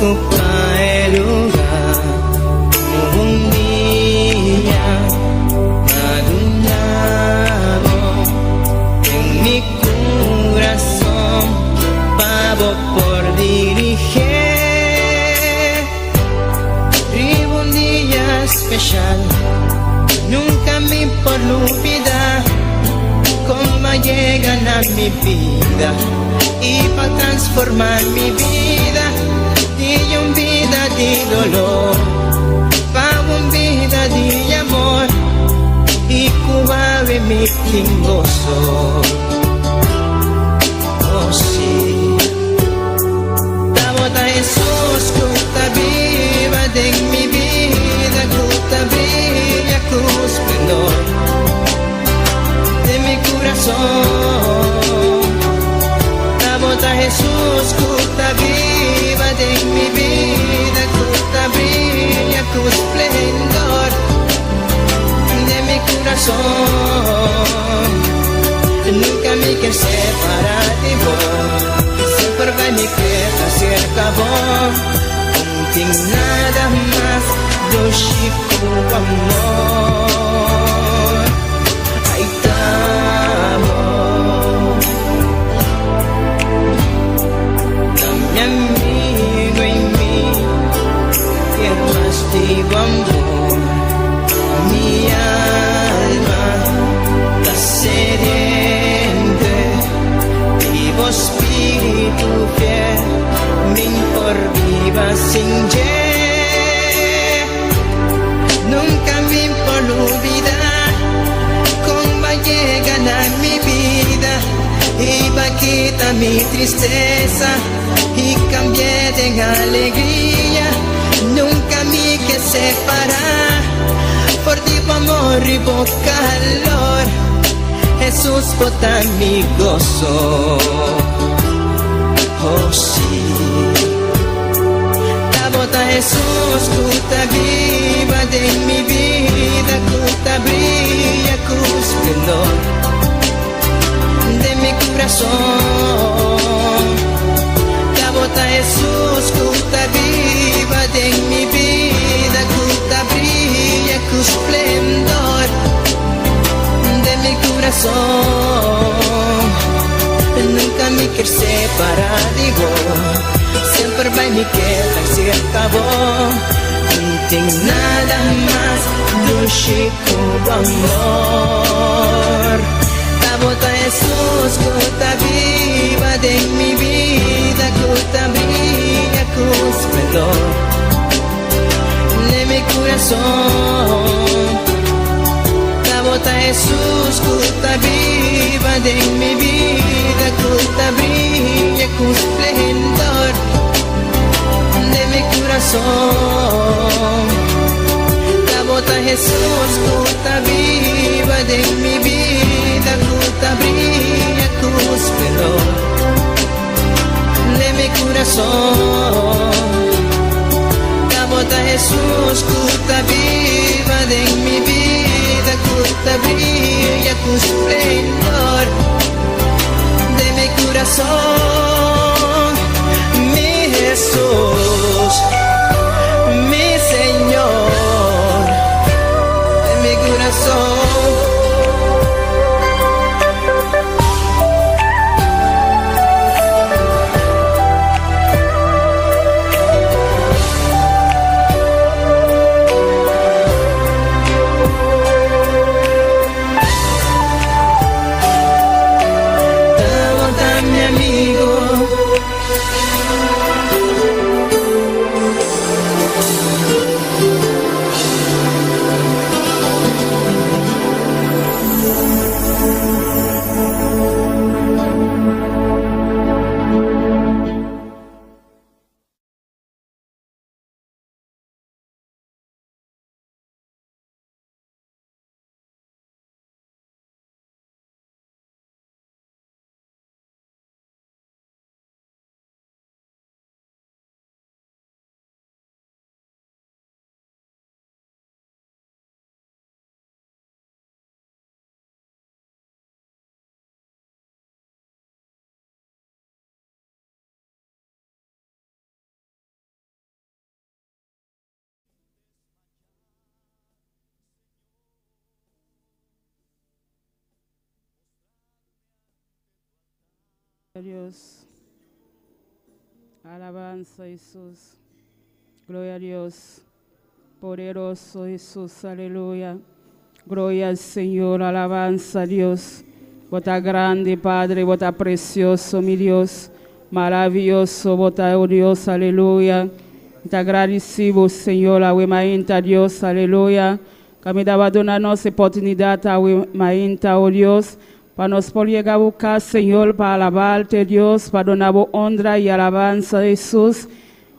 ocupa el lugar un día adornado en mi corazón, pavo por dirigir. Vivo un día especial, nunca me por olvidar cómo llegan a mi vida y para transformar mi vida de una vida de dolor para una vida de amor y cubabe mi gozo. Oh sí, la bota Jesús que está viva de mi vida, que está brilla con esplendor de mi corazón. La bota Jesús que está viva de mi vida, que está brilla con esplendor de mi corazón. Nunca me quiero separar de vos, siempre va mi queda cerca vos. Sin nada más, yo chico amor. Ahí estamos, mi amigo en mí, que más digo amor. Mi alma está sediente, vivo espíritu fiel, me por viva sin nunca me por olvidar cómo llegan a mi vida y va a quitar mi tristeza y cambié de alegría. Nunca me que separar por ti amor y por calor. Jesús bota mi gozo. Oh sí, la bota Jesús que está viva de mi vida, que está brilla con esplendor de mi corazón. La bota Jesús que está viva de mi vida, que está brilla con esplendor de mi corazón. Nunca me quiero separar de vos, siempre va mi queda cerca vos. No tengo nada más de un chico amor. La bota Jesús que está viva de mi vida, que está brilla con esplendor de mi corazón. La bota Jesús que está viva de mi vida, que está brilla con esplendor de mi corazón. La bota Jesús que está viva de mi vida, que está brilla con esplendor de mi corazón. La bota Jesús que está viva de mi vida, que está brilla con esplendor de mi corazón. Mi Jesús, mi Señor, de mi corazón. Dios. Alabanza Jesús. Gloria a Dios. Poderoso Jesús. Aleluya. Gloria al Señor. Alabanza a Dios. Bota grande, Padre. Bota precioso, mi Dios. Maravilloso. Bota, oh Dios. Aleluya. Te agradecemos, Senhor. Awemainta, Deus. Aleluia. Que me dava dona nossa oportunidade. Awemainta, oh Deus. Para nós poder chegar ao cá, Senhor, para alabar-te, Deus, para donar honra e alabança a Jesus.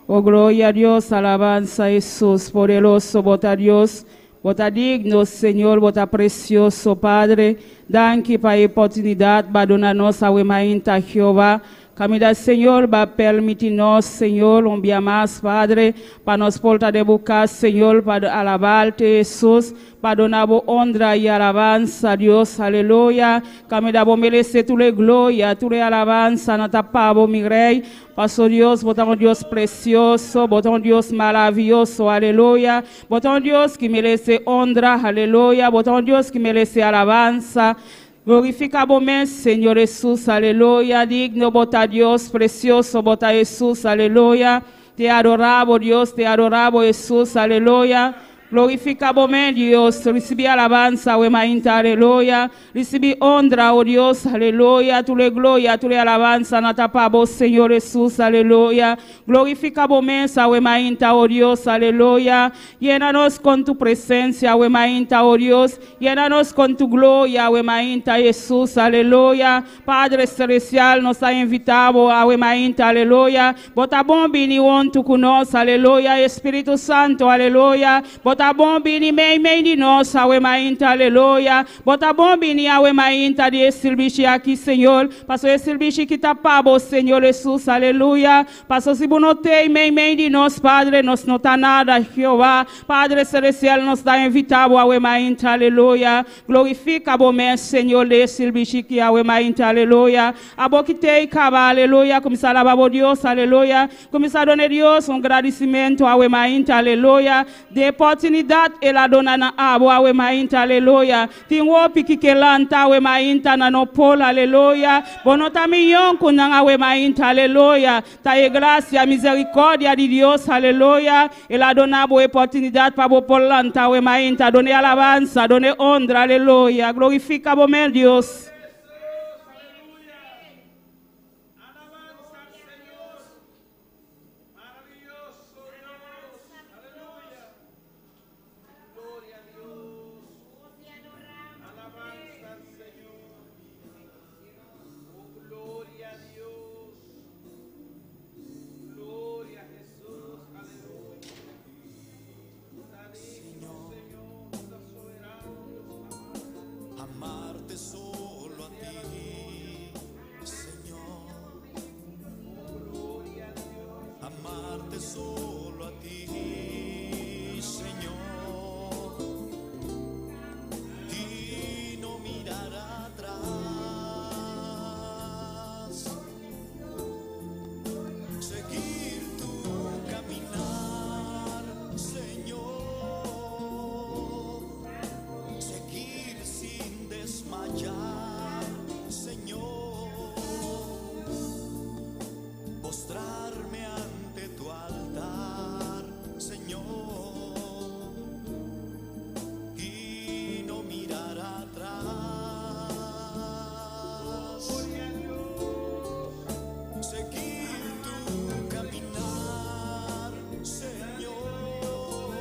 Oh, glória a Deus, alabança a Jesus, poderoso, bota Deus, bota digno, Senhor, bota precioso, Padre. Danke para a oportunidade, para donar nossa wemainta, Jeová. Camida, Senhor, para permitir-nos, Senhor, um dia mais, Padre, para nós voltar de buscar, Senhor, para alabar-te, Jesus, para donar honra e alabança a Deus, aleluia. Camida, vou merecer toda a glória, toda a alabança, na tapa, meu rei. Pastor Deus, botar um Deus precioso, botar um Deus maravilhoso, aleluia. Botar um Deus que merece honra, aleluia. Botar um Deus que merece alabança. Glorificamos, Senhor Jesus, aleluia. Digno, bota Deus precioso, bota Jesus, aleluia. Te adoramos, Deus, te adoramos, Jesus, aleluia. Glorificamos, Deus, recibi alabanza, wemainta, aleluia. Recibi honra, oh Deus, aleluia. Tu le gloria, tu le alabanza, natapabo, Senhor Jesus, aleluia. Glorificamos, wemainta, oh Deus, aleluia. Llena-nos com tu presença, wemainta, oh Deus. Llena-nos com tu glória, wemainta, Jesus, aleluia. Padre Celestial, nos ha invitado a wemainta, aleluia. Bota bom bini onto conosco, aleluia. Espírito Santo, aleluia. Bota bom bini meio de nós, wemainta, aleluia. Bota bom bini a wemainta de serviço aqui, Senhor. Passou esse serviço que tá pabo, Senhor Jesus, aleluia. Passou se bonotei meio de nós, Padre, nós não tá nada, Jeová. Padre Celestial, nos dá invitado a wemainta, aleluia. Glorifica bom Senhor, de serviço que a wemainta, aleluia. A boca te cava, aleluia. Começar a babo Deus, aleluia. Começar a donar Deus um agradecimento a wemainta, aleluia. De oportunidade ela dona na abo a wemainta, aleluia. Tem opi que lanta a wemainta na no polo, aleluia. Bonota milhão com a wemainta, aleluia. Tá e graça a misericórdia de Deus, aleluia. Ela dona a boa oportunidade para o polo lanta a wemainta, dona alabança, dona honra, aleluia. Glorifica o meu Deus. Amarte solo a ti, Señor. Amarte solo a ti, Señor. Y no mirar atrás. Seguir tu caminar, Señor. Seguir sin desmayar, Señor. Postrarme ante tu altar, Señor. Y no mirar atrás. Seguir tu caminar, Señor.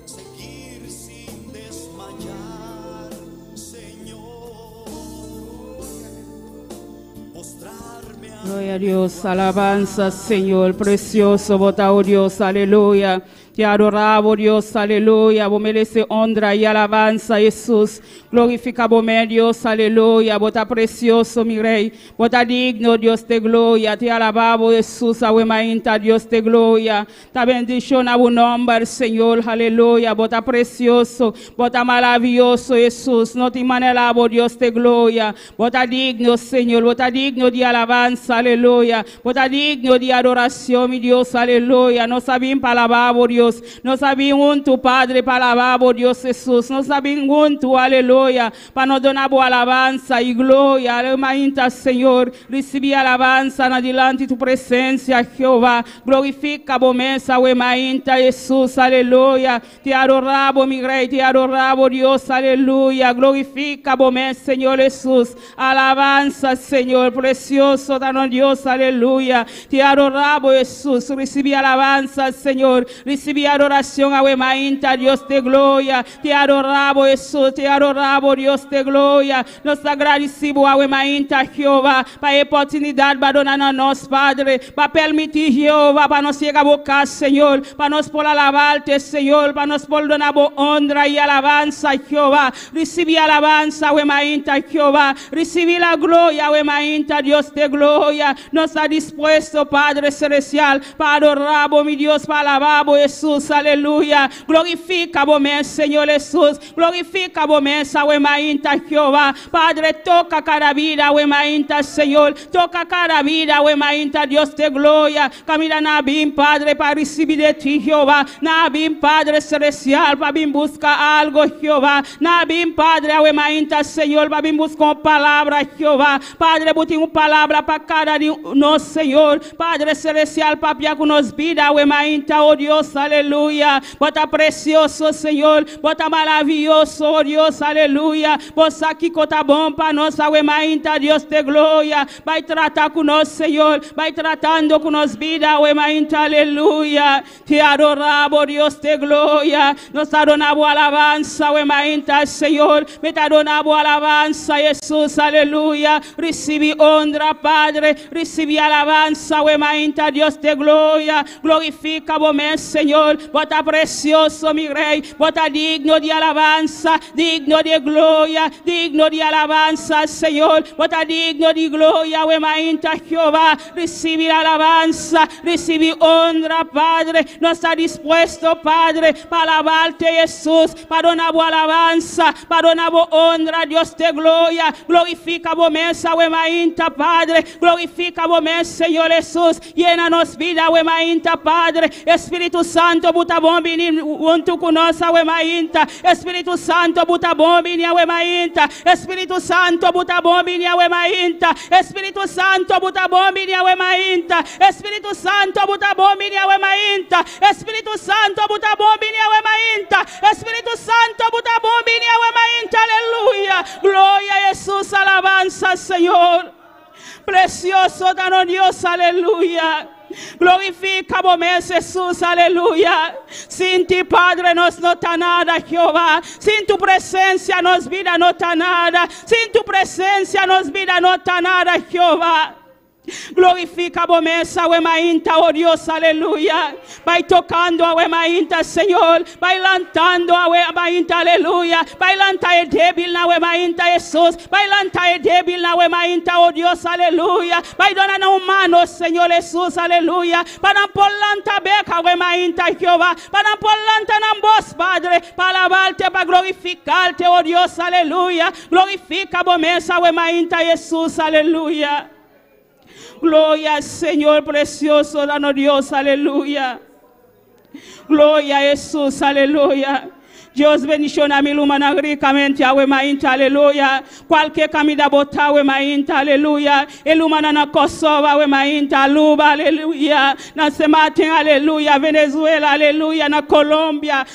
Seguir sin desmayar, Señor. Postrarme ante Gloria a Dios, alabanza, Señor, precioso, bota, oh Dios, aleluya. Te adoramos, Dios, aleluya. Vos merece honra y alabanza, Jesús. Glorifica vos, Dios, aleluya. Bota precioso, mi rey. Bota digno, Dios de gloria. Te alabamos, Jesús, awemainta, Dios de gloria. Ta bendición a un nombre, Señor, aleluya. Bota precioso, bota maravilloso, Jesús. No te manelabo, Dios de gloria. Bota digno, Señor. Bota digno de alabanza, aleluya. Bota digno de adoración, mi Dios, aleluya. No sabemos palabra, Dios. Jesús. Nos habían junto, Padre, para alabar, oh Dios Jesús. Nos habían junto, aleluya, para nos donar boa alabanza y gloria. Aleluya, Señor. Recibí alabanza en adelante tu presencia, Jehová. Glorifica, bo mesa, we mainta, Jesús, aleluya. Te adoramos, mi rey, te adoramos, Dios, aleluya. Glorifica, bo mesa, Señor Jesús. Alabanza, Señor, precioso, danos Dios, aleluya. Te adoramos, Jesús. Recibí alabanza, Señor. Recibí adoración a we mainta, Dios de gloria. Te adoramos, Jesús, te adoramos, Dios de gloria. Nos agradecemos a we mainta, Jehová, para a oportunidade para donar a nós, Padre, para permitir, Jehová, para nós chegar a boca, Senhor, para nós por alabar-te, Senhor, para nós por donar boa honra e alabança, Jehová. Recibir alabança, we mainta, Jehová. Recibir a glória, we mainta, Dios de glória. Nos está dispuesto, Padre celestial, para adorar, mi Dios, para alabar, Jesús, aleluya. Glorifica, bo Senhor Jesus. Glorifica, bo mesa, we mainta, Jehová. Padre, toca cada vida, we mainta, Senhor. Toca cada vida, we mainta, Dios de glória. Camina na bim, Padre, para recibir de ti, Jehová. Na bim, Padre celestial, para bim buscar algo, Jehová. Na bim, Padre, we mainta, Senhor, para bim buscar uma palavra, Jehová. Padre, bote uma palavra para cada nós, Senhor. Padre celestial, para piar com nós vida, we mainta, oh Deus, aleluia. Bota precioso, Senhor. Bota maravilhoso, oh Deus, aleluia. Você aqui que tá bom para nós, we mainta, Deus de glória. Vai tratar com nós, Senhor. Vai tratando com nós vida, we mainta, aleluia. Te adoramos, Deus de glória. Nos adoramos alabança, we mainta, Senhor. Me te adoramos alabança, Jesus, aleluia. Recebe honra, Padre. Recebe alabança, we mainta, Deus de glória. Glorifica, bom Senhor. Bota precioso, mi rei. Bota digno de alabança, digno de glória, digno de alabança, Senhor. Bota digno de glória, we mainta, Jehová. Recebe alabança, recebe honra, Padre. Nós está dispuesto, Padre, para alabarte, Jesus, para donar boa alabança, para donar boa honra, Deus de glória. Glorifica, bom mesa, we mainta, Padre. Glorifica, bom mesa, Senhor Jesus. Llena nos vida, we mainta, Padre. Espírito Santo, buta bom bini junto conosco, we mainta. Espírito Santo, buta bom bini, we mainta. Espírito Santo, buta bom bini, we mainta. Espírito Santo, buta bom bini, we mainta. Espírito Santo, buta bom bini, we mainta. Espírito Santo, buta bom bini, we mainta. Espírito Santo, buta bom bini, we mainta. Aleluia. Glória a Jesus, alabanza, Senhor. Precioso, danos Dios, aleluya. Glorifica, bom Jesus, aleluya. Sin ti, Padre, nos no está nada, Jehová. Sin tu presencia, nos vida no está nada. Sin tu presencia, nos vida no está nada, Jehová. Glorifica, bom mesa, we mainta, oh Dios, aleluya. Vai tocando a we mainta, Senhor. Vai lantando a we mainta, aleluya. Vai lantar é débil na we mainta, Jesus. Vai lantar é débil na we mainta, oh Dios, aleluya. Vai dona na humano, Senhor Jesus, aleluya. Para por lanta beca we mainta, Jehová. Para por lanta na voz, Padre. Para alabarte, para glorificarte, oh Dios, aleluya. Glorifica, bom mesa, we mainta, Jesus, aleluya. Gloria al Señor precioso, danos Dios, aleluya. Gloria a Jesús, aleluya. Dios bendición mi lumana ricamente, awe mainta, aleluya. Cualquier camida bota, awe mainta, aleluya. El humana na Kosovo, awe mainta, Aruba, aleluya. Na Sematin, aleluya. Venezuela, aleluya. Na Colombia,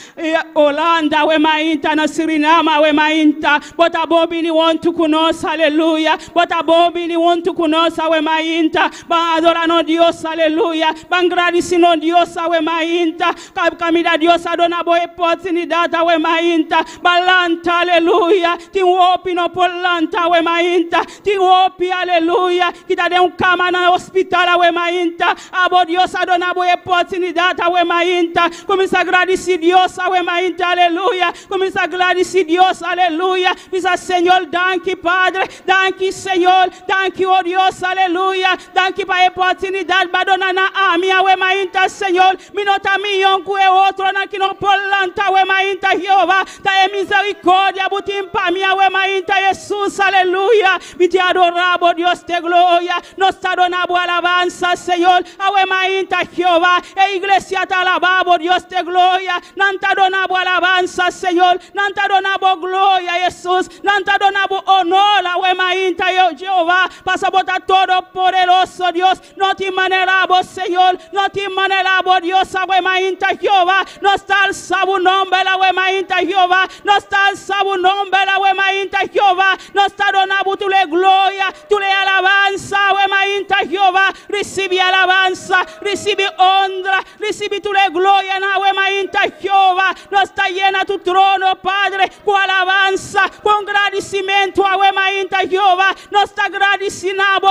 Holanda, awe mainta. Na Suriname, awe mainta. Bota bombi ni want to kunos, aleluya. Bota bombi ni want to kunos, awe mainta. Ban adorano Dios, aleluya. Ban gradecino Dios, awe mainta. Camida Dios adona boa oportunidade, we mainta, balanta, aleluia. Ti uopi no polanta, we mainta. Ti uopi, aleluia. Kita de cama na hospital, we mainta. Abo Dios adona boa oportunidade, we mainta. Começa a agradecer Deus, we mainta, aleluia. Começa a agradecer Deus, aleluia. Pisa Senhor, danke Padre, danke Senhor, danke oh Deus, aleluia. Danke para a oportunidade, badona na ami, we mainta, Senhor. Minota milhão com o outro na que não polanta, we mainta. Jehová. Trae misericordia, butim para mí, awe mainta Jesús, aleluya. Mi te adoramos, Dios de gloria. Nos adoramos alabanza, Señor. Awe mainta Jehová. E iglesia te alabamos, Dios de gloria. Nan te adoramos alabanza, Señor. Nan te adoramos gloria, Jesús. Nan te adoramos honor, awe mainta Jehová. Pasamos a todo poderoso Dios. No te maneramos, Señor. No te maneramos, Dios, awe mainta Jehová. No está alzado un nombre, awe mainta Jehová. No está alzado un nombre, awe mainta Jehová. No está donado tu le gloria, tu le alabanza, awe mainta Jehová. Recibe alabanza, recibe honra, recibe tu le gloria, awe mainta Jehová. No está llena tu trono, Padre, con alabanza, con agradecimiento, awe mainta Jehová. No está agradecido,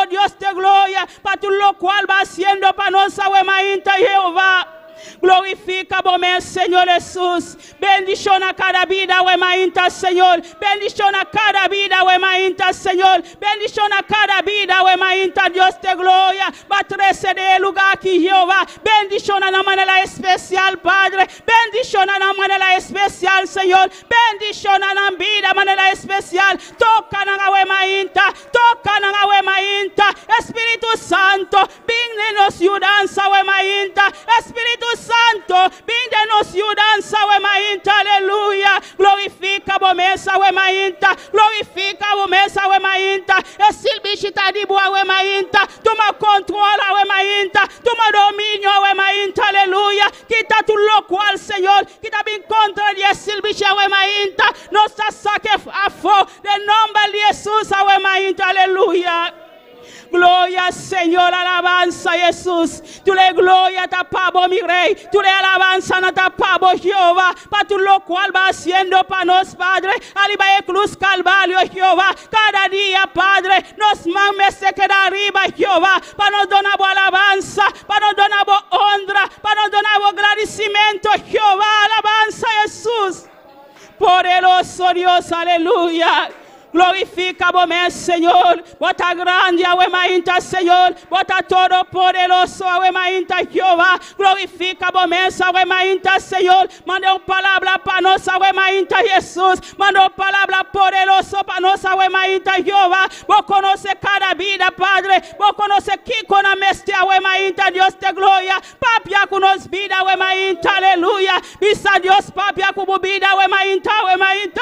Dios de gloria, para tu lo cual va haciendo para nosotros, awe mainta Jehová. Glorifica bom Señor Jesús. Bendición a cada vida, we mainta, Señor. Bendición a cada vida, we mainta, Señor. Bendición a cada vida, we mainta, Dios de gloria. Va a traer de lugar aquí, Jehová. Bendición a una manera especial, Padre. Bendición a una manera especial, Señor. Bendición a una vida, manera especial. Toca na we mainta. Toca na we mainta. Espíritu Santo, ven de nos ayudanza, we mainta. Espíritu Santo, ven de nos ayudanza, we mainta. Aleluya. Glorifica bomesa, we mainta. Glorifica bomesa, we mainta. Esilbishita di boa, we mainta. Toma controla, we mainta. Toma dominio, we mainta. Aleluya. Quita tu locual, Señor. Quita bien contra de esilbisha, we mainta. Nos saque a fo. De nombre de Jesús, we mainta. Aleluya. Gloria, Señor, alabanza, Jesús. Tu le gloria tapabo, mi rey. Tu le alabanza na tapabo, Jehová. Para tu lo cual va haciendo para nos, Padre. Arriba de cruz Calvario, Jehová. Cada día, Padre, nos mames se queda arriba, Jehová. Para nos donar alabanza, para nos donar honra, para nos donar agradecimiento, Jehová. Alabanza, Jesús. Poderoso Dios, aleluya. Glorifica bom Señor. Bota grande, awe mainta, Señor. Bota todo poderoso, awe mainta, Jehová. Glorifica bom awe mainta, Señor. Manda palabra para nós, awe mainta, Jesús. Manda palabra poderoso para nós, awe mainta, Jehová. Vos conoce cada vida, Padre. Vos conoce que con a meste, awe mainta, Dios de gloria. Papia con nos vida, awe mainta, aleluya. Bisa Dios, papia con vida, awe mainta,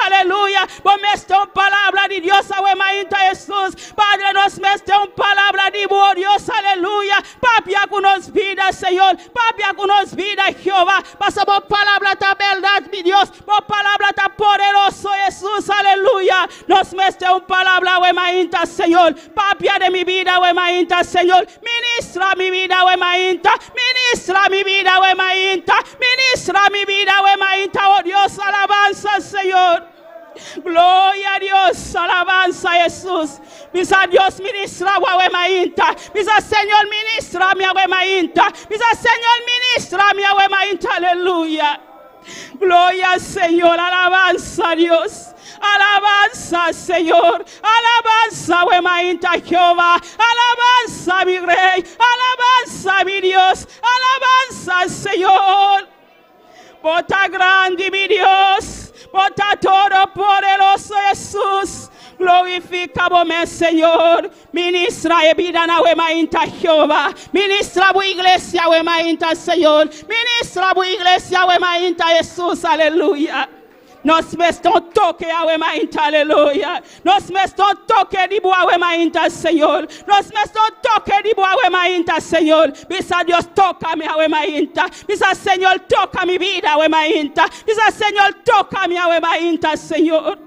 aleluya. Vos meste palabra de Dios, awe mainta, Jesús. Padre, nos meste palabra de Dios, aleluya. Papia con nos vida, Señor. Papia con nos vida, Jehová. Pasa por palabra ta verdad, mi Dios. Por palabra ta poderoso, Jesús, aleluya. Nos meste palabra, awe mainta, Señor. Papia de mi vida, awe mainta, Señor. Ministra mi vida, awe mainta. Ministra mi vida, awe mainta. Ministra mi vida, awe mainta. Oh Dios, alabanza, Señor. Gloria a Dios, alabanza a Jesús. Misa Dios ministra awe mainta. Misa Señor ministra mi awe mainta. Misa Señor ministra mi awe mainta. Aleluya. Gloria al Señor, alabanza a Dios. Alabanza, Señor. Alabanza, awe mainta, Jehová. Alabanza, mi rey. Alabanza, mi Dios. Alabanza, Señor. Bota grande, mi Dios. Bota todo poderoso, Jesús. Glorifica bom Señor. Ministra e vida na we mainta, Jehová. Ministra bu iglesia we mainta, Señor. Ministra bu iglesia we mainta, Jesús. Aleluya. Nos meston toque awe mainta, aleluya. Nos meston toque di boa awe mainta, Señor. Nos meston toque di boa awe mainta, Señor. Bisa Dios toca mi awe mainta. Bisa Señor toca mi vida awe mainta. Bisa Señor toca mi awe mainta, Señor.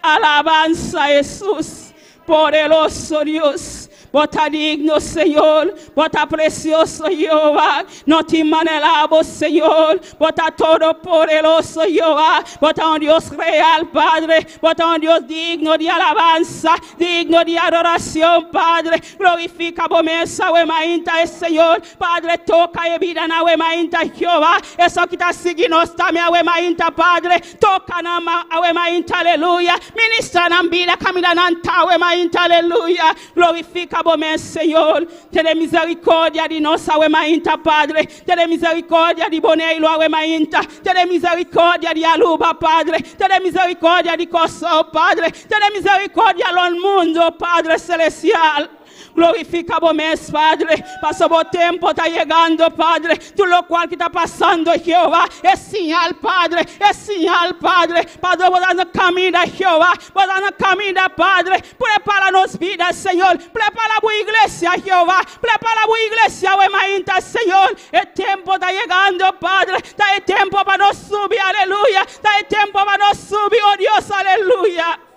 Alabanza Jesús, poderoso Dios. Bota digno, Señor. Bota precioso, Jehová. No te manelamos, Señor. Bota todo poderoso, Jehová. Bota un Dios real, Padre. Bota un Dios digno de alabanza, digno de adoración, Padre. Glorifica bomesa, we mainta, Señor. Padre, toca e vida na we mainta, Jehová. Eso que está seguindo está me we mainta, Padre. Toca na we mainta, aleluya. Ministra na vida, camina na we mainta, aleluya. Glorifica glorificamos, Señor. Ten misericordia de nós, awe mainta, Padre. Ten misericordia de Boneiro, awe mainta. Ten misericordia de Aluba, Padre. Ten misericordia de Cossão, Padre. Ten misericordia ao mundo, Padre Celestial. Glorificamos, Padre. Passa o tempo, está chegando, Padre. Tudo o qual que está passando, Jeová, é sinal, Padre. É sinal, Padre. Padre, vou dar no caminho da Jeová. Vou dar no caminho da Padre. Prepara nos vidas, Senhor. Prepara a boa igreja, Jeová. Prepara a boa igreja, o Emainta, Senhor. É tempo, está chegando, Padre. Está tempo para nós subir, aleluia. Está tempo para nós subir, oh Deus, aleluia.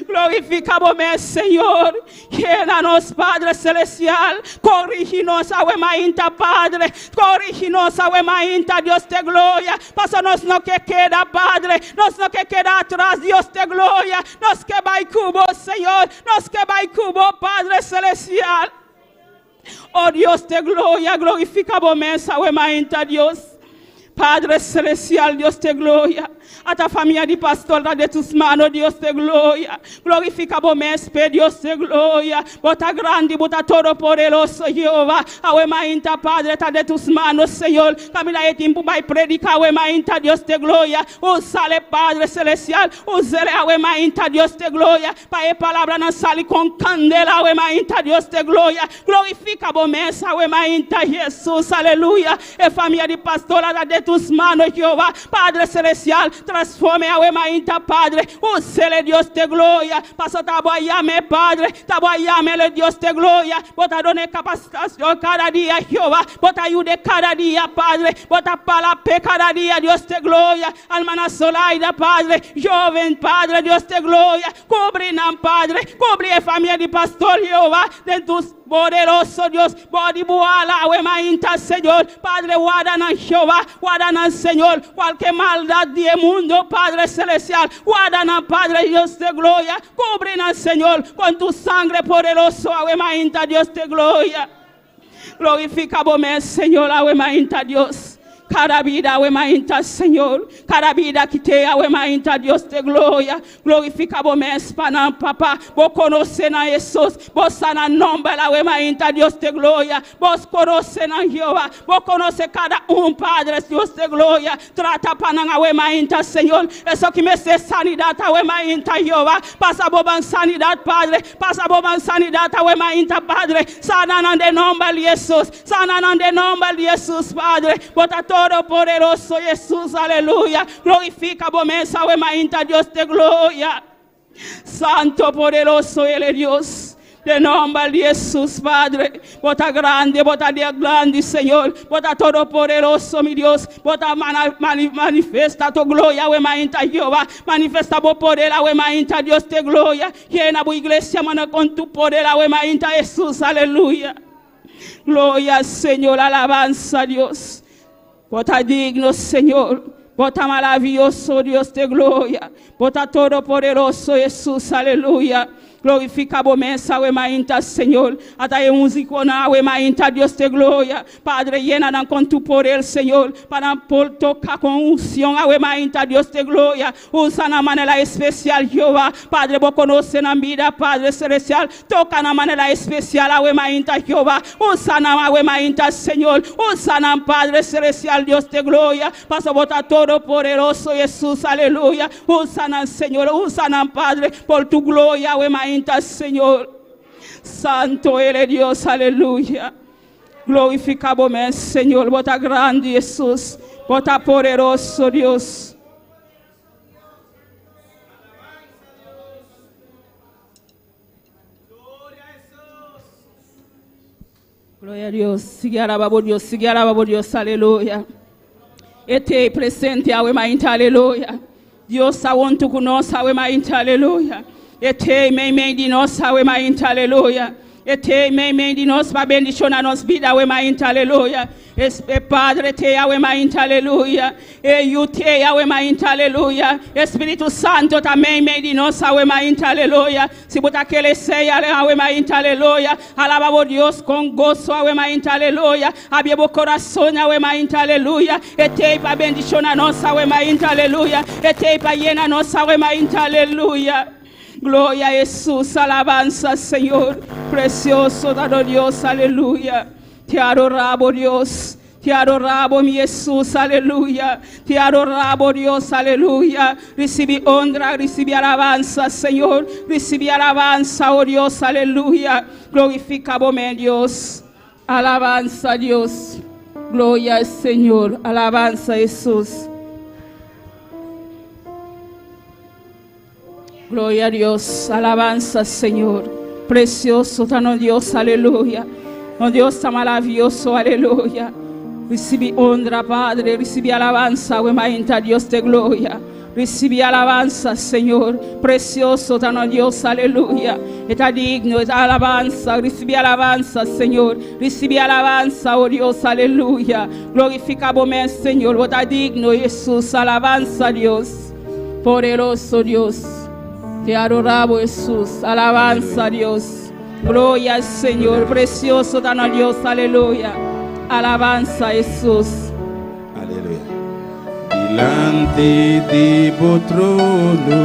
Glorificamos, Senhor. Llena-nos, Padre Celestial. Corrige-nos, Awemainta, Padre. Corrige-nos, Awemainta, Deus de glória. Passa-nos no que queda, Padre. Nos no que queda atrás, Deus de glória. Nos que vai cubo, Senhor. Nos que vai cubo, Padre Celestial. Oh Deus de glória. Glorificamos, Awemainta, Deus. Padre Celestial, Deus de glória. A tua família de pastor está de tus manos, Deus de glória. Glorifica o mestre, Deus de glória. Bota grande, bota todo poderoso, Jeová. A emainta, Padre, está de tus manos, Senhor. Camila é tempo para predicar, a emainta, Deus de glória. Usa-le, Padre Celestial. Usa-le, a emainta, Deus de glória. Para a palavra não sale com candela, a emainta, Deus de glória. Glorifica o mestre, a emainta, Jesus, aleluia. A família de pastor está de tus manos, Jeová. Padre Celestial. Transforme a emainta, Padre. Use-le, Deus de glória. Passa trabalhar-me, Padre. Trabalhar-me, Deus de glória. Bota dona capacitação cada dia, Jeová. Bota ajuda cada dia, Padre. Bota palavra cada dia, Deus de glória. Alma na solaida, Padre. Jovem, Padre, Deus de glória. Cobre-nam, Padre. Cobre a família de pastor, Jeová. Dentro dos poderoso Deus, pode voar lá, o emainta, Senhor, Padre, guarda na Jeová, guarda na Senhor, qualquer maldade do mundo, Padre Celestial, guarda na Padre, Deus de glória, cobre na Senhor, com tu sangue poderoso, o emainta, Deus de glória, glorifica o Senhor, o emainta, Deus. Cada vida, o emainta, Senhor. Cada vida que te o emainta, Deus de glória. Glorifica o mes, panam, papá. Vos conhece na Jesus. Vos sana nombre, o emainta, Deus de glória. Vos conhece na Jeová. Vos conhece cada Padre, Deus de glória. Trata panam, o emainta, Senhor. Isso que me se sanidade, o emainta, Jeová. Passa boban sanidade, Padre. Passa boban sanidade, o emainta, Padre. Sana de nombre de Jesus. Sana de nombre de Jesus, Padre. Bota todo poderoso Jesus, aleluia. Glorifica a mesa, o emainta, Deus de glória. Santo poderoso Ele é Deus. De nome de Jesus, Padre. Bota grande, Senhor. Bota todo poderoso, meu Deus. Bota manifesta tua glória, o emainta, Jeová. Manifesta o poder, o emainta, Deus de glória. Llena a igreja, mano, com tu poder, o emainta, Jesus, aleluia. Glória, Senhor, alabanza, Deus. Bota digno, Senhor. Bota maravilhoso, Deus de glória. Bota todo poderoso, Jesus, aleluia. Glorifica a mesa, o emainta, Senhor. Até músico na o emainta, Deus de glória. Padre, llena com tu poder, Senhor. Para tocar com unção, o emainta, Deus de glória. Usa na maneira especial, Jeová. Padre, vou conhecer na vida, Padre Celestial. Toca na maneira especial, o emainta, Jeová. Usa na o emainta, Senhor. Usa na Padre Celestial, Deus de glória. Passa a botar todo poderoso, Jesus, aleluia. Usa na, Senhor. Usa na, Padre, por tu glória, o emainta, Senhor. Santo Ele é Deus, aleluia. Glorificado é Senhor. Bota grande, Jesus. Bota poderoso, Deus. Glória a Deus. Siga a Deus. Siga a Deus, aleluia. Ete presente ao emainta, aleluia. Deus está junto conosco, ao emainta, aleluia. Ete mei de nós, o emainta, aleluia. Ete mei de nós, para bendição na nossa vida, o emainta, aleluia. Padre, te o emainta, aleluia. E eu te o emainta, aleluia. Espírito Santo também mei de nós, o emainta, aleluia. Se botar aquele ceia, o emainta, aleluia. Alaba o Deus com gozo, o emainta, aleluia. Abia o coração, o emainta, aleluia. Ete para bendição na nossa, o emainta, aleluia. Ete para llenar nossa, o emainta, aleluia. Gloria a Jesús, alabanza, Señor. Precioso, dado Dios, aleluya. Te adoramos, Dios. Te adoramos, mi Jesús, aleluya. Te adoramos, Dios, aleluya. Recibe honra, recibe alabanza, Señor. Recibe alabanza, oh Dios, aleluya. Glorificamos, Dios. Alabanza, Dios. Gloria al Señor. Alabanza, Jesús. Gloria a Dios. Alabanza, Señor. Precioso, tan Dios, aleluya. Oh Dios tan maravilloso, aleluya. Recibe honra, Padre, recibe alabanza, huemayenta, Dios de gloria. Recibe alabanza, Señor, precioso, tan Dios, aleluya. Está digno, está alabanza, recibe alabanza, Señor. Recibe alabanza, oh Dios, aleluya. Glorificamos, Señor, está digno, Jesús, alabanza, Dios. Poderoso Dios, te adoramos, Jesús, alabanza, Dios. Gloria al Señor, precioso, tan Dios, aleluya. Alabanza, Jesús. Aleluya. Delante de tu trono,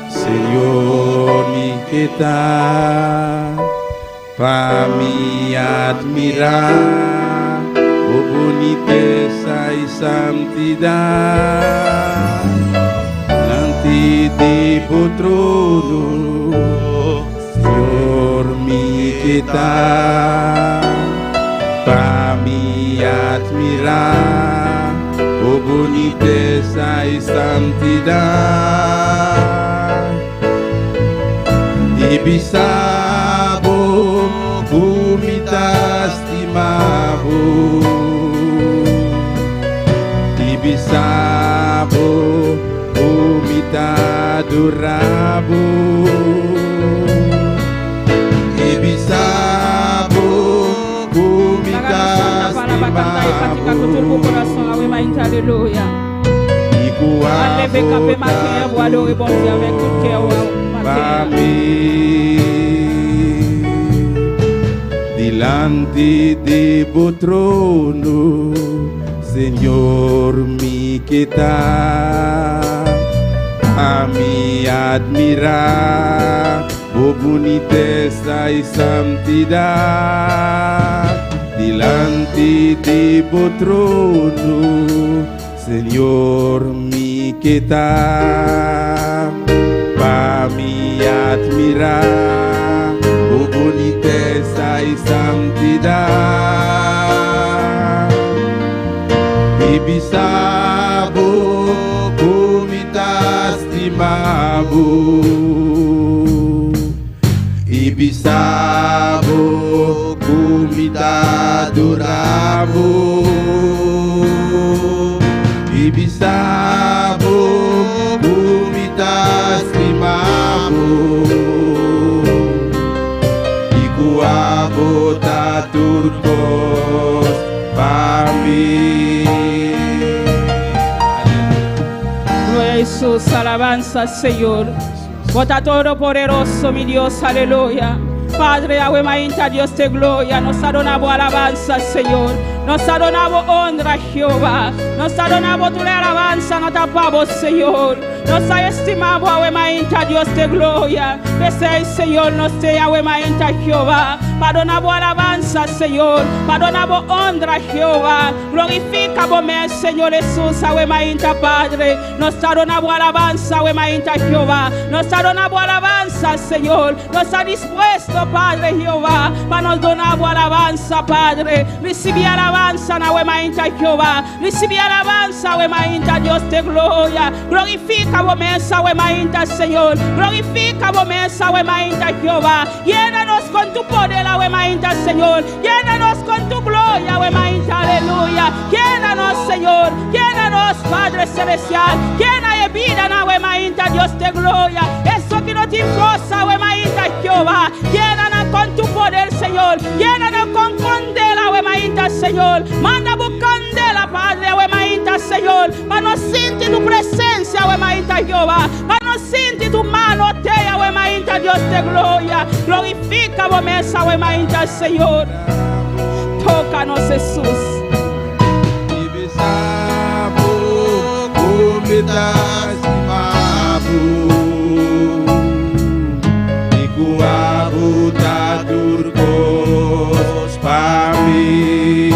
Señor, mi quieta, para mí admirar, oh boniteza y santidad. Delante de tu trono, Señor, mi quieta, para mí admirar, oh boniteza y santidad. Y bisabo, humita estimabo. Y bisabo, humita adorabo. Y bisabo, Alléluia. Delante de tu trono, Señor, mi quieta, a mí admirar, oh boniteza y santidad. Delante de tu trono, Señor, mi quieta, para mí admirar, oh boniteza y santidad. Y bisabo, humita estimabo. Y bisabo, humita adorabo. Y bisabo, humita estimabo. Y guabo taturcos para mí. Gloria a Jesús, alabanza, Señor. Bota todo poderoso, mi Dios, aleluya. Padre, aguemainta, Dios de gloria, nos adoramos alabanza, Señor. Nos adoramos honra, Jehová. Nos adoramos tu alabanza, nos tapamos, Señor. Nos estimamos, aguemainta, Dios de gloria. Desea el Señor, nos te aguemainta, Jehová. Perdonamos alabanza, Señor. Perdonamos honra, Jehová. Glorificamos, Señor Jesús, aguemainta, Padre. Nos adoramos alabanza, aguemainta, Jehová. Nos adoramos alabanza, Señor. Nos ha dispuesto, Padre Jehová, para nos donar alabanza, Padre. Recibe alabanza, aguemainta, Jehová. Recibe alabanza, aguemainta, Dios de gloria. Glorifica, aguemainta, Señor. Glorifica, aguemainta, Jehová. Llénanos con tu poder, aguemainta, Señor. Llénanos con tu gloria, aguemainta, aleluya. Llénanos, Señor. Llénanos, Padre celestial. Llena de vida, aguemainta, Dios de gloria. Eso que no te impulsa, aguemainta, Jehová. Llénanos con tu poder, Señor. Llénanos con candela, aguemainta, Señor. Manda candela, Padre, aguemainta, Señor. Para no sentir tu presencia, aguemainta, Jehová. Para no sentir tu mano, te, aguemainta, Dios de gloria. Glorifica, aguemainta, Señor. Tócanos, Jesús. Y bisabo, humita estimabo. para mí.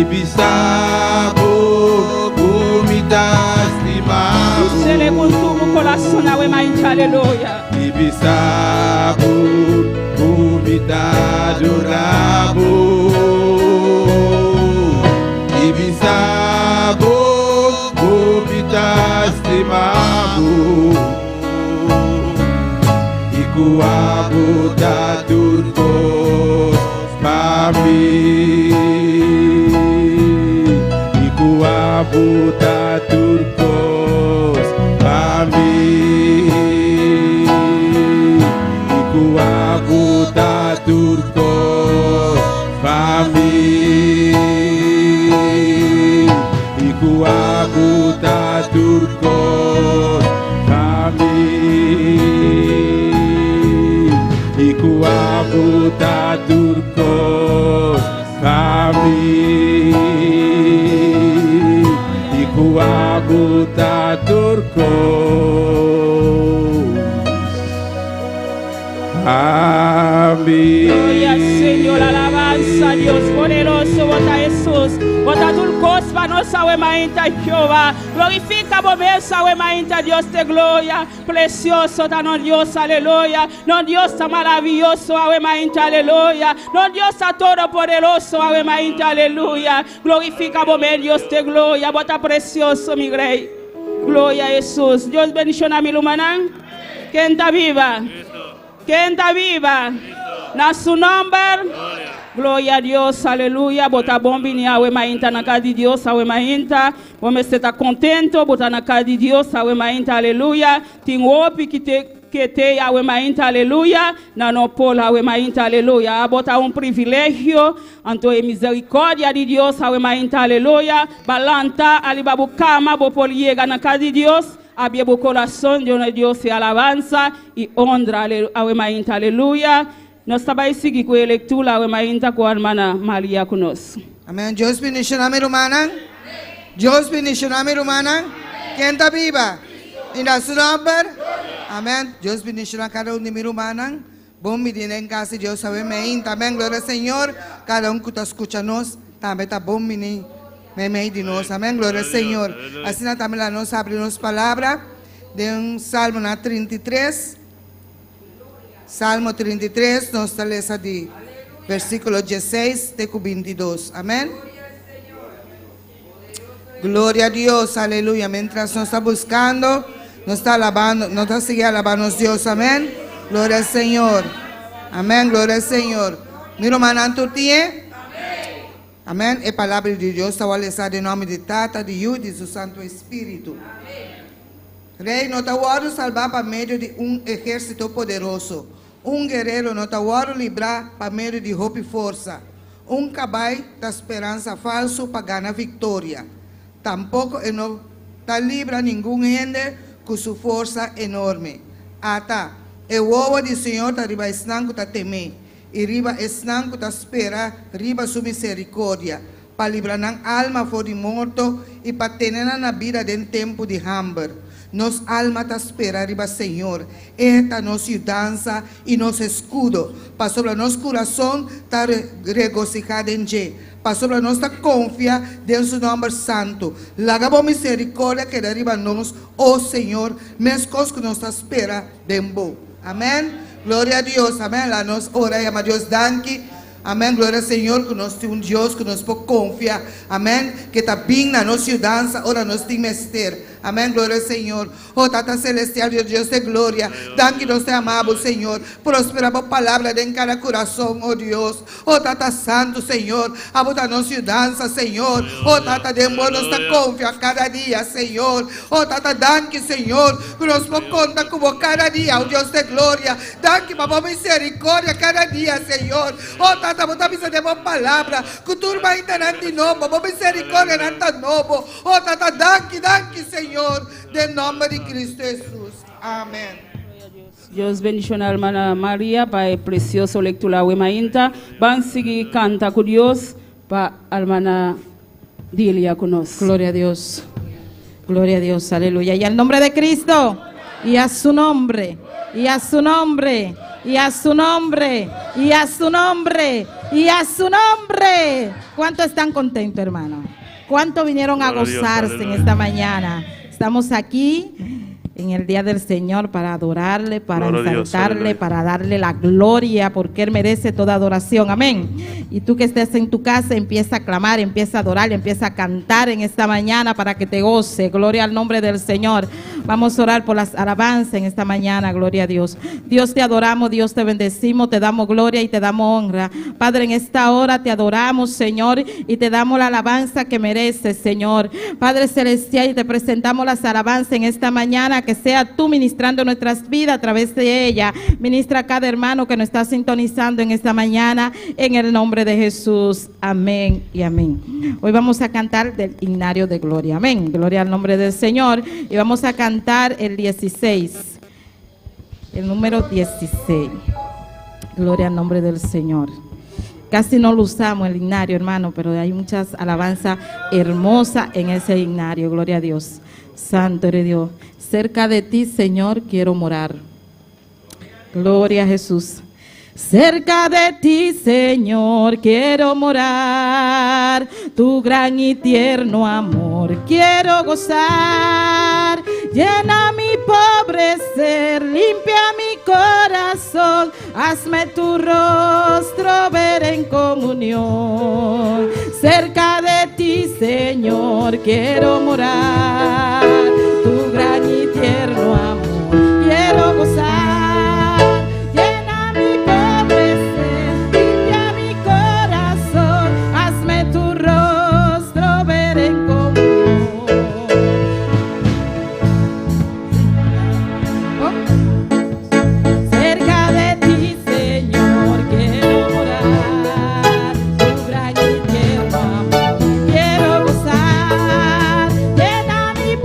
Ibisabo, comidas de Tu cele mago. com tu coração na mainta, aleluia. Ibisabo, comidas do rabo. Ibisabo, comidas de mago. Iku aku tak turkos pami. Iku aku tak turkos pami. Iku aku tak turkos pami. Iku aku tak turkos pami. Iku aku tak turkos kami. Iku aku tak turkos kami. Gloria al Señor, alabanza a Dios poderoso, bota Jesús, bota turcos para nossa mainta Jehová, glorifica bomesa mainta Dios de gloria, precioso ta no Dios, aleluya, no Dios ta maravilloso, mainta aleluya, no Dios ta todo poderoso, mainta aleluya, glorifica bomesa Dios de gloria, bota precioso mi rey, gloria a Jesús, Dios bendiciones mi lumanán, quien está viva. ¿Quién está viva? Na su nombre. Gloria a Dios, aleluya. Bota bombi ni awe mainta na casa de Dios, awe mainta. Vamos estar contento, bota na casa de Dios, awe mainta, aleluya. Tem hope que te awe mainta, aleluya. Na no polo awe mainta, aleluya. Bota privilégio, anto e misericórdia de Dios, awe mainta, aleluya. Balanta alibabu kama bo poliega na casa de Dios. Abrir o coração de Deus e alabança e honra ao mainta, aleluia. Nós também seguimos com a leitura ao mainta com a irmã Maria conosco. Amén. Dios bendición a mi hermana. Dios bendición a mi hermana. ¿Quién está viva? En su nombre. Amén. Dios bendición a cada uno de mi hermana. Bom me en casa de Dios sabe me. También gloria al Señor. Cada uno que está escuchando también está bom me de nós. Amém. Glória ao Senhor. Assim também lá nós abrimos palavra de Salmo 33. Salmo 33, nós lemos de versículo 16 até 22. Amém. Glória a Deus. Aleluia. Mientras nós está buscando, nós está alabando, nós está seguindo alabando a Deus. Amém. Glória ao Senhor. Amém. Glória ao Senhor. Meu irmão, tu tinha? Amém. É a palavra de Deus. Está a em nome de Tata, de Yu, de seu Santo Espírito. Rei, não está a salvar para meio de exército poderoso. Guerreiro não está a livrar para meio de roupa e força. Cabai da esperança falso para ganhar vitória. Tampouco não está livre nenhum gente com sua força enorme. Ata, o ovo do Senhor está riba esnanco está temer. E riba esnanco está espera, riba sua misericórdia. Para livrar a alma fora de morto e para ter na vida de tempo de hambre. Nos alma está espera, riba Senhor. Esta nossa dança e nosso escudo. Para sobre nosso coração está regocijado em Deus. Para sobre nós está confia em seu nome santo. Lagabo misericórdia que deriva nós, oh Senhor, mescos que nos espera de bom. Amém. Glória a Deus, amém. Lá nós oramos a Deus, danke. Amém. Glória ao Senhor, que nós temos Deus que nos pode confiar. Amém. Que está bem na nossa dança, ora nós temos mestre. Amém. Glória ao Senhor. Oh, Tata Celestial, Deus de glória. Danke, nós te amamos, Senhor. Prospera a palavra de cada coração, oh Deus. Oh, Tata Santo, Senhor. A botar nossa dança, Senhor. Oh, Tata de amor, nós te confia cada dia, Senhor. Oh, Tata, danke, Senhor. Que nós podemos contar como cada dia, oh Deus de glória. Danke, papá, misericórdia cada dia, Senhor. Oh, Tata, botar misericórdia de palavra. Que turma ainda não de novo, papá, misericórdia não está novo. Oh, Tata, danke, Senhor. De nome de Cristo Jesus. Amém. Deus bendicione a irmã Maria para a preciosa leitura de mainta. Vamos seguir canta com Deus para a irmã Dilia conosco. Gloria a Dios. Gloria a Dios. Aleluya. Y al nombre de Cristo. Y a su nombre. Y a su nombre. y a su nombre, y a su nombre, y a su nombre. ¿Cuántos están contentos, hermano? ¿Cuántos vinieron a Gloria a Dios, gozarse en aleluya. esta mañana? Estamos aquí en el día del Señor para adorarle, para Gloria a Dios, exaltarle, aleluya. para darle la gloria, porque Él merece toda adoración. Amén. Y tú que estés en tu casa, empieza a clamar, empieza a adorar, empieza a cantar en esta mañana para que te goce. Gloria al nombre del Señor. Vamos a orar por las alabanzas en esta mañana. Gloria a Dios. Dios, te adoramos, Dios, te bendecimos, te damos gloria y te damos honra. Padre, en esta hora te adoramos, Señor, y te damos la alabanza que mereces, Señor. Padre celestial, y te presentamos las alabanzas en esta mañana, que sea tú ministrando nuestras vidas a través de ella. Ministra a cada hermano que nos está sintonizando en esta mañana, en el nombre de Jesús. Amén y amén. Hoy vamos a cantar del himnario de gloria. Amén. Gloria al nombre del Señor. Y vamos a cantar el 16. El número 16. Gloria al nombre del Señor. Casi no lo usamos el himnario, hermano, pero hay muchas alabanzas hermosas en ese himnario. Gloria a Dios. Santo eres Dios. Cerca de ti, Señor, quiero morar. Gloria a Jesús. Cerca de ti, Señor, quiero morar. Tu gran y tierno amor quiero gozar. Llena mi pobre ser, limpia mi corazón. Hazme tu rostro ver en comunión. Cerca de ti, Señor, quiero morar. Tu gran y tierno amor quiero gozar. Llena mi pobre ser, limpia mi corazón. Hazme tu rostro ver en comunión. Cerca de ti, Señor, quiero morar. Tu gran y tierno amor quiero gozar. Llena mi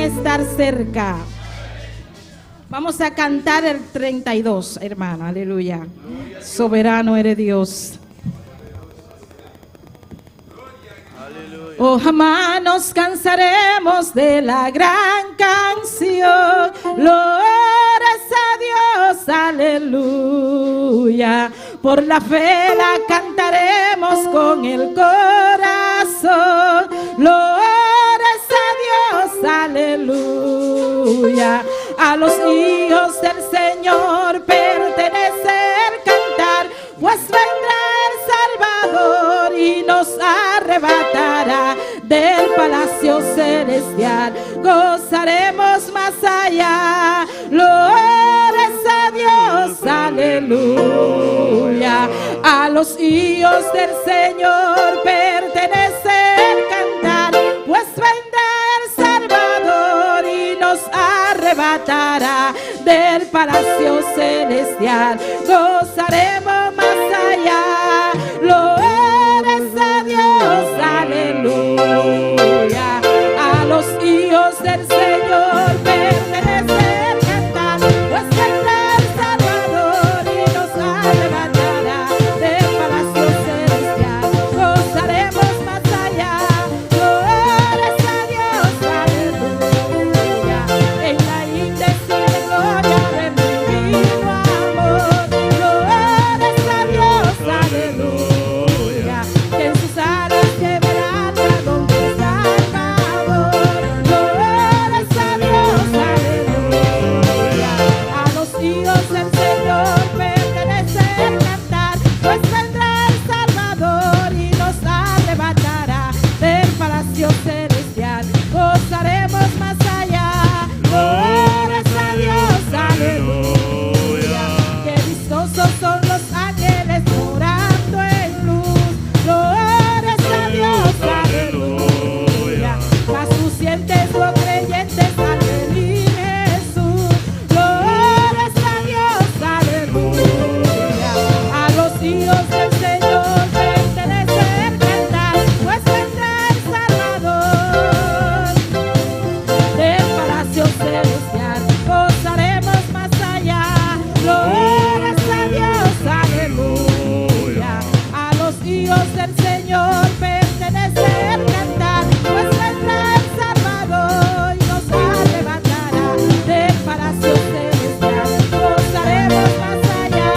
estar cerca. Vamos a cantar el 32, hermano, aleluya. Soberano eres Dios. Oh, jamás nos cansaremos de la gran canción. Glorias a Dios, aleluya. Por la fe la cantaremos con el corazón. Glorias a Dios, aleluya. A los hijos del Señor pertenece el cantar, pues vendrá el Salvador y nos arrebatará del palacio celestial. Gozaremos más allá. Glorias a Dios, aleluya. A los hijos del Señor pertenece el cantar, pues vendrá el Salvador y nos arrebatará del palacio celestial. Gozaremos más allá. Glorias a Dios, aleluya. A los hijos del Señor pertenece el cantar, pues vendrá el Salvador y nos arrebatará del palacio celestial. Gozaremos más allá. Glorias a Dios, aleluya. En la indecible gloria de mi divino amor. Glorias a Dios, aleluya. Que en sus alas llevarán a donde Salvador. Glorias a Dios, aleluya. A los hijos del Señor pertenece el cantar, pues vendrá el Salvador y nos arrebatará del palacio celestial. Gozaremos más allá. Glorias a Dios, aleluya. Qué vistosos son los ángeles morando en luz. Glorias a Dios, aleluya. Más lucientes los creyentes al venir Jesús. Glorias a Dios, aleluya. A los hijos del Señor pertenece el cantar, pues vendrá el Salvador del palacio celestial. Gozaremos más allá. Glorias a Dios, aleluya. A los hijos del Señor pertenece el cantar, pues vendrá el Salvador y nos arrebatará del palacio celestial. Gozaremos más allá.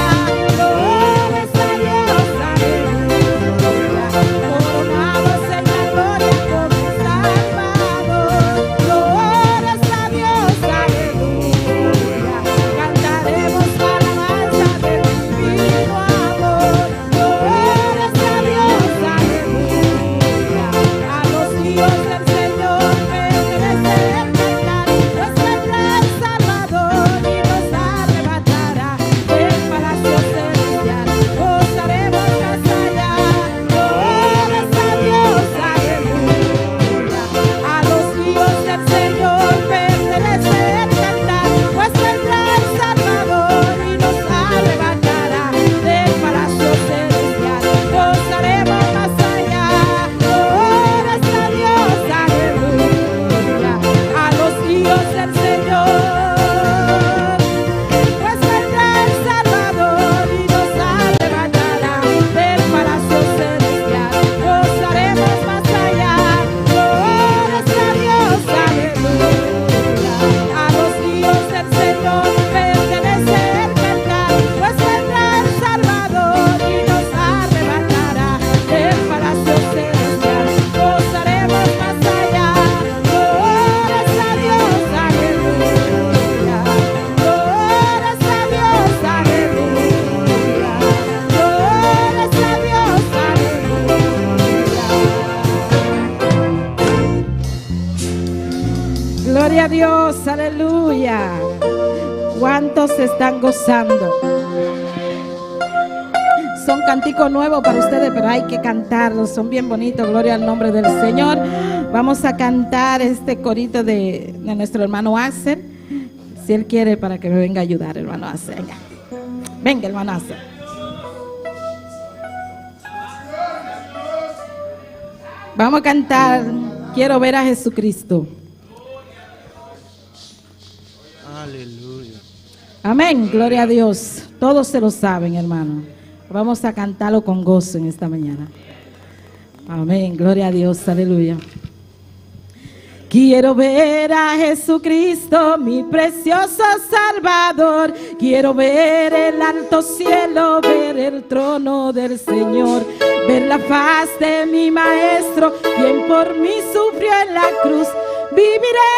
Glorias a Dios, aleluya. Coronados en la gloria con el Salvador. Glorias a Dios, aleluya. Cantaremos alabanza del divino amor. Glorias a Dios, aleluya. A los hijos del Señor pertenece el cantar, pues vendrá el Salvador y nos arrebatará del palacio celestial. Gozaremos más allá. Glorias a Dios, aleluya. A los hijos del Señor pertenece el cantar, pues vendrá el Salvador y nos arrebatará del palacio celestial. Gozaremos más allá. Glorias a Dios, aleluya. A los hijos del Señor, pues vendrá el Salvador y nos arrebatará del palacio celestial. Gozaremos más allá. Glorias a Dios, aleluya. A los hijos del Señor pertenece el cantar, pues vendrá el Salvador y nos arrebatará del palacio celestial. Gozaremos más allá. Glorias a Dios, aleluya. Glorias a Dios, aleluya. Glorias a Dios, aleluya. Gloria a Dios, aleluya. ¿Cuántos se están gozando? Son canticos nuevos para ustedes, pero hay que cantarlos, son bien bonitos. Gloria al nombre del Señor. Vamos a cantar este corito de nuestro hermano Axel, si él quiere, para que me venga a ayudar, hermano Axel. Venga, venga, hermano Axel. Vamos a cantar Quiero ver a Jesucristo. Amén, gloria a Dios. Todos se lo saben, hermano. Vamos a cantarlo con gozo en esta mañana. Amén, gloria a Dios, aleluya. Quiero ver a Jesucristo, mi precioso Salvador. Quiero ver el alto cielo, ver el trono del Señor, ver la faz de mi Maestro, quien por mí sufrió en la cruz. Viviré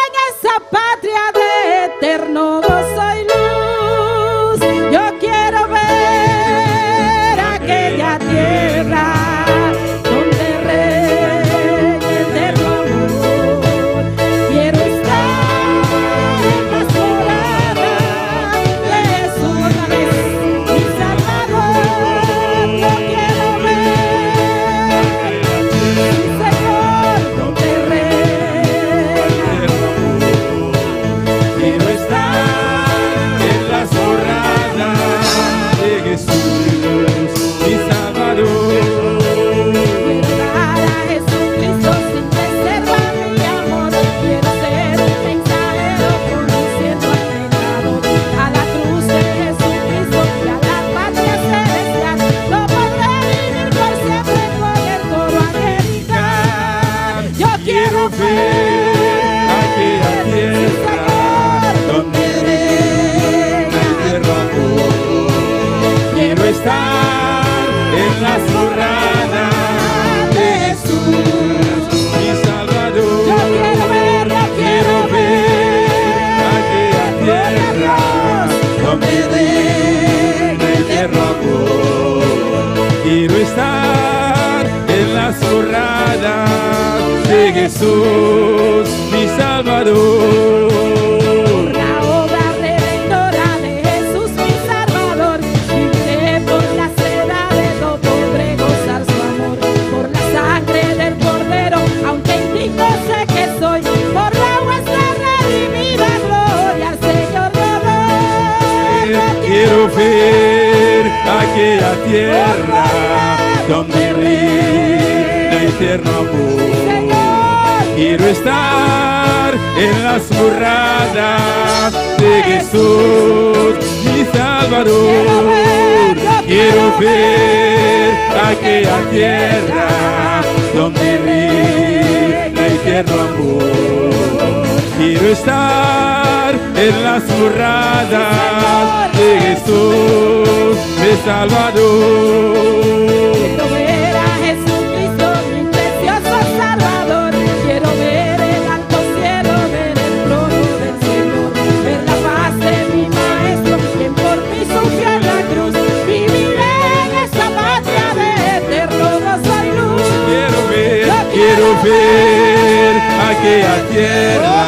en esa patria de eterno gozo y luz. Yo quiero ver aquella tierra donde reine el eterno amor. Quiero estar en las moradas de Jesús, mi Salvador. Yo quiero ver, Señor, donde reina el amor. Quiero estar en las moradas de Jesús, mi Salvador. Quiero dar a Jesucristo sin reserva mi amor. Quiero ser un mensajero conduciendo al pecador a la cruz de Jesucristo y a la patria celestial. No podré vivir por siempre con el coro angelical. Yo quiero ver aquella tierra donde reina el eterno amor. Quiero estar en las moradas de Jesús, mi Salvador. Yo quiero ver aquella tierra donde reina el eterno amor. Quiero estar en las moradas de Jesús, mi Salvador. la obra redentora de Jesús mi Salvador. Viviré por las edades, no podré gozar su amor. Por la sangre del Cordero, aunque indigno sé que soy. Por la vuestra redimida gloria al Señor yo doy. Yo Quiero ver aquella tierra donde reina el eterno amor. Señor, Quiero estar en las moradas de Jesús, mi Salvador. Quiero ver aquella tierra donde reina el eterno amor. Quiero estar en las moradas de Jesús, mi Salvador. quiero ver a Jesucristo, mi precioso Salvador. Quiero ver el alto cielo, ver el trono del Señor, ver la faz de mi Maestro, quien por mí sufrió en la cruz. Viviré en esa patria de eterno gozo y luz. Quiero ver aquella tierra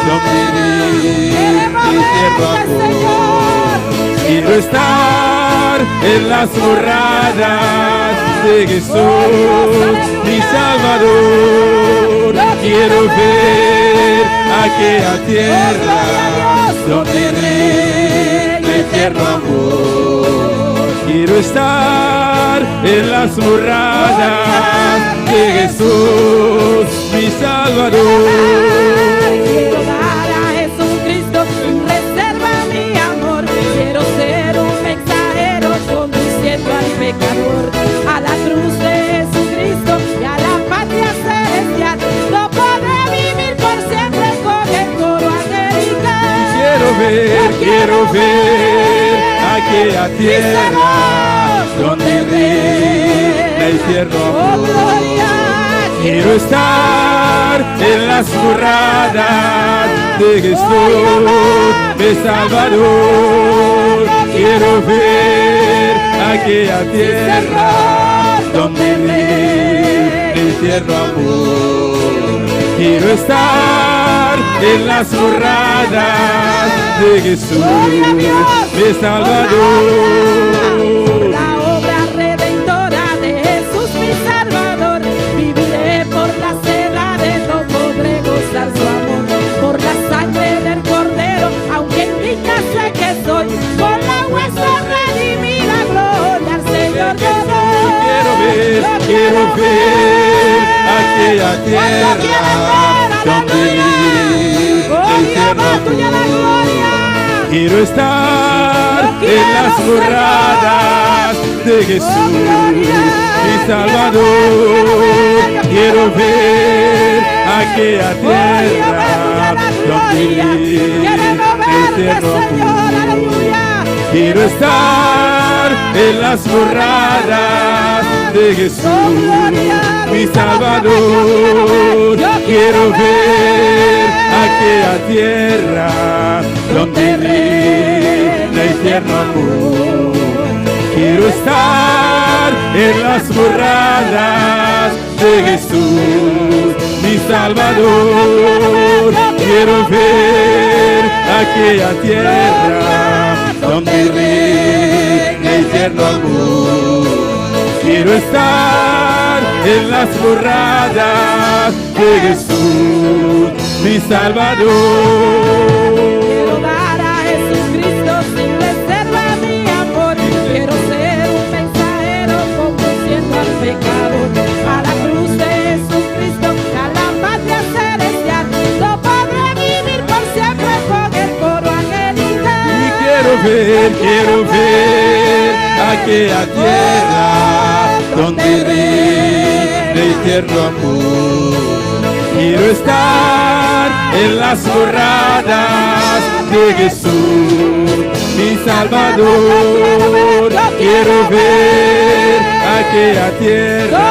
donde reina el eterno amor. Quiero estar en las moradas de Jesús, mi Salvador. Quiero ver aquella tierra donde reina el eterno amor. Quiero estar en las moradas de Jesús, mi Salvador. Quiero dar a Jesucristo sin reserva mi amor. Quiero ser un mensajero conduciendo al pecador a la cruz de Jesucristo y a la patria celestial. No podré vivir por siempre con el coro angelical. Quiero ver aquella tierra donde reina el eterno Oh, amor. gloria. Quiero estar en las moradas de Jesús, mi Salvador. Quiero ver aquella tierra donde reina el eterno amor. Quiero estar en las moradas de Jesús, mi Salvador. La obra redentora de Jesús mi Salvador. Viviré por las edades, no podré gozar su amor. Por la sangre del Cordero, aunque indigna sé que soy. Por la vuestra redimida gloria al Señor yo doy. Quiero ver aquella tierra donde reina el eterno tuya la amor. gloria. Quiero estar en las moradas de Jesús, mi Salvador. Quiero ver aquella tierra donde eterno amor. Quiero estar en las moradas de Jesús, mi Salvador. Quiero ver aquella tierra donde reina eterno amor. Quiero estar en las moradas de Jesús, mi Salvador. Quiero ver aquella tierra donde reina eterno amor. Quiero estar en las moradas de Jesús, mi Salvador. Quiero dar a Jesucristo sin reserva mi amor. Quiero ser un mensajero conduciendo al pecado. A la cruz de Jesucristo, a la patria celestial. No podré vivir por siempre con el coro angelical. Y quiero ver aquella tierra donde reina eterno amor. Quiero estar en las moradas de Jesús, mi Salvador. Quiero ver aquella tierra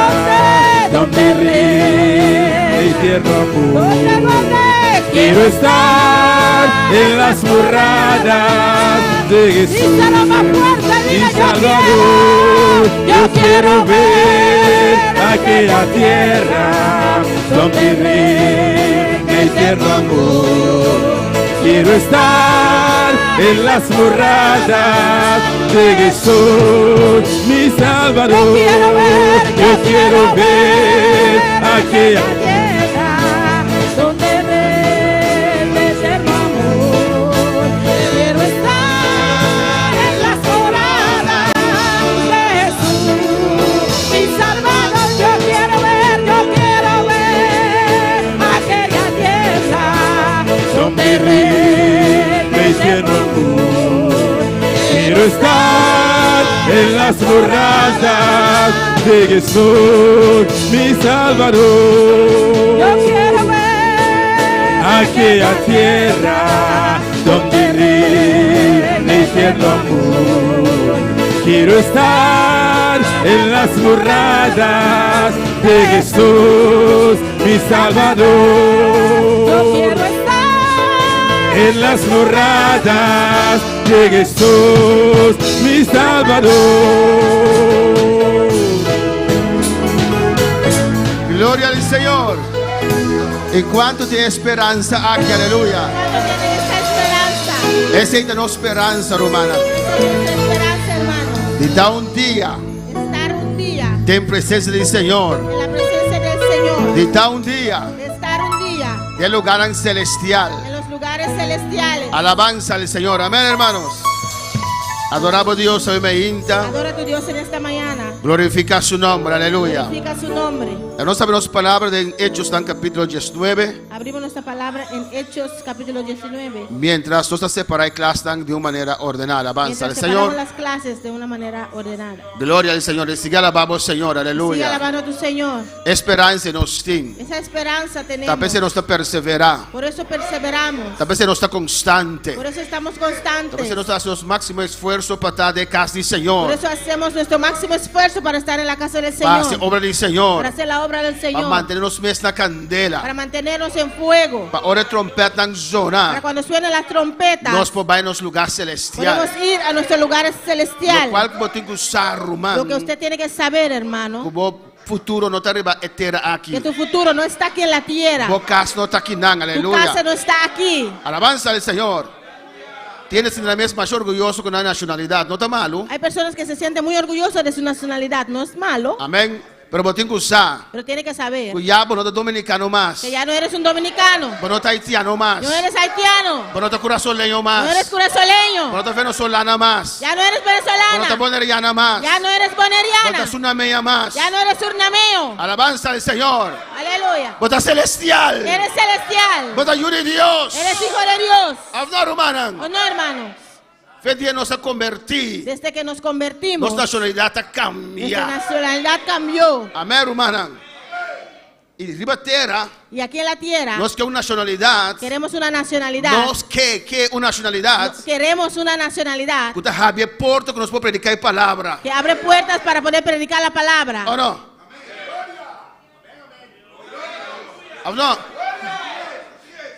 donde reina eterno amor. Quiero estar en las moradas de Jesús, mi Salvador. Yo quiero ver aquella tierra donde reina eterno amor. Quiero estar en las moradas de Jesús, mi Salvador. Yo quiero ver aquella tierra donde reina eterno amor. Quiero estar en las moradas de Jesús, mi Salvador. Yo quiero ver aquella tierra donde reina eterno amor. Quiero estar en las moradas de Jesús, mi Salvador. Yo quiero ver aquella tierra donde reina eterno amor. Quiero estar en las moradas de Jesús, mi Salvador. Yo quiero estar en las moradas de Jesús, mi Salvador. Gloria al Señor. ¿Y cuánto tiene esperanza aquí? Aleluya. Esa es la esperanza, romana. esperanza, hermano. De dar un día Estar un día en presencia del Señor. en la presencia del Señor. De dar un día De estar un día en lugar celestial. en los lugares celestiales. Alabanza al Señor. Amén, hermanos. Adoramos a Dios hoy me inta. Adora a tu Dios en esta mañana. Glorifica su nombre. Aleluya. Glorifica su nombre. Nós abrimos palavras em Hechos, no capítulo 19. Abrimos nuestra palabra en Hechos capítulo 19. Mientras nós separamos clases de uma maneira ordenada. Alabanza al Mientras separamos Señor. las clases de una manera ordenada. Glória al Señor. Siga alabando al Señor. Sigue Aleluya. alabando a tu Señor. Esperança nos tem. Esa esperanza tenemos. Talvez você não está perseverar. Por eso perseveramos. Talvez você não está constante. Por eso estamos Talvez constantes. você não está fazendo o máximo esforço para estar de casa do Senhor. Por eso hacemos nuestro máximo esfuerzo para estar en la casa del Para Señor. fazer obra do Senhor. Para hacer la obra del Para Señor. manter nos mesmos na candela. Para mantenernos en fuego. Para hora trompeta Para zonar. cuando suenen las trompetas. Nós podemos ir nos lugares celestiais. Podemos ir a nuestros lugares No celestiales. qual que tem que usar Lo que rumano. usted tiene que saber, hermano, Como futuro não está arriba eterna aqui. que tu futuro no está aquí en la tierra. O casa não está aqui não. Tu Aleluia. casa no está aquí. Alabanza al Señor. Tienes que ser más orgulloso con la nacionalidad. No está malo. Hay personas que se sienten muy orgullosas de su nacionalidad. No es malo. Amén. Pero vos tienes que usar. Pero tiene que saber Ya vos no estás dominicano más. que ya no eres un dominicano, Vos no estás haitiano más. no eres haitiano, Vos no estás curazoleño no más. eres Vos no curazoleño, estás venezolana más. ya no eres Vos no estás venezolana, boneriana más. ya no eres Vos boneriana, estás sunameya más. ya no eres surnameo. Alabanza al Señor. Aleluya. Vos estás celestial. Eres celestial, Vos estás hijo de Dios. eres hijo de Dios. Hablar, hermana. ¿O no, hermanos? Fe día nos ha convertido. Desde que nos convertimos, Nuestra nacionalidad ha nuestra cambiado. nacionalidad cambió. Amén, hermana. Y ribatera, Y aquí en la tierra no es que una nacionalidad. queremos una nacionalidad. No es que una nacionalidad. Queremos una nacionalidad Que abre puertas que nos puede predicar palabra. que abre puertas para poder predicar la palabra. ¿O no? ¿O no?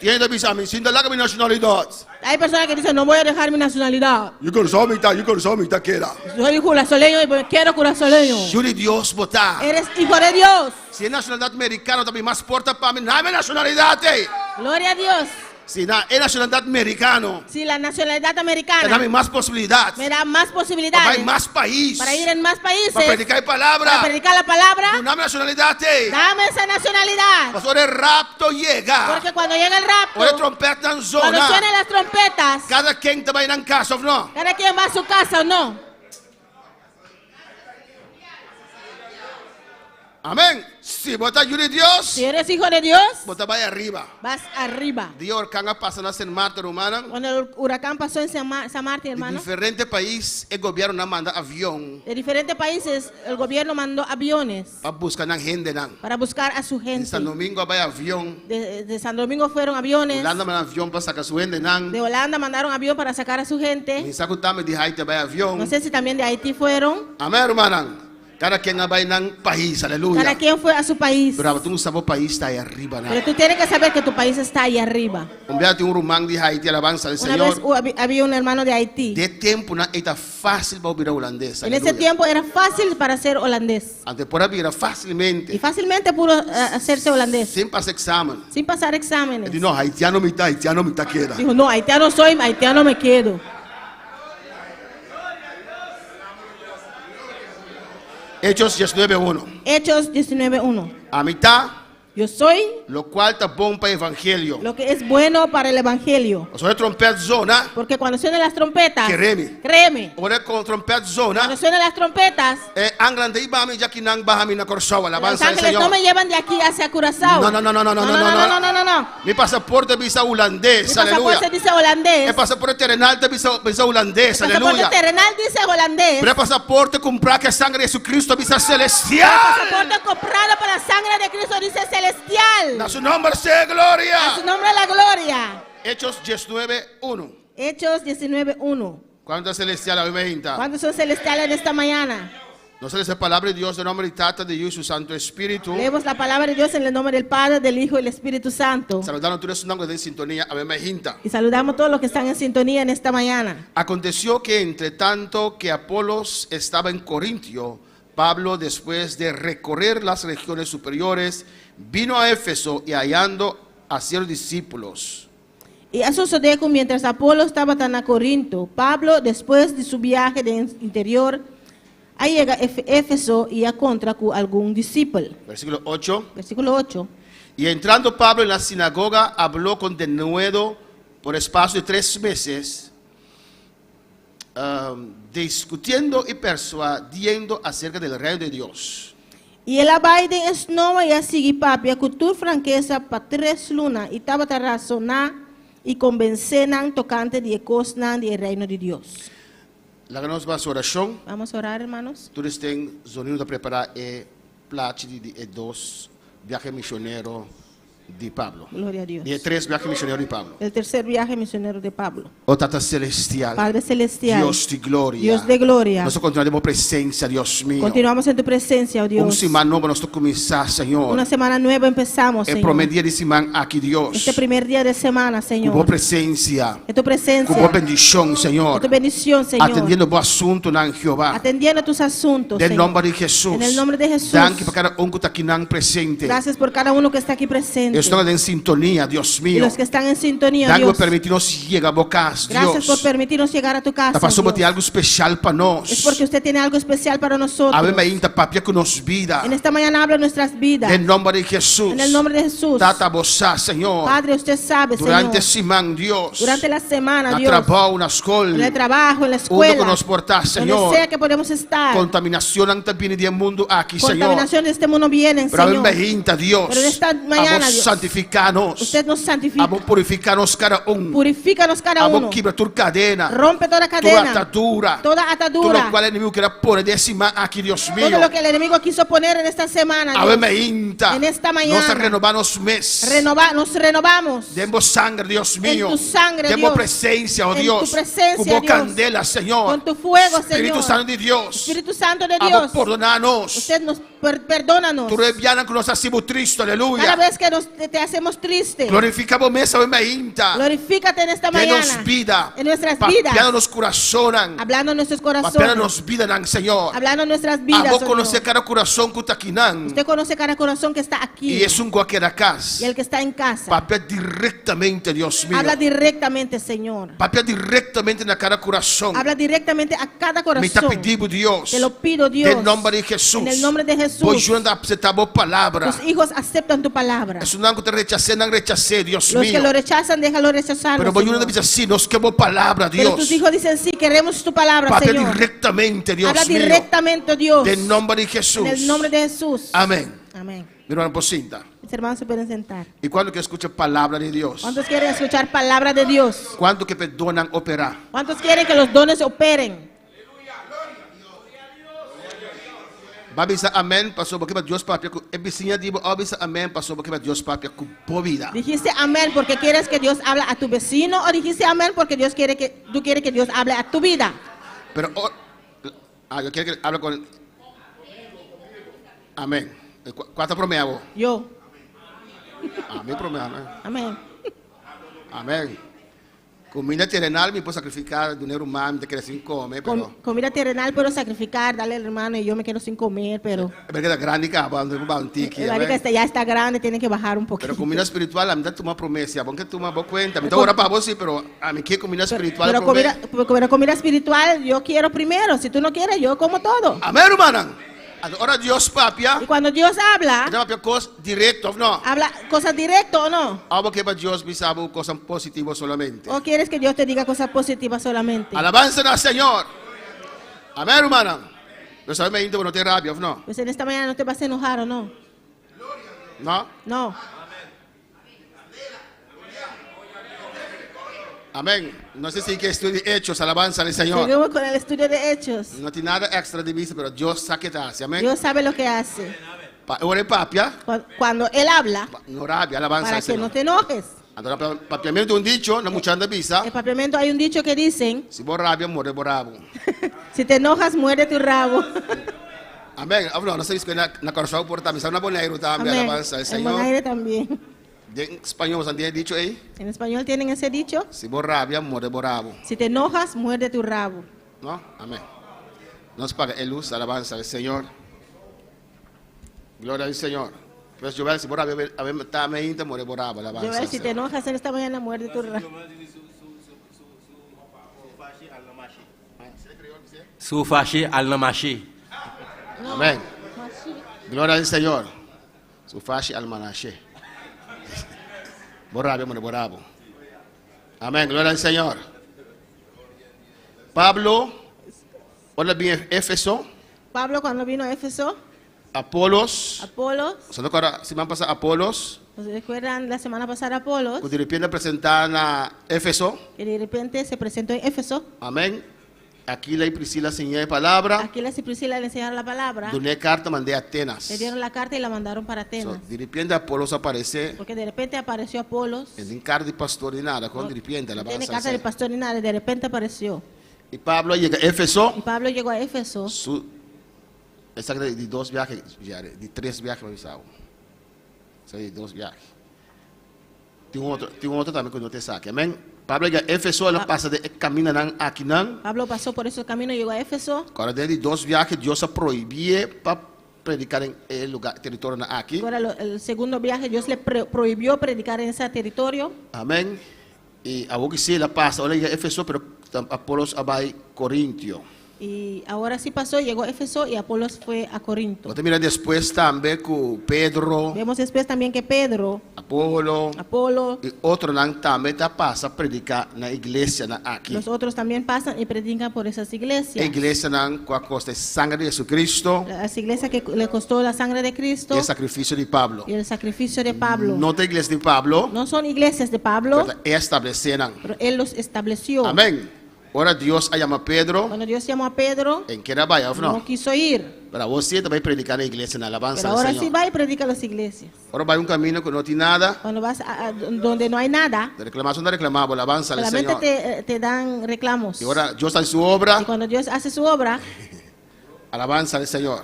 Tiene que avisar, me siento la mi nacionalidad. Hay personas que dicen, no voy a dejar mi nacionalidad. Yo quiero mitad quiera. Soy curazoleño y me quiero curazoleño. Yo de Dios votar. Eres hijo de Dios. Si es nacionalidad americana, también más puertas para mí. No hay nacionalidad. Gloria a Dios. Si es nacionalidad americana, Si la nacionalidad me americana da más posibilidad. me da más Para posibilidades ir más país. para ir en más países, Para predicar palabra. para predicar la palabra, No hay nacionalidad. dame esa nacionalidad. Pastor, el rapto llega. Porque cuando llega el Por el rapto, trompeta en cuando zona. suenen las trompetas, Cada quien te va a ir en casa, ¿o no? cada quien va a su casa o no. Amén. Si vos estás hijo de Dios, Si eres hijo de Dios, vos te vas arriba. vas arriba. Dios que han pasado en San Martín, hermana. Cuando el huracán pasó en San Martín, En hermano, diferentes países, el gobierno manda avión de diferentes países, el gobierno mandó aviones para buscar a gente. para buscar a su En gente. San Domingo va avión. De San Domingo fueron aviones. Holanda manda avión para sacar su gente. De Holanda mandaron avión para sacar a su gente. En Sacutame de Haití va avión. No sé si también de Haití fueron. Amén, hermana. Cada quien va en un país, aleluya. Cada quien fue a su país. Pero tú no sabes el país está ahí arriba. Pero tú tienes que saber que tu país está ahí arriba. Envíate un rumán de Haití, alabanza al Una vez Señor. había un hermano de Haití. De tiempo no era fácil para oír holandés. En ese tiempo era fácil para ser holandés. Antes por ahí era Y fácilmente. fácilmente pudo hacerse holandés. Sin pasar examen. Sin pasar exámenes. No, haitiano mitad quiera. Dijo, no, haitiano soy, haitiano me quedo. Hechos 19:1. Hechos 19:1. A mitad, Yo soy lo cual está bom para el evangelio. lo que es bueno para el evangelio. O sea, trompeta zona. Porque cuando suenan las trompetas, créeme, Ahora con trompeta cuando zona. suenan las trompetas, Angrande y bami ya que nang bahami na corsawa. los Alabanza al ángeles no Señor. me llevan de aquí hacia Curazao. No. Mi pasaporte visa holandés. Mi Aleluya. pasaporte dice holandés. El pasaporte terrenal te visa holandés. El pasaporte Aleluya. terrenal dice holandés. Pero el pasaporte comprar que sangre de Jesucristo visa El celestial. pasaporte comprado por la sangre de Cristo dice celestial. A su nombre sea A gloria. su nombre la gloria. Hechos 19:1. Hechos 19:1. ¿Cuánto celestial hay 20? ¿Cuántos son celestiales en esta mañana? No se les palabra de Dios, de nombre y tata de Dios y su Santo Espíritu. Leemos la palabra de Dios en el nombre del Padre, del Hijo y del Espíritu Santo. Saludando a todos los que en sintonía, a ver, Mejinta. Y saludamos a todos los que están en sintonía en esta mañana. Aconteció que entre tanto que Apolos estaba en Corintio, Pablo, después de recorrer las regiones superiores, vino a Éfeso y hallando a ciertos discípulos. Y eso sucedió mientras Apolo estaba tan a Corinto. Pablo, después de su viaje de interior, ahí llega a Éfeso y encuentra con algún discípulo. Versículo 8. Versículo 8. Y entrando Pablo en la sinagoga, habló con denuedo por espacio de 3 meses, discutiendo y persuadiendo acerca del reino de Dios. E ela vai de esnova e a seguir papi a cultura franqueza para 3 lunas e estava a razonar e convencer tocante de cosas de reino de Dios. La que nos va a su oración, Vamos a orar, hermanos. tú estén sonidos a preparar el plato de 2 viajes misioneros de Pablo. Gloria a Dios. De 3 viajes misioneros de Pablo. El tercer viaje misionero de Pablo. Oh Tata Celestial, Padre celestial, Dios de gloria. Dios de gloria. Nosotros continuaremos presencia, Dios mío. Continuamos en tu presencia, oh Dios. Semana nueva nos toca comenzar, Señor. Una semana nueva empezamos, El Señor. primer día de semana aquí, Dios. Este primer día de semana, Con Señor. presencia. Es tu presencia. Con bendición, Es Señor. tu bendición, Señor. Atendiendo buen asunto en Jehová. Atendiendo tus asuntos, En nombre Señor. de Jesús. En el nombre de Jesús. Danke para cada uno que está aquí presente. Gracias por cada uno que está aquí presente. correctamente. Estão em sintonia, Deus Y mío. los que están en sintonía, Dá-me Dios, permitir-nos chegar a bocas, gracias por Deus. permitirnos llegar a tu casa. Tá passando a Dios. ter algo especial para nós. Es porque usted tiene algo especial para nosotros. Ave Maria, papia que nos vida. En esta mañana habla nuestras vidas. Em nome de Jesus. En el nombre de Jesús. Tata bossa, Senhor. Padre, usted sabe, Durante Señor, semana, Deus. durante la semana, Na Dios, trabalho, na en escola. el trabajo, en la Onde escuela, que nos portar, donde Senhor. sea que podemos estar. Contaminação não está vindo do mundo aqui, Senhor. Contaminación de este mundo viene, Pero Señor. bendita Deus. Pero en esta mañana, Vamos Dios, santificar-nos. Usted nos santifica. Vamos purificar-nos cada Purifícanos cada uno. Vamos quebrar tua cadena. Rompe toda Tua cadena, atadura. toda Tudo atadura, qual o inimigo quer pôr decima aqui, Deus mío. todo lo que el enemigo quiso poner en esta semana. Ave Dios. Maria. En esta mañana. Nós renovamos mês. Nos renovamos. Demos sangue, Deus mío. tu sangre, Demos Dios. presença, oh En Deus. tu presencia, Como Dios. candela, Senhor. Con tu fuego, Espírito Señor. Santo de Deus. Espíritu Santo de Vamos Dios. perdonar-nos. Usted nos perdónanos. Tu reviana que nós hacemos triste, Cada aleluia. vez que te hacemos triste, Glorificamos mês, Ave Maria. glorifícate en esta Denos mañana. vida. En nuestras vidas. Papiando nos coração. Hablando en nuestros Papiando corazones. nos vida, Senhor. Hablando en nuestras vidas. Vamos Señor. conhecer cada coração que está aqui. Usted conoce cada corazón que está aquí. E é qualquer Y casa. el que está en casa. Papia diretamente, Deus mío. Habla directamente, Señor. Papia diretamente na cada coração. Habla directamente a cada Me está corazón. pedindo, Deus. Te lo pido, Dios. Em nome de Jesus. En el nombre de Jesús. Pois eu ando a boa palavra. Tus hijos aceptan tu palabra. É não que te rechacei, não rechacei, Deus Los que mío. lo rechazan, déjalo rechazar. Pero voy a dizer assim, nós queremos palavra, Pero tus Deus. hijos dicen, sí, queremos tu palabra, Papia Señor. diretamente, Deus Habla mío. directamente, Dios. Em nome de Jesus. En el nombre de Jesús. Amém. Amén. Meu irmão, por cinta. Mis hermanos se pueden sentar. E quando que escuta a palavra de Deus? ¿Cuántos quieren escuchar palabra de Dios? Quanto que perdonan operar? ¿Cuántos quieren que los dones operen? Babisa amém, passou porque Deus papia com ebicinha dibo, babisa amém, passou porque Deus papia com boa vida. ¿Dijiste amén porque quieres que Dios hable a tu vecino o dijiste amén porque Dios quiere que tú quieres que Dios hable a tu vida? Pero eu quero que hable com amém. Quanto promego? Yo. Amém promego, né? Amén. Amém. Comida terrenal me puedo sacrificar dinheiro humano, te quero assim comer, pero Comida terrenal puedo sacrificar, darle al hermano y yo me quedo sin comer, pero é porque é grande capa, não vou antigo, la rica ya está grande, tiene que bajar un poquito. Pero comida espiritual, a mim dá uma promessa, bom que tu me boa conta, me dá ora para você, pero a mim que comida espiritual Pero comida espiritual yo quiero primero. Si tú no quieres, yo como todo. Amém, hermana. Ora Deus papia, Y cuando Dios habla, não é coisa direto, não. habla cosas directas o no. Algo que para Deus me sabe coisa positiva solamente. O quieres que Dios te diga cosas positivas solamente. Alabanza al Señor. Amén, hermana. Pero sabe me no te rabia, ¿no? Pues en esta mañana no te vas a enojar o no. ¿No? No. Amén. No sé si que estudio hechos, alabanza al Señor. Seguimos con el estudio de Hechos. No tiene nada extra de vista, pero Dios sabe que hace. Amén. Dios sabe lo que hace. Ore papia, Cuando Él habla, no rabia, alabanza para al que no Señor. te enojes. Ahora, papiamento un dicho, no mucha anda visa. En papiamento hay un dicho que dicen, Si vos rabia, muere bravo. si te enojas, muerde tu rabo. Amén. No sé si es na corazón por también, una bonera también, Amén. alabanza al En Señor. Bonaire también. En español, ¿se han dicho ahí? En español tienen ese dicho, Si vos rabia, muere bravo. si te enojas, muerde tu rabo. ¿No? Amén. Nos paga el luz, alabanza al Señor. Gloria al Señor. Pues yo voy a decir, a ver, está me inta, muere boraba, alabanza Yo al si te Señor. enojas en esta mañana, muerde tu rabo. Sufashi al-Namashi. Amén. Gloria al Señor. Su fashi al manache. Borrabo, muere borabo. Amén. Gloria al Señor. Pablo, hola bien, Éfeso, Pablo cuando vino a Éfeso, Apolos, Apolos, si me pasa Apolos, ¿nos recuerdan la semana pasada Apolos? que de repente presentan a Éfeso, Que de repente se presentó en Éfeso. amén. Aquila y Priscila enseñé palabra, Aquila y Priscila le enseñaron la palabra, doné carta, mandé a Atenas. le dieron la carta y la mandaron para Atenas. De repente Apolos aparece Porque de repente apareció Apolos. en carta de pastor y nada, con de repente la No tiene base. carta del pastor ni nada, de repente apareció. Y Pablo llega a Éfeso, Y Pablo llegó a Éfeso. essa de 2 viajes, de 3 viajes, me sabe. Isso aí, 2 viajes. Tem um outro também que não te saque, amém? Pablo llega a Éfeso, ele passa de caminho aqui não. Pablo pasó por ese camino, llegó a Éfeso. Agora, dentro de 2 viajes, Deus proibia para predicar en el lugar, territorio aquí. Ahora el segundo viaje Dios le prohibió predicar en ese territorio. Amén. Y a vos que sí la pasa, ahora llega a Éfeso, pero Apolos abai Corintio. Y ahora sí pasó, llegó a Éfeso y Apolos fue a Corinto. Vos te miras después también con Pedro, Vemos después también que Pedro, Apolo, Apolo, y otro también te pasa a predicar en la iglesia aquí. los otros también pasan y predican por esas La iglesias. iglesia con costa de sangre de Jesucristo Las iglesias que le costó la sangre de Cristo y el sacrificio de Pablo. y el sacrificio de Pablo. No te iglesia de Pablo, No son iglesias de Pablo, pero establecerán. pero Él los estableció. Amén. Ahora Dios llama a Pedro, Cuando Dios llamó a Pedro, en que era vaya, no no. quiso ir. Pero vos sí te vas a predicar en la iglesia, en la alabanza Pero del ahora Señor. sí va y predica a las iglesias. Ahora va a un camino que no tiene nada. Cuando vas a donde no hay nada, De reclamación de reclamar, alabanza al solamente Señor. te dan reclamos. Y ahora Dios está en su obra, Y cuando Dios hace su obra, alabanza al Señor.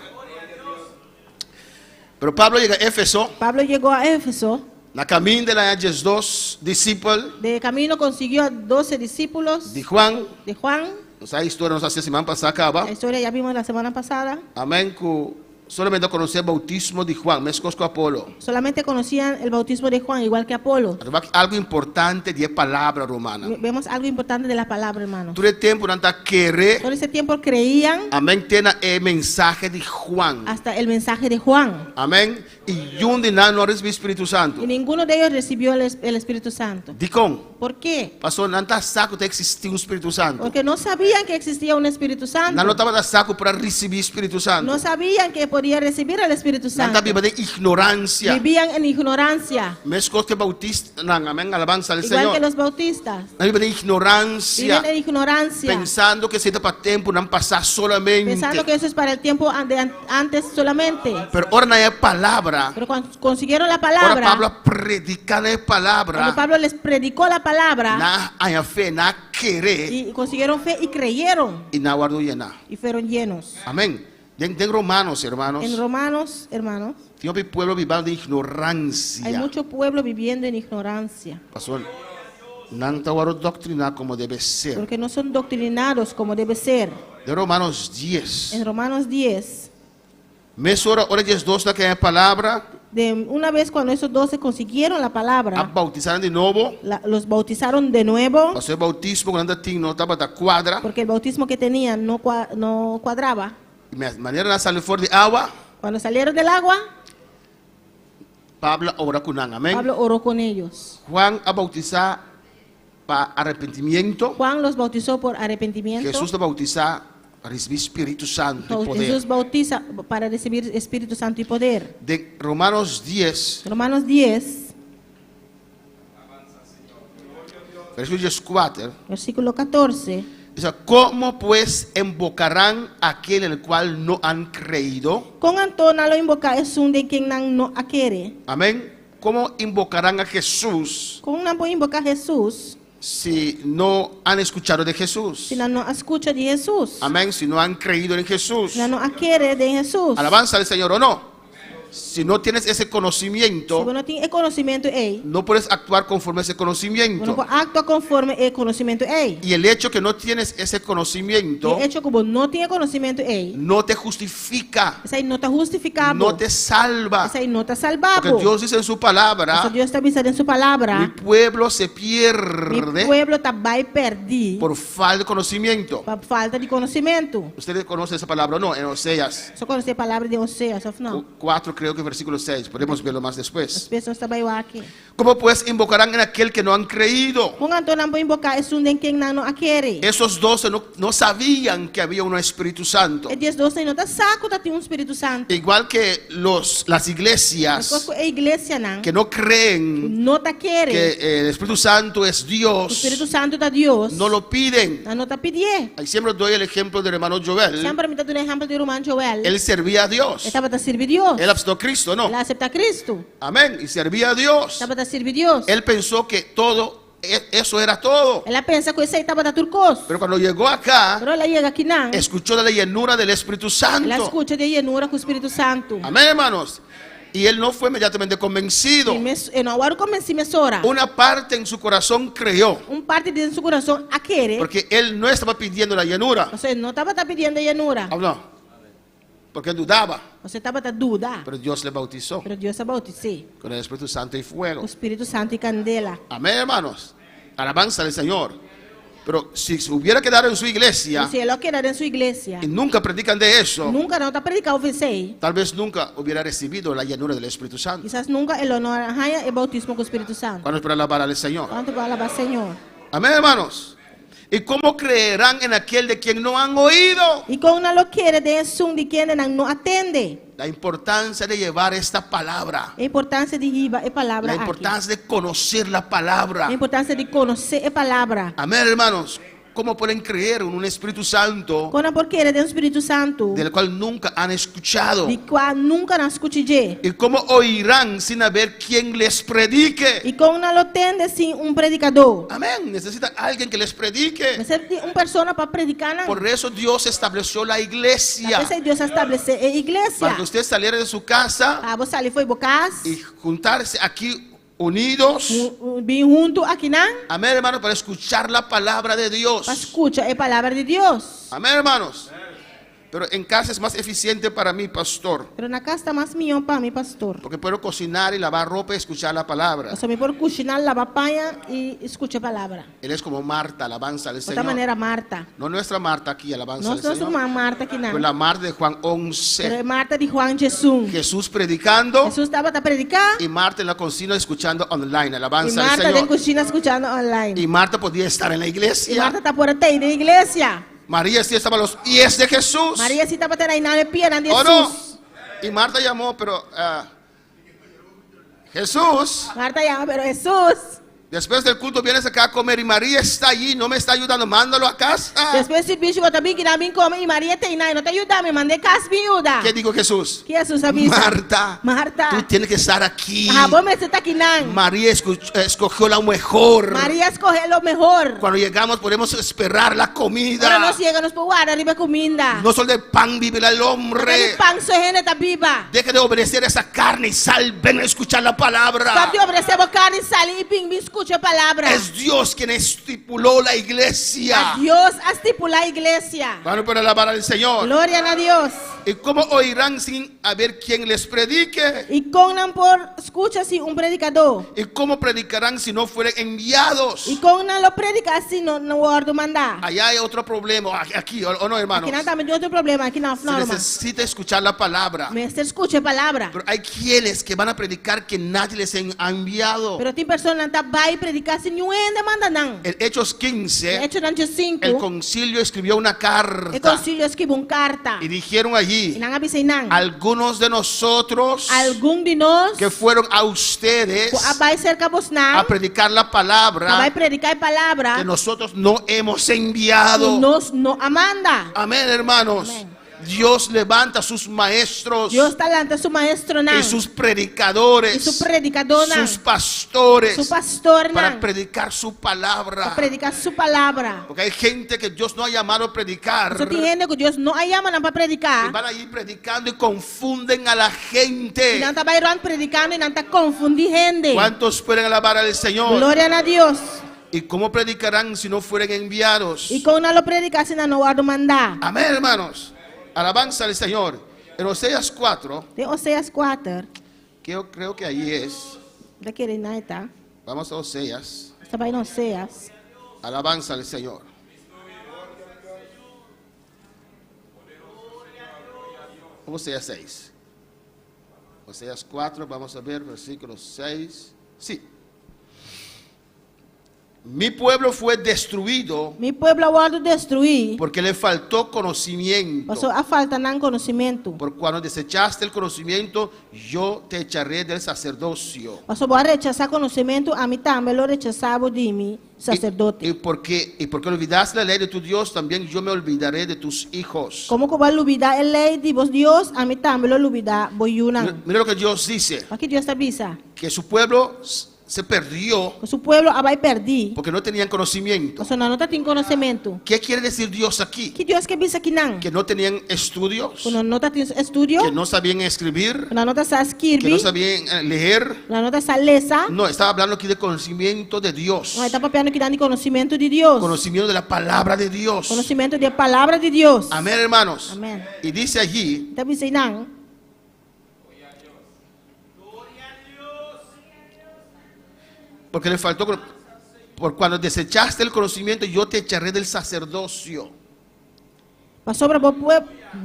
Pero Pablo llega a Éfeso, Pablo llegó a Éfeso. la camino de la 12 discípulos De camino consiguió a 12 discípulos de Juan. de Juan. Esa historia nos hace semana pasada acaba. La historia ya vimos la semana pasada. Amén. Solamente conocer el bautismo de Juan, me escojo Apolo. Solamente conocían el bautismo de Juan, igual que Apolo. Algo importante de palabra romana. Vemos algo importante de la palabra, hermano. Todo el tiempo no querer. Todo ese tiempo creían Amén. Tiene el mensaje de Juan. hasta el mensaje de Juan. Amén. Y un de nada no recibió Espíritu Santo. Y ninguno de ellos recibió el Espíritu Santo. Dicón. ¿Por qué? Pasó, no está saco de existir un Espíritu Santo. Porque no sabían que existía un Espíritu Santo. No estaba saco para recibir Espíritu Santo. No sabían que podía recibir el Espíritu No Santo. estaba de ignorancia. Vivían en ignorancia. Me escoge bautista. Amén. Alabanza al Igual que Señor. los bautistas. No vive de ignorancia. Viven en ignorancia. Pensando que se está para tiempo, no pasar solamente. Pensando que eso es para el tiempo antes solamente. Pero ahora no hay palabra. Pero cuando consiguieron la Ahora palabra, Pablo predica la cuando palabra. Pablo les predicó la palabra Na hay fe, na querer. y consiguieron fe y creyeron Y na guardo llena. y fueron llenos. Amén. En Romanos, hermanos. En Romanos, hermanos, Tiene un pueblo viviendo de ignorancia. hay mucho pueblo viviendo en ignorancia. Pastor, no está guardo doctrina como debe ser. Porque no son doctrinados como debe ser. De Romanos 10. En Romanos 10, Hora 10:2 que hay palabra. de una vez cuando esos 12 consiguieron la A palabra, bautizar de nuevo. los bautizaron de nuevo, Pastor, el bautismo cuando no estaba de cuadra. porque el bautismo que tenían no cuadraba. Y de manera de salir fuera de agua. Cuando salieron del agua, Pablo ora con amén. Pablo oró con ellos. Juan a bautizar para arrepentimiento. Juan los bautizó por arrepentimiento. Jesús a bautizar para recibir Espíritu Santo y poder. Jesús bautiza para recibir Espíritu Santo y poder. De Romanos 10, Romanos 10, versículo 4. versículo 14. Dice, ¿cómo pues invocarán a aquel en el cual no han creído? Con Antona lo invoca es un de quien no quiere. Amén. ¿Cómo invocarán a Jesús Con una puede invocar a Jesús si no han escuchado de Jesús? si no escucha de Jesús. Amén. Si no han creído en Jesús. Si no quiere de Jesús. Alabanza al Señor o no. Si no tienes ese Si conocimiento, uno tiene el conocimiento, no puedes actuar conforme a ese uno conocimiento. puede actuar conforme el conocimiento. Y el hecho que no tienes ese conocimiento De hecho, como no tiene conocimiento, no te justifica, esa ahí no está justificado. no te salva. Esa ahí no está salvado. Porque Dios dice en su palabra, Eso Dios está avisando en su mi palabra. pueblo se Mi pierde pueblo está perdido por falta de conocimiento. por falta de conocimiento. Ustedes conocen esa palabra o no, en Oseas Eso conoce la palabra de Oseas, of no. 4, creo que versículo 6, podemos verlo más después. Eso está igual aquí. ¿Cómo pues invocarán en aquel que no han creído? Con Antona puede invocar es un de quien no quiere. Esos 12 no sabían que había un Espíritu Santo. El 10-12 no está saco de un Espíritu Santo. Igual que las iglesias La iglesia que no creen no te quiere. que el Espíritu Santo es El Dios, Espíritu Santo de Dios. no lo piden. No te pide. Ahí siempre doy el ejemplo del hermano Joel. Siempre me da un ejemplo de Román Joel. Él servía a Dios. Estaba para servir a Dios. Él aceptó a Cristo, ¿no? Él acepta a Cristo. Amén. Y servía a Dios. Estaba para servir a Dios. Él pensó que eso era todo. Ela pensa que esse estava da turcos. Pero cuando llegó acá, Pero ela chega aqui não. escuchó de la llenura del Espíritu Ela Santo. escuta de llenura com o Espírito Santo. Amén, hermanos. Y él no fue inmediatamente convencido. E não agora comecei a mesora. Una parte en su corazón creyó. Parte de seu coração a querer. Porque él no estaba pidiendo la llenura. Você não estava pedindo a llenura. No. porque dudaba, Você estava a dúvida. pero Dios le bautizó Pero Deus bautizou con el Espíritu Santo y com fuego. o Espírito Santo e candela. Amén, hermanos. Alabanza al Señor. Pero si se hubiera quedado en su iglesia Se ele querer em sua igreja, y nunca predican de eso, nunca não está predicando você. tal vez nunca hubiera recibido la llanura del Espíritu Santo. Quizás nunca ele não arranha o bautismo com o Espírito Santo. Cuando es para alabar al Señor. Quanto vai alabar Senhor? Amén, hermanos. ¿Y cómo creerán en aquel de quien no han oído? E com não querer de som de quem não atende. La importancia de llevar esta palabra. A importância de riba a palavra La aqui. importancia de conocer la palabra. A importância de conhecer a palavra. Amén, hermanos. ¿Cómo pueden creer en un Espíritu Santo Quando por querer de um Espírito Santo, del cual nunca han escuchado? de qual nunca não escutei. ¿Y cómo oirán sin haber quien les predique? E com não atende sim predicador. Amén. Necesitan alguien que les predique. Você tem pessoa para predicar, não? Por eso Dios estableció la iglesia. Esse Deus estabeleceu a igreja. Para que usted saliera de su casa Ah, você ali foi bocas, y juntarse aquí unidos. bem junto aqui, não? Amén, hermanos, para escuchar la palabra de Dios. Para escutar a palavra de Deus. Amén, hermanos. Pero en casa es más eficiente para mí, pastor. Pero na casa está mais melhor para mim, pastor. Porque puedo cocinar y lavar ropa y escuchar la palabra. Eu só me por cozinhar, lavar panha e escutar a palavra. Él es como Marta, alabanza al De outra Señor. maneira, Marta. No nuestra Marta aquí, alabanza Nós al somos Señor. uma Marta aqui, não. Pero la Marta de Juan Pero 11. é Marta de Juan Jesus. Jesús predicando Jesus estava a predicar y Marta en la cocina escuchando online, e alabanza al Marta dentro Señor. da cozinha escutando online. Y Marta podía estar en la E iglesia. Marta está por aí na igreja. María sí estaba a los pies de Jesús. Maria se estava aí na pierna de ¿O no? Jesus. Y Marta llamó, pero Jesús, Marta llama, pero Jesus. después del culto vienes acá a comer y María está allí, no me está ayudando, mándalo a casa. Depois esse bicho bota bem que não bem come e Maria tem aí, não te ajuda, me mandei casa me ajuda. ¿Qué dijo Jesús? Que Jesus avisa? Marta, Marta. tú tienes que estar aquí. Ah, vos me está aqui não. María escogió la mejor. Maria escolheu o melhor. Cuando llegamos podemos esperar la Agora comida. nós chegamos por guarda, arriba comida. No solo de pan vivirá el Aquele hombre. pão só gente tá viva. Deje de obedecer esa carne y sal, ven a escuchar la palabra. Só te oferecer carne, sal e ping, escute a palavra. Es Dios quien estipuló la iglesia. Deus estipular a igreja. Vamos para alabar al Señor. Glória a Deus. ¿Y cómo oirán sin haber quien les predique? E com não por escuta assim predicador. ¿Y cómo predicarán si no fueren enviados? E com não lo predica assim no ordo mandar. Allá hay otro problema, aquí, ¿o no, hermanos? Aqui não também tem outro problema, aqui não, Se não, irmão. necesita escuchar la palabra. Mas você escuta a palavra. Pero hay quienes que van a predicar que nadie les ha enviado. Pero tem pessoas que não vai predicar sem nenhum demanda não. En Hechos 15, Hecho durante 5. el concilio escribió una O carta concílio escreveu uma carta. y dijeron E allí, não avisei não. algunos de nosotros Algum de nós que fueron a ustedes vai cerca vos a não. predicar la Vai palabra predicar a palavra. que nosotros no hemos enviado. Nos não amanda. Amén, hermanos. Amén. Dios levanta a sus maestros Deus está levantando su maestro não. y sus predicadores, E su predicador não. sus pastores, Su pastor para não. predicar su Para palabra. predicar su palavra. Porque hay gente que Dios no ha llamado a predicar Só tem gente que Deus não chama para y predicar. van a ir predicando y confunden a la E gente. não está bairando predicando e não está confundindo gente. ¿Cuántos pueden alabar al Señor? Glória a Deus. ¿Y cómo predicarán si no fueren enviados? E com não lo predicar se não ordo mandar. Amén, hermanos. Alabanza al Señor. En Oseas 4, Tem Oséias 4. que yo creo que ahí es. Daquele não tá. Vamos a Oseas. Está vai no Oséias. Alabanza al Señor. Oseas 6. Oseas 4, vamos a ver versículo 6. Sí. Mi pueblo fue destruido Mi pueblo ordo destruir. porque le faltó conocimiento. Passou a falta não conhecimento. Por cuando desechaste el conocimiento, yo te echaré del sacerdocio. Passou a rechazar conhecimento, a mim também lo rechazava de mim, sacerdote. Y porque olvidaste la ley de tu Dios, también yo me olvidaré de tus hijos. Como que vai olvidar a lei de vos Deus, a mim também lo olvidar, Mira boiuna. mira lo que Dios dice, Aqui Deus avisa. que su pueblo se perdió su pueblo vai perder. porque no tenían conocimiento. Você não tem conhecimento. ¿Qué quiere decir Dios aquí? Que Deus quer bisa aqui não. Que no tenían estudios, Quando não tem estudo, que no sabían escribir, quando não está que no escrever, sabían leer. quando não está lesa, No, estaba hablando aquí de conocimiento de Dios, não está papiando que dá de conhecimento de Deus. conocimiento de la palabra de Dios. Conhecimento da palavra de Deus. Amén, hermanos. Amém. Y dice allí, Então bisa não. porque le faltó, por cuando desechaste el conocimiento, yo te echaré del sacerdocio. Passou para o povo.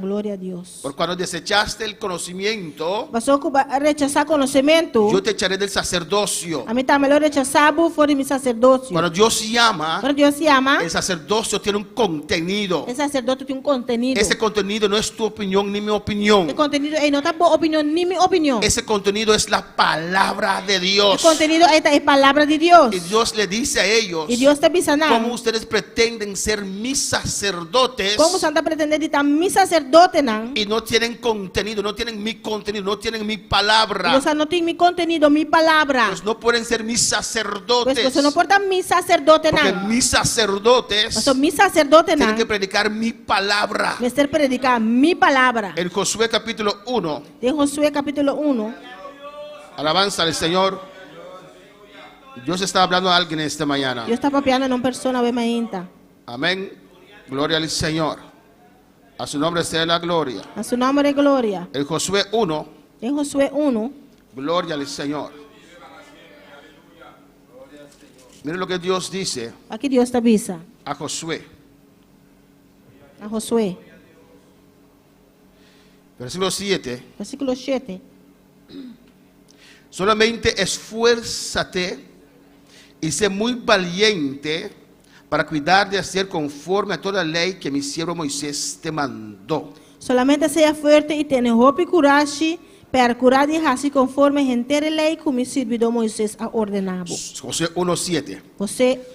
Glória a Deus. Por cuando desechaste el conocimiento, Passou que rechazar conhecimento. yo te echaré del sacerdocio. A mim tá melhor rechazar fora de meu sacerdócio. Cuando Dios llama, Quando Deus se ama, el sacerdocio tiene un contenido. esse sacerdote tem contenido. Ese contenido no es tu opinión ni mi opinión. O contenido não tá boa opinião nem minha opinião. Ese contenido es la palabra de O Dios. contenido é palavra de Deus. Y Dios le dice a ellos, E Deus está avisando. ¿cómo ustedes pretenden ser mis sacerdotes Como Santa pretende estar mi sacerdote não? y no tienen contenido, no tienen mi contenido, no tienen mi palabra? Você não tem mi contenido, mi palavra. Pues no pueden ser mis Pues sacerdotes. você não pode estar mi sacerdote Porque não. mis sacerdotes Mas mi sacerdote não. tienen que predicar mi palabra. Vai ser predicar mi palavra. En Josué capítulo 1, De Josué capítulo 1. alabanza al Señor. Dios está hablando a alguien esta mañana. Deus está papiando numa pessoa bem ainda. Amén. Gloria al Señor. A su nombre sea la gloria. A seu nome é glória. En Josué 1, Em Josué 1. gloria al Señor. Miren lo que Dios dice Aqui Deus está avisa. a Josué. A Josué. Versículo 7. Versículo 7. Solamente esfuérzate y sé muy valiente para cuidar de hacer conforme a toda ley que mi siervo Moisés te mandó. Solamente seja forte e tenha roupa e coragem para curar de raça conforme a inteira lei que me servidor Moisés ha ordenado. Josué 1:7.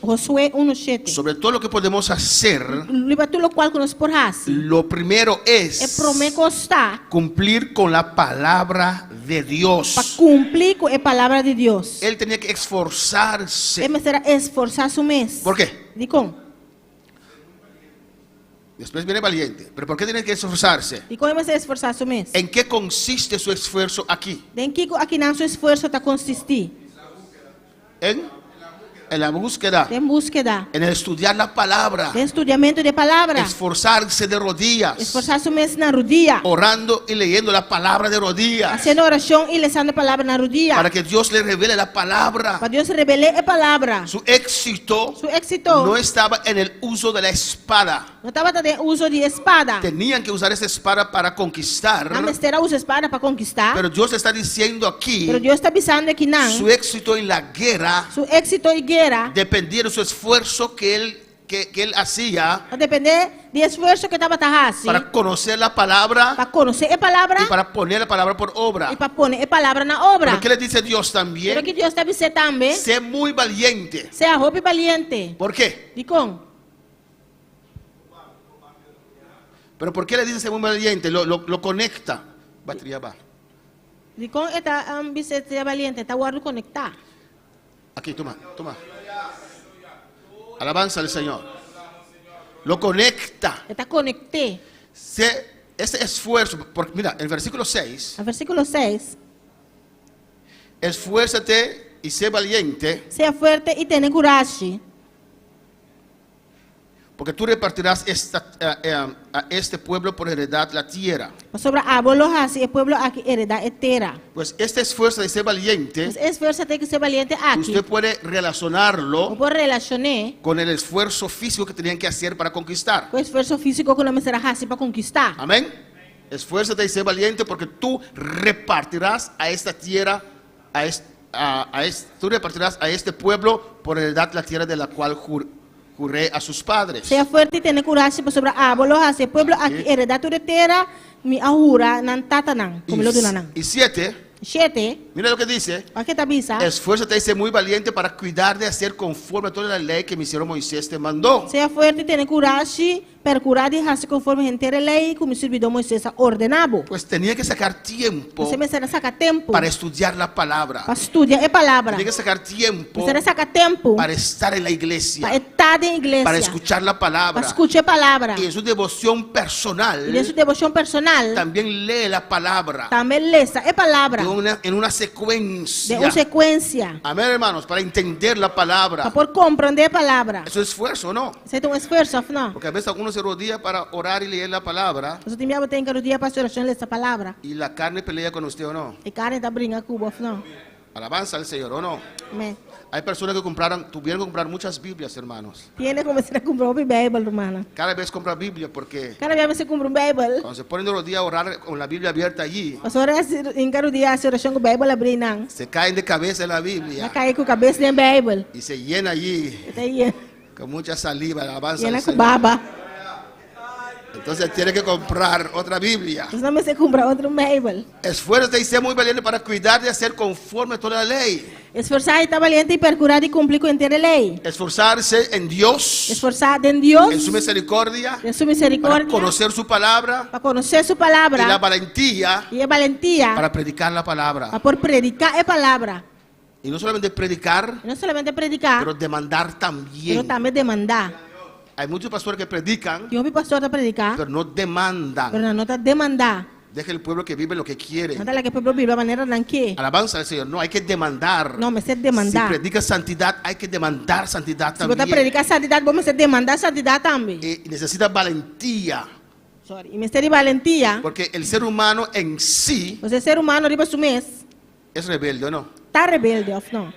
Josué 1:7. Sobre todo lo que podemos hacer, Liba tudo o qual que nós por raça. lo primero É es prome costar cumplir con la palabra de para Dios. cumprir com a palavra de Deus. Él tenía que esforzarse. Ele será esforçar su mês. ¿Por qué? De como? Después viene valiente. ¿Pero por qué tiene que esforzarse? De como você esforçar su mês? ¿En qué consiste su esfuerzo aquí? Em que aqui não seu esforço está consistir? En la búsqueda, Em búsqueda, en el estudiar la palabra, de estudamento de palavra. esforzarse de rodillas, Esforçar su mês na rodilha. orando y leyendo la palabra de rodillas, Fazendo oração e lendo a palavra na rodilha. para que Dios le revele la palabra. Para Deus revelar a palavra. Su éxito Su éxito no estaba en el uso de la espada. não estava tendo uso de espada. Tenían que usar esa espada para conquistar, Não terá uso espada para conquistar. pero Dios está diciendo aquí, Pero Deus está avisando que não. su éxito en la guerra Su éxito e guerra dependía de su esfuerzo que él hacía vai depender do esforço que estava fazendo para conocer la palabra para conhecer a palavra y para poner la palabra por obra. e para pôr a palavra na obra. Pero ¿qué le dice Dios Pero también? que Deus está avisando também. Sé muy valiente. Seja roupa e valiente. ¿Por qué? De como? Pero ¿por qué le dice sé muy valiente? Lo conecta. Batería va. De como está seja valiente, está guardando conectar. Aquí, toma. Alabanza al Señor. Lo conecta. Está conecté. Ese esfuerzo, porque mira, en el versículo 6, No versículo 6. esfuérzate y sé valiente, Seja forte e tenha coragem. porque tú repartirás a este pueblo por heredad la tierra. Sobre a boloja, o pueblo aqui heredar etera. Pues este esfuerzo de ser valiente, Mas esforço tem que ser valiente aqui. usted puede Eu relacionarlo vou relacionar con el esfuerzo físico que tenían que hacer para conquistar. com o esforço físico que não será raça para conquistar. Amén. Esfuérzate y sé valiente porque tú repartirás a esta tierra, tú repartirás a este pueblo por heredad la tierra de la cual juré a sus padres. Seja forte e tenha coragem sobre a boloja, o pueblo aqui heredar tudo etera, me ahura nan tata nan, como lo dinan. Y 7, Siete. Mira lo que dice. Olha que tá bisa. Esfuérzate y sé muy valiente para cuidar de hacer conforme a toda la ley que mi siervo Moisés te mandó. Seja forte e tenha coragem para curar de raça conforme a inteira lei, como o servidor Moisés ordenava. Pues tenía que sacar tiempo Você me será sacar tempo para estudiar la palabra. para estudar a palavra. Tenía que sacar tiempo Você será sacar tempo para estar en la iglesia, para estar em igreja, para escuchar la para palabra. escutar a palavra. Y en su devoción E personal na sua devoção personal, también lee la palabra também leça a palavra en una de secuencia. uma sequência, Amén, hermanos, para entender la palabra. para poder compreender a palavra. Eso es esfuerzo, ¿no? Você tem esforço, não? Porque a veces algunos se rodilla para orar y leer la palabra Você tem que dia para oração ler essa palavra. y la carne pelea con usted o no. E carne tá brincando com o não? Alabanza al Señor o no. Amém. Hay personas que tuvieron que comprar muchas Biblias, hermanos. Tiene como se comprar uma Bíblia, hermana. Cada vez compra Biblia porque Cada vez você compra uma Bíblia. cuando se ponen de rodillas a orar con la Biblia abierta allí, As horas em cada dia a oração com a Bíblia abrir não. se caen de cabeza en la Já Biblia cai com a cabeça na Bíblia. y se llena allí Está aí. con mucha saliva. Alabanza Llena al com Señor. baba. Entonces tiene que comprar otra Biblia. Então não você compra outra Bíblia. Esfuérzate y sé muy valiente para cuidar de hacer conforme a toda la ley. Esforçar e estar valiente e procurar e cumprir com a inteira lei. Esforzarse en Dios, Esforçar em Deus, en su misericordia, em sua para misericórdia, conocer su palabra para conhecer sua y la palavra valentía e a valentia para predicar la palabra. para poder predicar a palavra. Y no solamente predicar, E não somente predicar, pero demandar mas también. também demandar. Hay muchos pastores que predican, E o pastor está predicar, pero no demandan. mas não está demandar. Deja el pueblo que vive lo que quiere. Não está lá que o povo vive a maneira não quer. Alabanza al Señor. No, hay que demandar. Não, mas é Si demandar. predica santidad, hay que demandar santidad Se você también. predicar santidade, vamos demandar santidade também. Y necesita valentía, Sorry. E mistério e valentia, porque el ser humano en sí você ser humano, arriba su mês, es rebelde, ¿o no? está rebelde, ou não?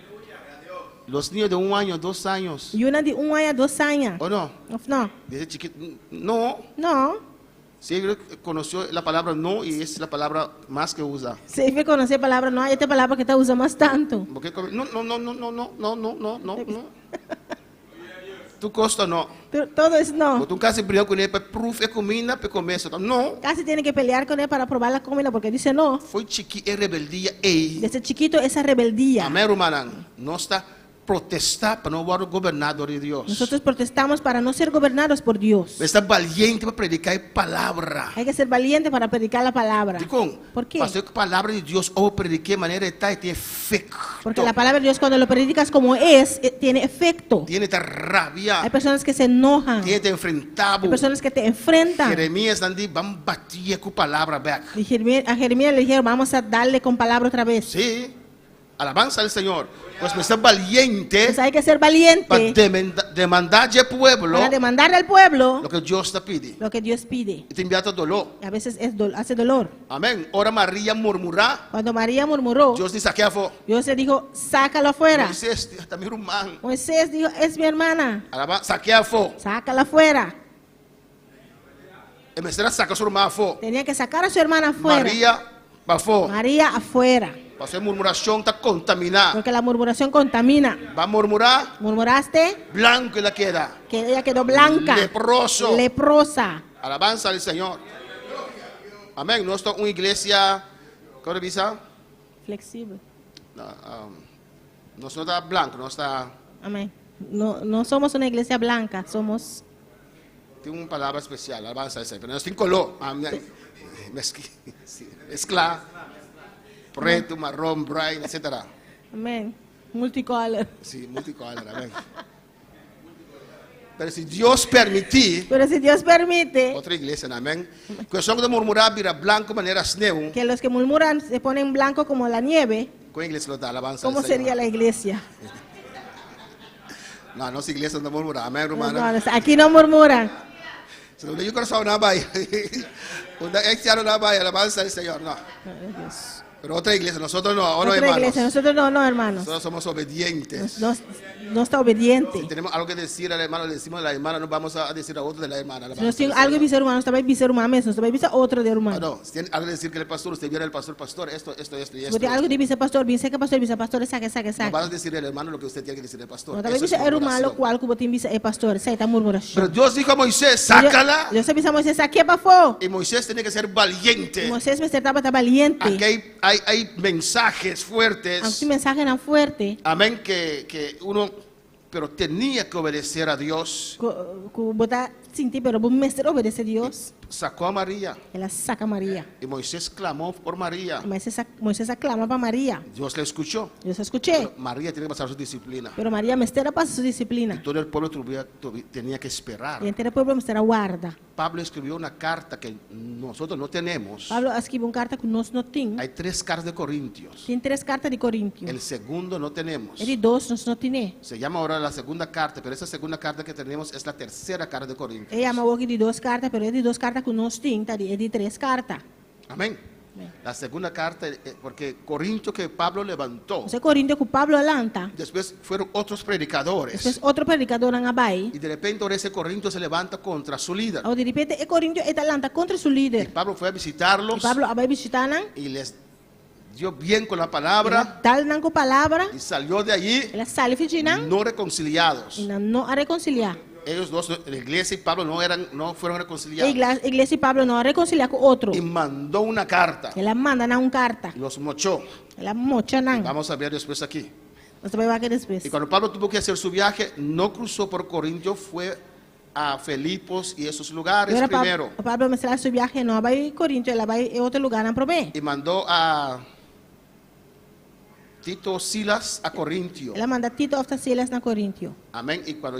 Los niños de 1 año, 2 años, E uma de 1 ano a 2 anos, ¿o no? ou não? Desde chiquito, no. Não. Sí, conoció la palabra no y es la palabra más que usa. Se vai conhecer a palavra não, esta palavra que está usando mais tanto. Porque no, no, no, no, no, no, no, no, no, no, no. Tu costa no. Todo isso não. Porque tu casi brinca com ele para proof é comida para comer. Não. Casi tiene que pelear con él para probar la comida porque dice no. Foi chiqui é rebeldia ei. Desde chiquito esa rebeldía. Amém, hermana. Nós está protestar para não ser governador de Deus. Nosotros protestamos para no ser gobernados por Dios. Está valiente para predicar a palavra. Hay que ser valiente para predicar la palabra. Digo, ¿Por qué? Pastor, a palavra de Deus ou prediquei de maneira tal tem efeito. Porque la palabra de Dios cuando lo predicas como es, tiene efecto. Tiene esta rabia. Hay personas que se enojan. Tiene te enfrentado. Hay personas que te enfrentan. Jeremias andi vamos bater com palavra back. Y a Jeremías le dijeron, vamos a darle con palabra otra vez. Sí. Alabanza al Señor. Pues me está valiente Pues hay que ser valiente para demandar al pueblo para demandar al pueblo lo que Dios te pide. lo que Dios pide. Y te envía todo dolor. Y a veces hace dolor. Amén. Ahora María murmurá. Cuando María murmuró, Dios dice aquí afuera. Dios le dijo, sácalo afuera. Moisés, hasta mi hermano. Moisés dijo, es mi hermana, Alabanza, aquí afuera. sácala afuera. Y me será sacar su hermano afuera. Tenía que sacar a su hermana afuera. María, para afuera. María afuera. Para hacer murmuración, está contaminada. Porque la murmuración contamina. Va a murmurar, Murmuraste blanco y la queda. que ella quedó blanca, Leproso. leprosa. Alabanza al Señor. Amén. No está una iglesia, ¿cómo dice? Flexible. No está blanco, no está. Amén. No somos una iglesia blanca, somos... Tiene una palabra especial, alabanza al Señor. Pero no está en color. Amén. Mezcla. Preto, marrón, bright, etc. Amén. Multicolor. Sí, multicolor. Amén. Pero si Dios permitir, Pero si Dios permite otra iglesia, amén. Cuestión de murmurar, vira blanco, manera sneu. que los que murmuran se ponen blanco como la nieve, ¿Cuál iglesia lo da? Alabanza ¿cómo al Señor. sería la iglesia? No, no es iglesia donde murmura. Amén, No, hermano. aquí no murmuran. Se lo digo corazón, no vaya. Una externo no vaya, alabanza al Señor, no. Pero otra iglesia, nosotros no, ahora Otra hermanos. iglesia, nosotros no, hermanos. Nosotros somos obedientes. No está obediente. Si tenemos algo que decir al hermano, le decimos a la hermana, no vamos a decir a otro de la hermana. Si nós temos algo de ser humano, nós também de ser humano mesmo, nós também de ser outro de humano. No, si tiene algo que decir que el pastor, usted viene al pastor, esto y Se esto. tem algo de ser pastor, vice que pastor, saque. No vas a decir al hermano lo que usted tiene que decir al pastor. Nós também Eso de es ser humano, murmuración. qual que você tem é pastor, sai tá murmuração. Pero Dios dijo a Moisés, sácala. Deus sabia Moisés aqui para fora. Y Moisés tiene que ser valiente. Moisés me estava valiente. Aquí hay hay mensajes fuertes, Aunque mensaje tan fuerte, amén, que uno, pero tenía que obedecer a Dios. que bota sinti, pero bom mestre obedece a Dios. Sacó a María Ela saca María. y Moisés clamó por María. Moisés aclama para María. Dios le escuchó. Yo se escuché. Pero María tiene que pasar su disciplina. Pero María mestre pasa su disciplina. Todo el pueblo tenía que esperar. Y entera pueblo mestre guarda. Pablo escribió una carta que nosotros no tenemos. Pablo escreveu uma carta que nós não temos. Hay 3 cartas de Corintios. Tem 3 cartas de Coríntios. El segundo no tenemos. E de 2 nós não temos. Se llama ahora la segunda carta, pero esa segunda carta que tenemos es la tercera carta de Corintios. Ele ama hoje de 2 cartas, pero é de 2 cartas que nós temos, é de 3 cartas. Amén. La segunda carta, porque Corintio que Pablo levantó, Você Coríntios que Pablo lanta. después fueron otros predicadores. Depois outro predicador na Bahia. Y de repente ahora ese Corintio se levanta contra su líder. Ou de repente é Coríntios e lanta contra seu Y líder. Pablo fue a E visitarlos Pablo vai visitar nan. y les dio bien con la palabra Tal nan com palavra. y salió de allí Ela sale fijinan. no reconciliados. E não a reconciliar. Ellos dos, la iglesia y Pablo no fueron A reconciliados. igreja e Pablo não a reconciliar com outro. Y mandó una carta, Ela manda na carta. los mochó. Ela mocha nan. Vamos a ver después aquí. Você vai ver depois. Y cuando Pablo tuvo que hacer su viaje, no cruzó por Corintio, fue a Filipos y esos lugares Agora primero. Pablo mostrar seu viagem não vai Coríntios, ela vai em outro lugar não promê. Y mandó a Tito Silas a Corintio. Ela manda Tito of Silas na Coríntios. Amén. Y cuando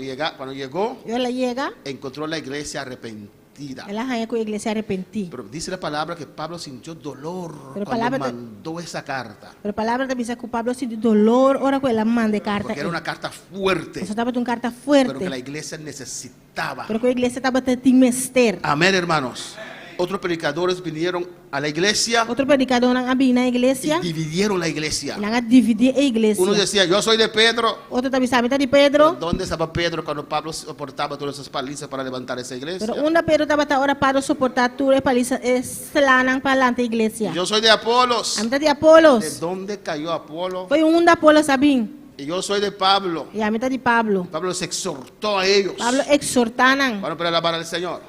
llegó, E ela chega, encontró la iglesia arrepentida. ela arranha com a igreja arrepentir. Pero dice la palabra que Pablo sintió dolor Pero cuando palabra de- mandó esa carta. Pero a palavra da Bíblia que o Pablo sentiu dolor, ora com ela manda carta. Porque era una carta fuerte, Você estava com carta pero que la fuerte, iglesia necesitaba. pero que a igreja estava tentando mester. Amén, hermanos. Otros predicadores vinieron a la iglesia Outro predicador não havia na igreja, y dividieron la iglesia. não dividir a igreja. Uno decía, yo soy de Pedro. Outro também sabe, tá de Pedro. ¿Dónde estaba Pedro cuando Pablo soportaba todas esas palizas para levantar esa iglesia? Pero da Pedro estava tá ora para suportar tudo e para slanan para lá a igreja. Yo soy de Apolos. A mitad de ¿De Apolos. dónde cayó Apolo? Foi da Apolos, sabem? Y yo soy de Pablo. E a mitad de Pablo. Pablo les exhortó a ellos. Pablo exortanan. Bueno, para alabar al Señor.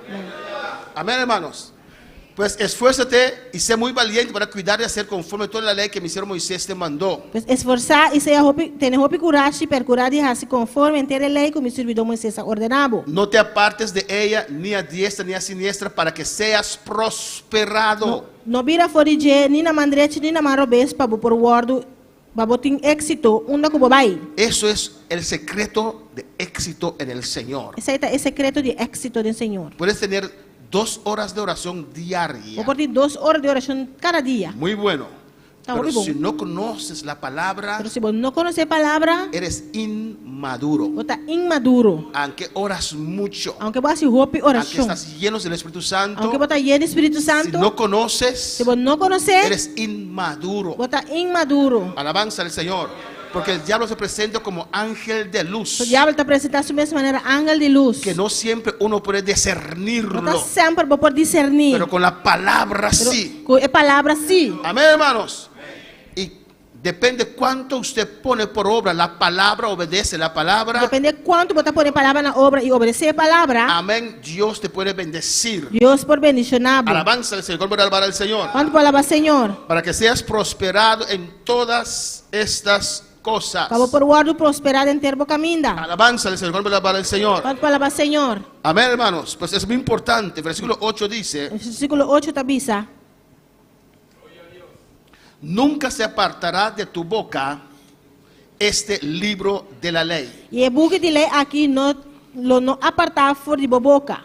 Amén, hermanos. Pues esfuérzate y sé muy valiente para cuidar de hacer conforme toda la ley que mi siervo Moisés te mandó. Pues esforçar e ter roupa e coragem para curar de raça conforme inteira lei que o meu servidor Moisés ordenava. No te apartes de ella ni a diestra ni a siniestra para que seas prosperado. Não vira fora de nem na mandrete nem na marobes para por guardo para ter êxito onde que vai. Eso es el secreto de éxito en el Señor. Esse aí é o secreto de êxito do Senhor. Puedes tener 2 horas de oración diaria. Vou ter 2 horas de oração cada dia. Muy bueno. Está Pero muy bueno. si no conoces la palabra, Pero se você não conhecer a palavra, eres inmaduro. você está imaduro. Aunque oras mucho, Aunque você roupa e aunque oração, estás lleno del Espíritu Santo, aunque você está lleno do Espírito si Santo, no conoces, se você não conhecer, eres inmaduro. você está imaduro. Alabanza al Señor. Porque el diablo se presenta como ángel de luz, O diabo está apresentando da mesma maneira ángel de luz. que no siempre uno puede Não está discernirlo, sempre para poder discernir. pero con la palabra Pero sí. com a palavra sim. Amén, hermanos. Y depende cuánto usted pone por obra la palabra, obedece la palabra. Depende de quanto você põe a palavra na obra e obedecer a palavra, Amén. Dios te puede bendecir. Deus por bendicionar. Alabanza al Señor, por alabar al Señor. Quanto palavra, Senhor? Para que seas prosperado en todas estas cosas. Para por guardo prosperar em termo caminho. Alabanza al Señor, por alabar al Señor. Quanto palavra, Senhor? Amén, hermanos. Pues es muy importante. Versículo 8 dice: No versículo 8 está avisa. nunca se apartará de tu boca este libro de la ley, E o book de lei aqui não apartar fora de boca.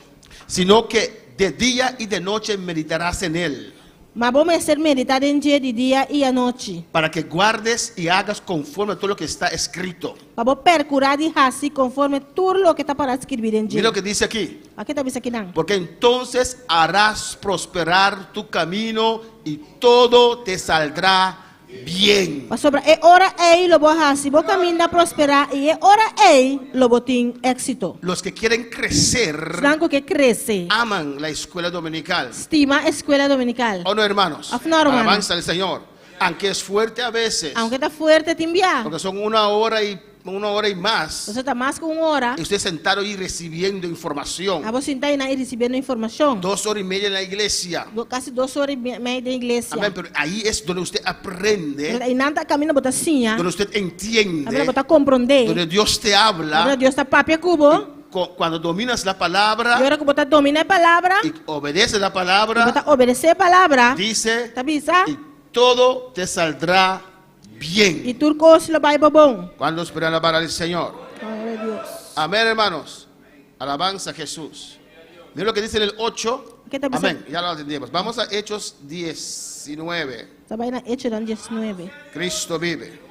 sino que de día y de noche meditarás en él, Mas vamos ser meditar em dia, de dia e à noite. para que guardes y hagas conforme a todo lo que está escrito. Para percurar de raça conforme tudo o que está para escrever em Mira dia. lo que dice aquí. Aqui está avisa aqui não. Porque entonces harás prosperar tu camino y todo te saldrá bien. Mas sobre é hora ei lo bo raça, bo caminho da prosperar e é hora ei lo bo tem êxito. Los que quieren crecer Franco que cresce. aman la escuela dominical. Estima a escola dominical. ¿O no, hermanos? Of no, hermano. Alabanza al Señor. Aunque es fuerte a veces, Aunque está fuerte te enviar. porque son 1 hora y una hora y más, Você está mais com 1 hora. y usted sentado y recibiendo información. A você está aí recebendo informação. 2 horas y media en la iglesia. Quase 2 horas e meia da igreja. Amén, pero ahí es donde usted aprende, E nada caminho botar assim. donde usted entiende, Agora botar compreender. donde Dios te Agora habla. Deus está papia cubo. Cuando dominas la E palabra agora que botar domina a palavra. y obedeces la E palabra, botar obedecer a palavra. dice, Tá bisa? y todo te saldrá bien. E tudo coisa lo vai bom. Cuando esperan alabar al Señor. Glória a Deus. Amén, hermanos. Alabanza a Jesús. Mira lo que dice en el 8. ¿Qué te pasa? Amén, ya lo entendimos. Vamos a Hechos 19. Tá vai na Hechos 19. Cristo vive.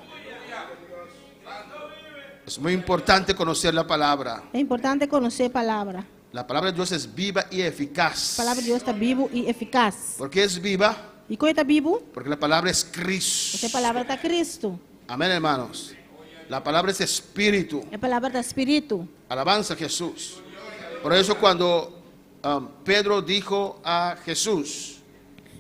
Es muy importante conocer la palabra. É importante conhecer a palavra. La palabra de Dios es viva y A eficaz. palavra de Deus está vivo e eficaz. ¿Por qué es viva? E como está vivo? Porque la palabra es Cristo. Essa palavra está Cristo. Amén, hermanos. La palabra es espíritu. A palavra está Espírito. Alabanza a Jesús. Por eso cuando Pedro dijo a Jesús,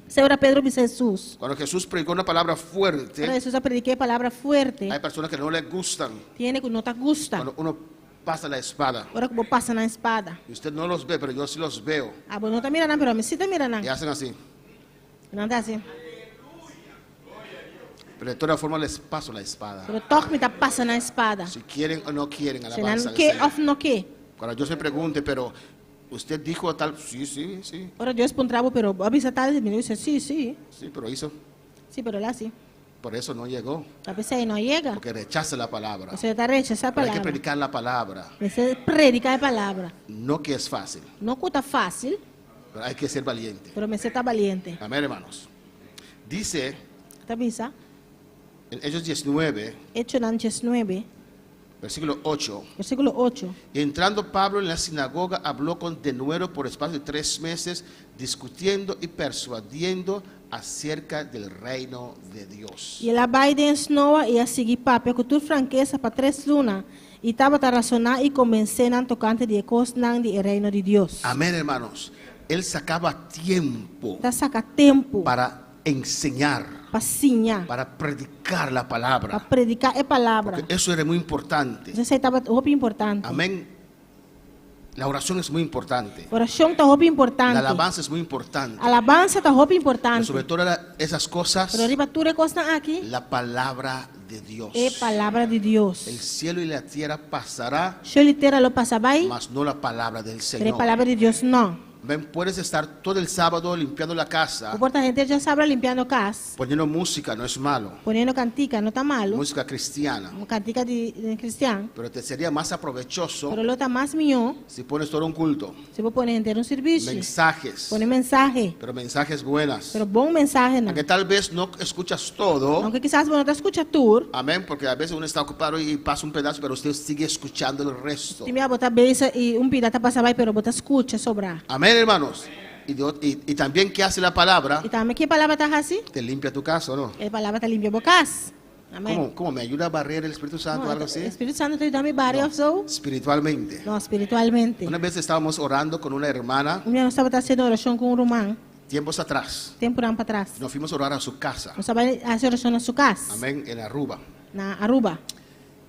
Senhora Pedro disse Jesus. cuando Jesús predicó una palabra Para fuerte, Jesus eu prediquei a palavra forte. hay personas que no les gustan Tiene que não te gusta. cuando uno pasa la espada. Agora que vou passar na espada. Y usted no los ve, pero yo sí los veo. Ah, vos não está mirando, pero a mí sí está mirando. Y hacen así. Não está assim. Pero de todas formas les paso la espada. Pero toque me está passando na espada. Si quieren o no quieren, Se alabanza não al quer Señor. ou não quer. Cuando yo se pregunte, pero usted dijo tal, sí, sí, Agora Deus põe trabo, pero avisa tal, me dice sí, sí. sí, pero hizo. Sí, pero lá sí. Por eso no llegó, A veces aí não chega. porque rechaza la palabra. Você está rechazando a Pero hay que palavra. predicar la palabra, Você predica a palavra. no que es fácil, Não custa fácil, pero hay que ser valiente. pero você está valiente. Amén, hermanos. Dice Tá avisa? en Hechos 19, Hechos 19, versículo 8. versículo 8. Y entrando Pablo en la sinagoga, habló con denuedo por espacio de 3 meses, discutiendo y persuadiendo acerca del reino de Dios. E ela vai de Noa e a seguir papo, com toda franqueza para 3 lunas. E estava a razonar e convencer no tocante de coisas do reino de Deus. Amén, hermanos. Él sacaba tiempo Está saca tempo para enseñar, para ensinar, para predicar la para palabra. predicar a palavra. Porque eso era muy importante. Isso estava muito importante. Amén. La oración es muy importante. Oração está muito importante. La alabanza es muy importante. Alabança está muito Pero importante. sobre todas esas cosas, Pero arriba tudo coisa aqui la palabra de Dios. é palavra de Deus. El cielo y la tierra pasará, Show litera lo passa vai, mas no la palabra del pero Señor. palavra de Deus não. Ven, puedes estar todo el sábado limpiando la casa, Importa a gente já sabe limpiando casa, poniendo música, no es malo. ponendo cantica, não está malo. Música cristiana. Uma cantica de cristiano. Pero te sería más aprovechoso Pero lo está mais melhor si pones todo un culto, se vou pôr inteiro um serviço. mensajes, Pôr mensagem, pero mensajes buenas. pero bom mensagem não. Aunque tal vez no escuchas todo, Aunque quizás você não está escutando tudo, amén, porque a veces uno está ocupado y pasa un pedazo, pero usted sigue escuchando el resto. se me botar beisa e pirata passa vai, pero botar escuta sobrar. Amén, hermanos. Y también, ¿qué hace la palabra? E também que palavra está assim? Te limpia tu casa, ¿o no? A palavra está limpia bocas. Amém. ¿Cómo me ayuda a barrer el Espíritu Santo o algo así? Espírito Santo te dá me barrio so, Espiritualmente. não espiritualmente. Una vez estábamos orando con una hermana, Um dia nós estava fazendo oração com um romano, tiempos atrás. tempo para trás. Nos fuimos a orar a su casa. Nós estava a fazer oração na sua casa, Amén, en Aruba. na Aruba.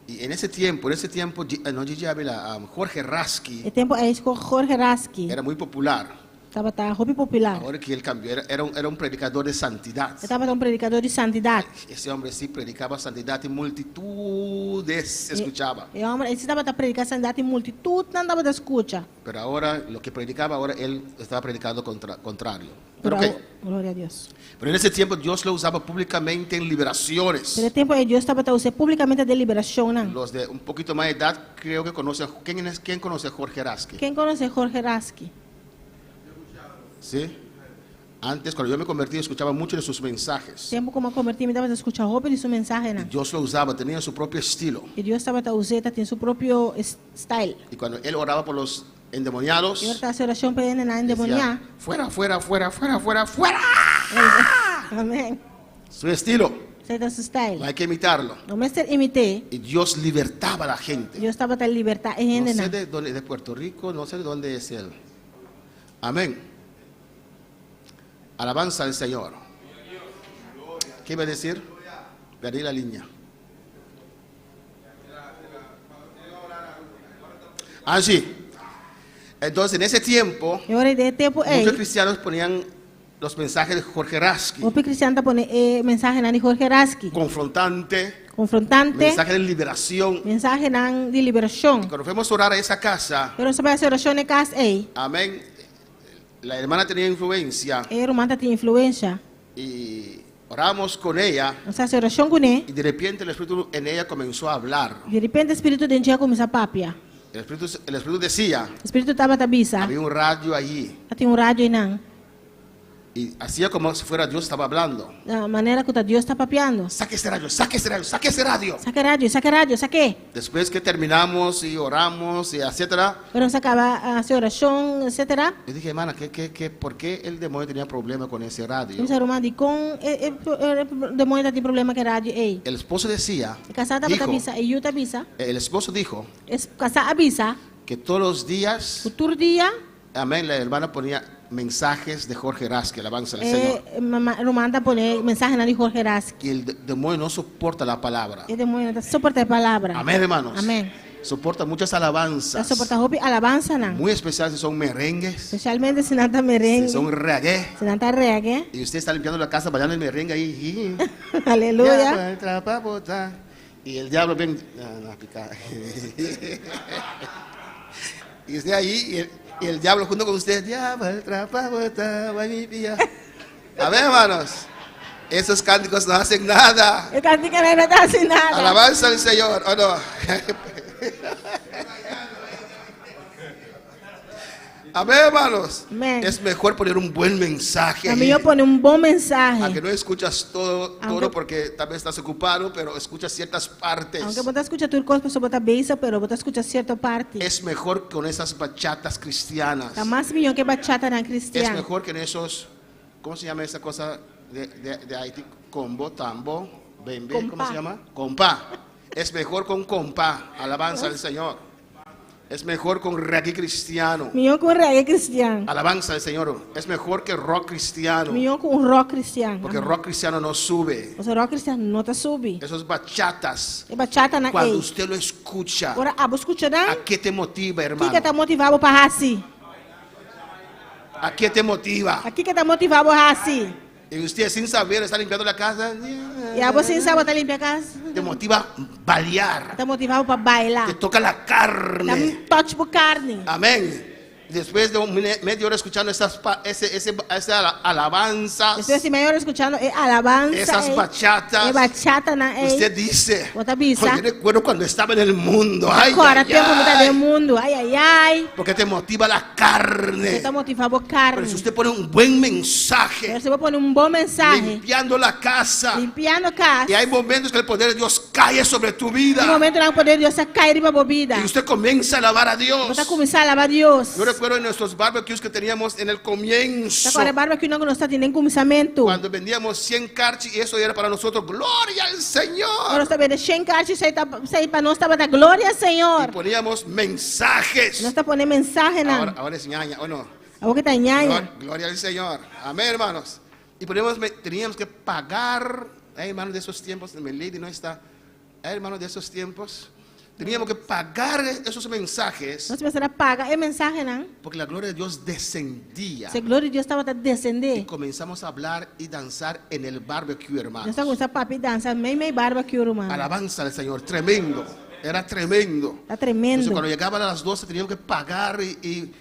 Y en ese tiempo, no Gigi Ávila, Jorge Rasky E tempo é com Jorge Raski. era muy popular. Estava tá hobby popular. Ahora que él cambió, era un predicador de santidad. Estava um predicador de santidade. Ese hombre sí predicaba santidad y multitudes escuchaba. E homem, ele estava a predicar santidade e multitud não dava de escuta. Pero ahora, lo que predicaba ahora, él estaba predicando contrario. Pero, Pero, ok. glória a Deus. Pero en ese tiempo Dios lo usaba públicamente en liberaciones. Pelo tempo Deus estava a usar publicamente de liberação, não? Los de un poquito más de edad creo que conocen. ¿Quién conoce a Jorge Rasky? Quem conhece Jorge Raski? ¿Sí? Antes, cuando yo me convertí, escuchaba mucho de sus mensajes. Tempo como converti, me dava a escutar roupa de sua mensagem, não? Dios lo usaba, tenía su propio estilo. E Deus estava a usar, tem seu próprio style. Y cuando él oraba por los E endemoniados, agora está a oração para ele na endemoniar. decía, fuera, fuera, fuera, fuera, fuera, fuera. Amém. Su estilo, Você está seu no style. hay que imitarlo. Não me ser imitei. Y Dios libertaba a la gente. Deus estava a libertar a No gente, sé não? de dónde, de Puerto Rico, no sé de dónde es él. Amén. Alabanza al Señor. ¿Qué iba a decir? Perdí la línea. Así. Entonces, en ese tiempo, E ora de tempo muchos cristianos ponían los mensajes de Jorge Rasky, o cristiano tá pone mensagem na de Jorge Rasky, confrontante, confrontante, mensaje de liberación. mensagem na de liberação. Cuando fuimos a orar a esa casa, Pero sabe essa oração em casa aí, amén, la hermana tenía influencia e romanta tem influência. y oramos con ella Essa oração com ele, y de repente el Espíritu en ella comenzó a hablar. de repente o espírito de dia começa a papia. El Espíritu decía, O espírito tava tabisa, había un radio allí tem um rádio aí não. y hacía como si fuera Dios estaba hablando. Da maneira que o Deus está papeando. Saque ese radio, saque ese radio, saque ese radio. Saca rádio, saca rádio, saque. Después que terminamos y oramos y etcétera, Quando se acaba a sua oração, etc. yo dije, hermana, ¿por qué el demonio tenía problema con ese radio? Começa a romar de com, o demônio tem problema com rádio aí. El esposo decía, Casada dijo, tabisa, e eu tabisa. el esposo dijo Casada avisa, que todos los días, futuro dia, amén, la hermana ponía mensajes de Jorge Rasky, alabanza al Señor. Romanta pone mensagem na de Jorge Rasky. Y el demonio no soporta la palabra. E demônio tá suporta a palavra. Amén, hermanos. Amém. Soporta muchas Tá alabanzas, suporta roupa alabança não. muy especiales si son merengues, Especialmente se não tá merengue, si son reggae. se não tá reggae. Y usted está limpiando la casa, bailando el merengue ahí. Aleluia. Y el diablo ven a picar. Y usted ahí, y el diablo junto con usted. A ver, hermanos, esos cánticos no hacen nada. E cantica não tá assim nada. Alabanza al Señor, ¿o no? Amén, hermanos. Amén. Es mejor poner un buen mensaje A ahí. mim eu pone bom Aunque mensagem. no escuchas todo Aunque- porque tal vez estás ocupado, pero escuchas ciertas partes. Aunque você escuta tudo coisa, pessoa bota beisa, pero você escuta certa parte. Es mejor con esas bachatas cristianas. Tá mais melhor que bachata na Es cristiana. mejor que en esos, ¿cómo se llama esa cosa de Haití? Combo, tambo, bembe, ¿cómo Compá. se llama? Compá. Es mejor con compá, alabanza al Señor. Es mejor con reggae cristiano, Melhor com reggae cristiano. alabanza al Señor. Es mejor que rock cristiano, Melhor com rock cristiano. porque rock cristiano no sube. O rock cristiano não tá subi. Esos bachatas, E bachata na cuando ei. usted lo escucha, Ora, a escuta não? ¿a qué te motiva, Aqui hermano? que tá motivado para assim. ¿A qué te motiva? Aqui que tá motivado para assim. Y usted sin saber está limpiando la casa, E a você sabe tá limpa a casa. te motiva a bailar, Tá motivado para te bailar. toca la Dá carne. um toque por carne. Amén. Después de media hora escuchando esas alabanzas, Depois de meia hora escutando alabança. esas E bachatas, bachata na ei. usted dice, Bota bisa. "Oye, recuerdo cuando estaba en el mundo, ay, Agora ay, tempo muda ay", do mundo. Ai, ai, ai. porque te motiva la carne. Tá motivado por Pero carne. si usted pone un buen mensaje, Você vai pôr bom mensagem. limpiando la casa, Limpiando a casa. y hay momentos que el poder de Dios cae sobre tu vida, No momento não poder Deus cair para bebida. y usted comienza a alabar a Dios. Você começar a alabar Deus. Yo recuerdo en nuestros barbecues que teníamos en el comienzo, Agora barba que não está tendo começamento. cuando vendíamos 100 carchi, y eso era para nosotros, gloria al Agora Señor. está vendo 100 cartas, sai para nós estava da glória, Y Senhor. poníamos mensajes. Nós está ponendo mensagem Ahora, não. ahora es ñaña, ¿o no? Agora que tá nhanha. Gloria al Señor. Amén, hermanos. Y teníamos que pagar, hermanos de esos tiempos, Melody no está, hermanos de esos tiempos, teníamos que pagar esos mensajes, Nós começamos a pagar mensagem não. porque la gloria de Dios descendía. Se glória de Deus estava a Y descender. comenzamos a hablar y danzar en el barbecue, hermanos. Nós estamos a papi dança, meio barba que o humano. Alabanza al Señor, tremendo, era tremendo. Tá Entonces, tremendo. cuando llegaban a las 12 teníamos que pagar y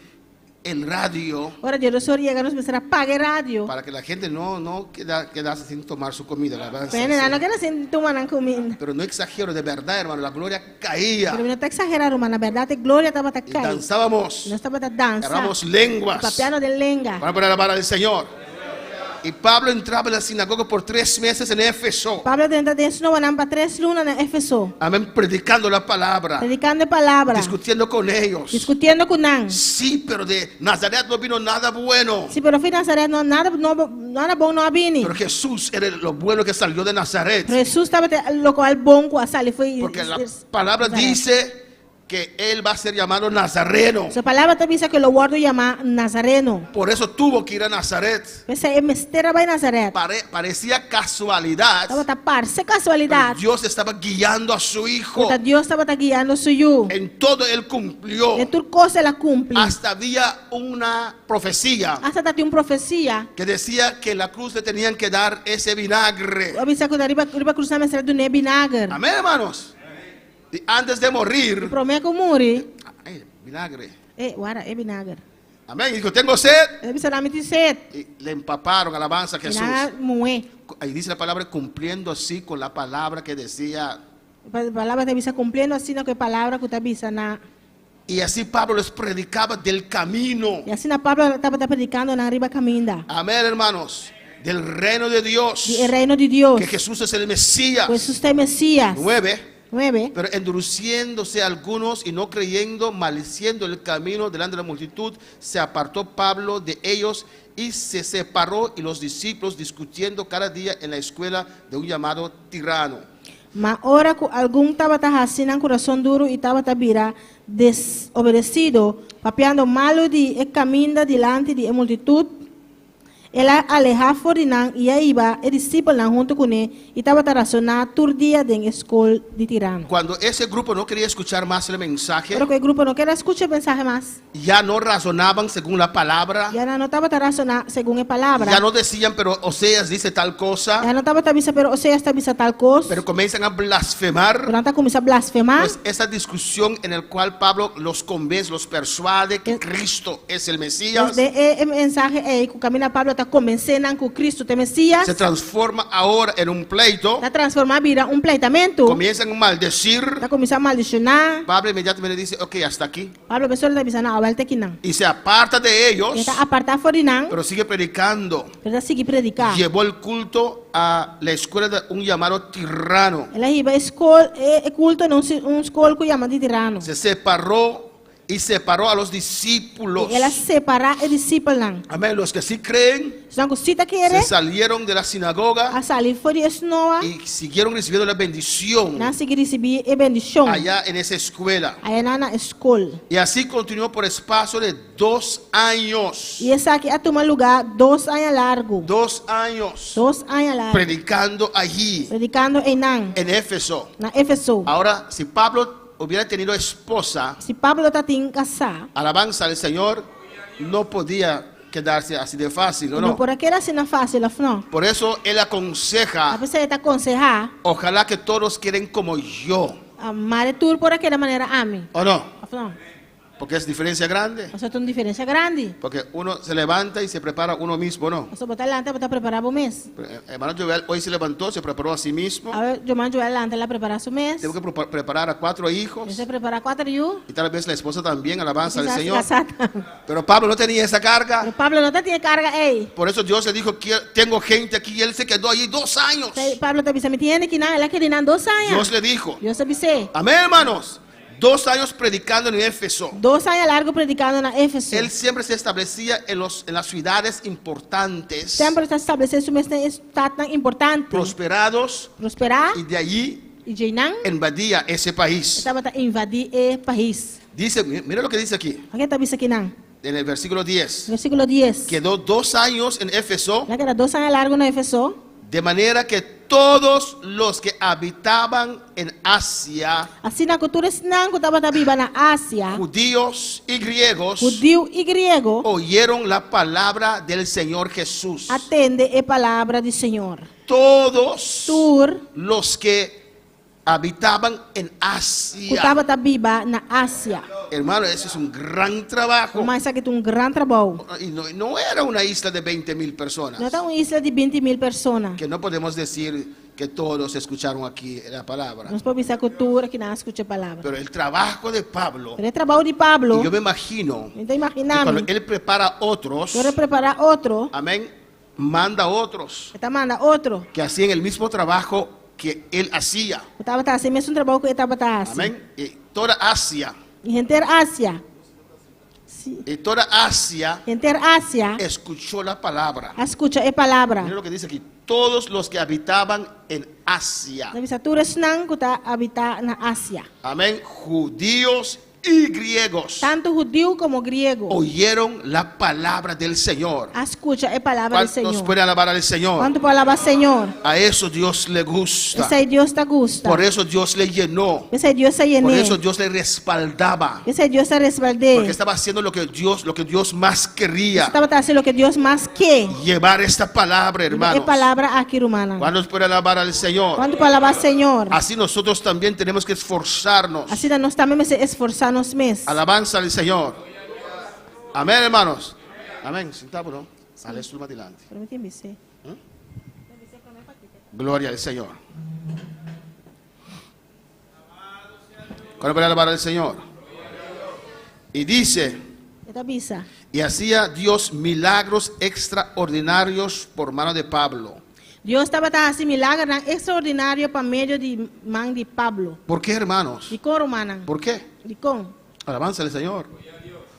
el radio Ora de Deus chega, nós começamos a pagar rádio. para que la gente no quedase sin tomar su comida. Alabanza al Pena, Señor. não quero assim tomar na comida. Pero no exagero, de verdad, hermano, la gloria caía. Pero não está exagerando, mas na verdade, glória estava a Y cair. danzábamos, Nós estava a dança. erramos lenguas Papiano de lenga. para poder alabar al Señor. Y Pablo entraba en la sinagoga por 3 meses en Éfeso. Pablo tenta ensinar para 3 lunas na Éfeso. Amén, predicando la palabra, Predicando a palavra. discutiendo con ellos. Discutindo com Nan. Sí, pero de Nazaret no vino nada bueno. Se pero fui Nazaré, nada bom não havia. Pero Jesús era lo bueno que salió de Nazaret. Jesus estava lo qual bom com a sala foi. Porque la palabra dice que él va a ser llamado Nazareno. Sa palavra ta bisa que lo guardo llama Nazareno. Por eso tuvo que ir a Nazaret. Pesa e mestera by Nazaret. Parecía casualidad. Tava ta parse casualidad. Pero Dios estaba guiando a su hijo. Kota Dios estava ta guiando suyo. En todo él cumplió. E tur cosa la cumpli. Hasta había una profecía Hasta ta un profecia. que decía que en la cruz le tenían que dar ese vinagre. Avisa que riba cruzar mestra do ne vinagre. Amén, hermanos. Y antes de morir, Promete que muri. ay, vinagre. Wara e vinagre. Amén. Y dijo, tengo sed. E bisa ramiti set. Y le empaparon, alabanza a Jesús. Na mué. Ahí dice la palabra cumpliendo así con la palabra que decía. Palavra ta bisa cumpliendo assim na que palavra que ta bisa na. Y así Pablo les predicaba del camino. E assim na Pablo estava predicando na riba caminda. Amén, hermanos. Del reino de Dios. El reino de Dios. Que Jesús es el Mesías. Pues usted es Mesías. 9. 9. Pero endureciéndose algunos y no creyendo, maldiciendo el camino delante de la multitud, se apartó Pablo de ellos y se separó, y los discípulos discutiendo cada día en la escuela de un llamado tirano. Ma ora algum estava haciendo coração duro e estava vira desobedecido, papeando malo de caminho delante de multitud. Ela alejar forinan e aí iba el discípulo junto com ele e estava razonar todo dia en escola de tirano. Cuando ese grupo no quería escuchar más el mensaje, Pero que el grupo no quería escuchar el mensaje más. ya no razonaban según la palabra, Ya no estaba razonar según la palabra. ya no decían, pero Oseas dice tal cosa, Ya no estaba avisa, pero o sea, está avisa tal cosa. pero comienzan a blasfemar. Pero anta comienza a blasfemar. Pues esa discusión en la cual Pablo los convence, los persuade que Cristo es el Mesías, Desde el mensaje que camina Pablo está convencendo que Cristo es Mesías. se transforma ahora en un pleito. Está transformado vida un pleitamento. Comienzan a maldecir. Está comenzando a maldicionar. Pablo inmediatamente dice, ok, hasta aquí. Pablo pensó está avisando a vuelta aquí no. Y se aparta de ellos, Está apartado forinan, pero sigue predicando. pero está sigue predicar. Llevó el culto a la escuela de un llamado tirano. Ela iba escola culto en un escola que llama de tirano. Se separó y separó a los discípulos. Ela separa el discípulo. Amén. Los que sí creen Então, se você quiere, se salieron de la sinagoga a salir fora de Noa, y siguieron recibiendo la bendición não seguir receber a bendição. allá en esa escuela. Aí na escola. Y así continuó por espacio de 2 años. E essa aqui a tomar lugar 2 anos largo. 2 años 2 anos largo. predicando allí Predicando em Nan, en Éfeso. na Éfeso. Ahora, si Pablo hubiera tenido esposa, Se Pablo está tem casar, alabanza al Señor, no podía quedarse así de fácil, ¿o não no? por aquela assim não fácil, não. Por eso él A aconseja, pessoa está aconselhar, ojalá que todos queden como yo, amar tudo por aquela maneira ame. ¿o no? Não. Porque es diferencia grande. Nós temos uma diferença grande. Porque uno se levanta y se prepara uno mismo, ¿no? Nós botar lá para preparar o mês. Hermano Joel hoy se levantó, se preparó a sí mismo. A ver, eu mando ela lá preparar o mês. Tengo que preparar a 4 hijos. Você preparar 4 anos. Y tal vez la esposa también, alabanza al Quizás Señor. casada. Pero Pablo no tenía esa carga. Pero Pablo no tiene carga, ey. Por eso Dios le dijo que tengo gente aquí y él se quedó allí 2 años. Pablo te avisa, me tiene que nada, ela queria 2 anos. Dios le dijo. Dios avisei. Amén, hermanos. 2 años predicando en Éfeso. 2 anos largo predicando na Éfeso. Él siempre se establecía en las ciudades importantes, Sempre está estabelecido su mestre está tan importante. prosperados, Prosperar y de allí e Jainan invadía ese país. estava a invadir o país. Dice, mira lo que dice aquí, Aqui está avisa aqui não. en el versículo 10. Versículo 10. Quedó 2 años en Éfeso, Lá que era 2 anos largo na Éfeso. de manera que todos los que habitaban en Asia, Assim na cultura não que estava viva na Ásia, judíos y griegos, judeu e grego, oyeron la palabra del Señor Jesús. atende a palavra do Senhor. Todos Tur los que habitaban en que Asia. estava viva na Ásia. Hermano, eso es un gran trabajo. Mas aqui tem grande trabalho. Y no era una isla de 20,000 personas. Não é uma isla de 20,000 pessoas. Que no podemos decir que todos escucharon aquí la palabra. Nós podemos pensar cultura que não escuta a palavra. Pero el trabajo de Pablo, Pero o trabalho de Pablo, y yo me imagino, então que imaginando, cuando él prepara otros, eu preparar outro, amén, manda otros está manda outro. que hacían el mismo trabajo que él hacía. Eu estava assim, mesmo trabalho que eu estava assim. Amén. Y toda Asia E gente Ásia, Si Y toda Asia enter Asia, escuchó la palabra. escucha a palavra. Mira lo que dice aquí. Todos los que habitaban en Asia. Na bisa turis nang kuta habita na Asia. Amén. Judíos y griegos Tanto judío como griego. oyeron la palabra del Señor. Escucha a palavra del ¿Cuántos Señor. pueden alabar al Señor? Quanto palavra Señor? A eso Dios le gusta. Esse aí Deus tá gusta. Por eso Dios le llenó. Esse aí Deus tá Por yene. eso Dios le respaldaba. Esse aí Deus tá Porque respalde. estaba haciendo lo que Dios más quería. Estava tá sendo o que Deus mais quer. Llevar esta palabra, É hermanos. palavra aqui romana. ¿Cuántos pueden alabar al Señor? Quanto palavra Senhor? Así nosotros también tenemos que esforzarnos. Assim nós também se esforçar-nos mesmos. Alabanza al Señor. Amén, hermanos. Amén. Sintámonos. Aleluya adelante. Permíteme ser. Gloria al Señor. ¿Cuándo puede alabar al Señor? Y dice, Esta bisa. y hacía Dios milagros extraordinarios por mano de Pablo. Deus estava tá assim milagre extraordinário para meio de mão de Pablo. ¿Por qué, hermanos? De com romana. ¿Por qué? De com. Alabanza al Señor.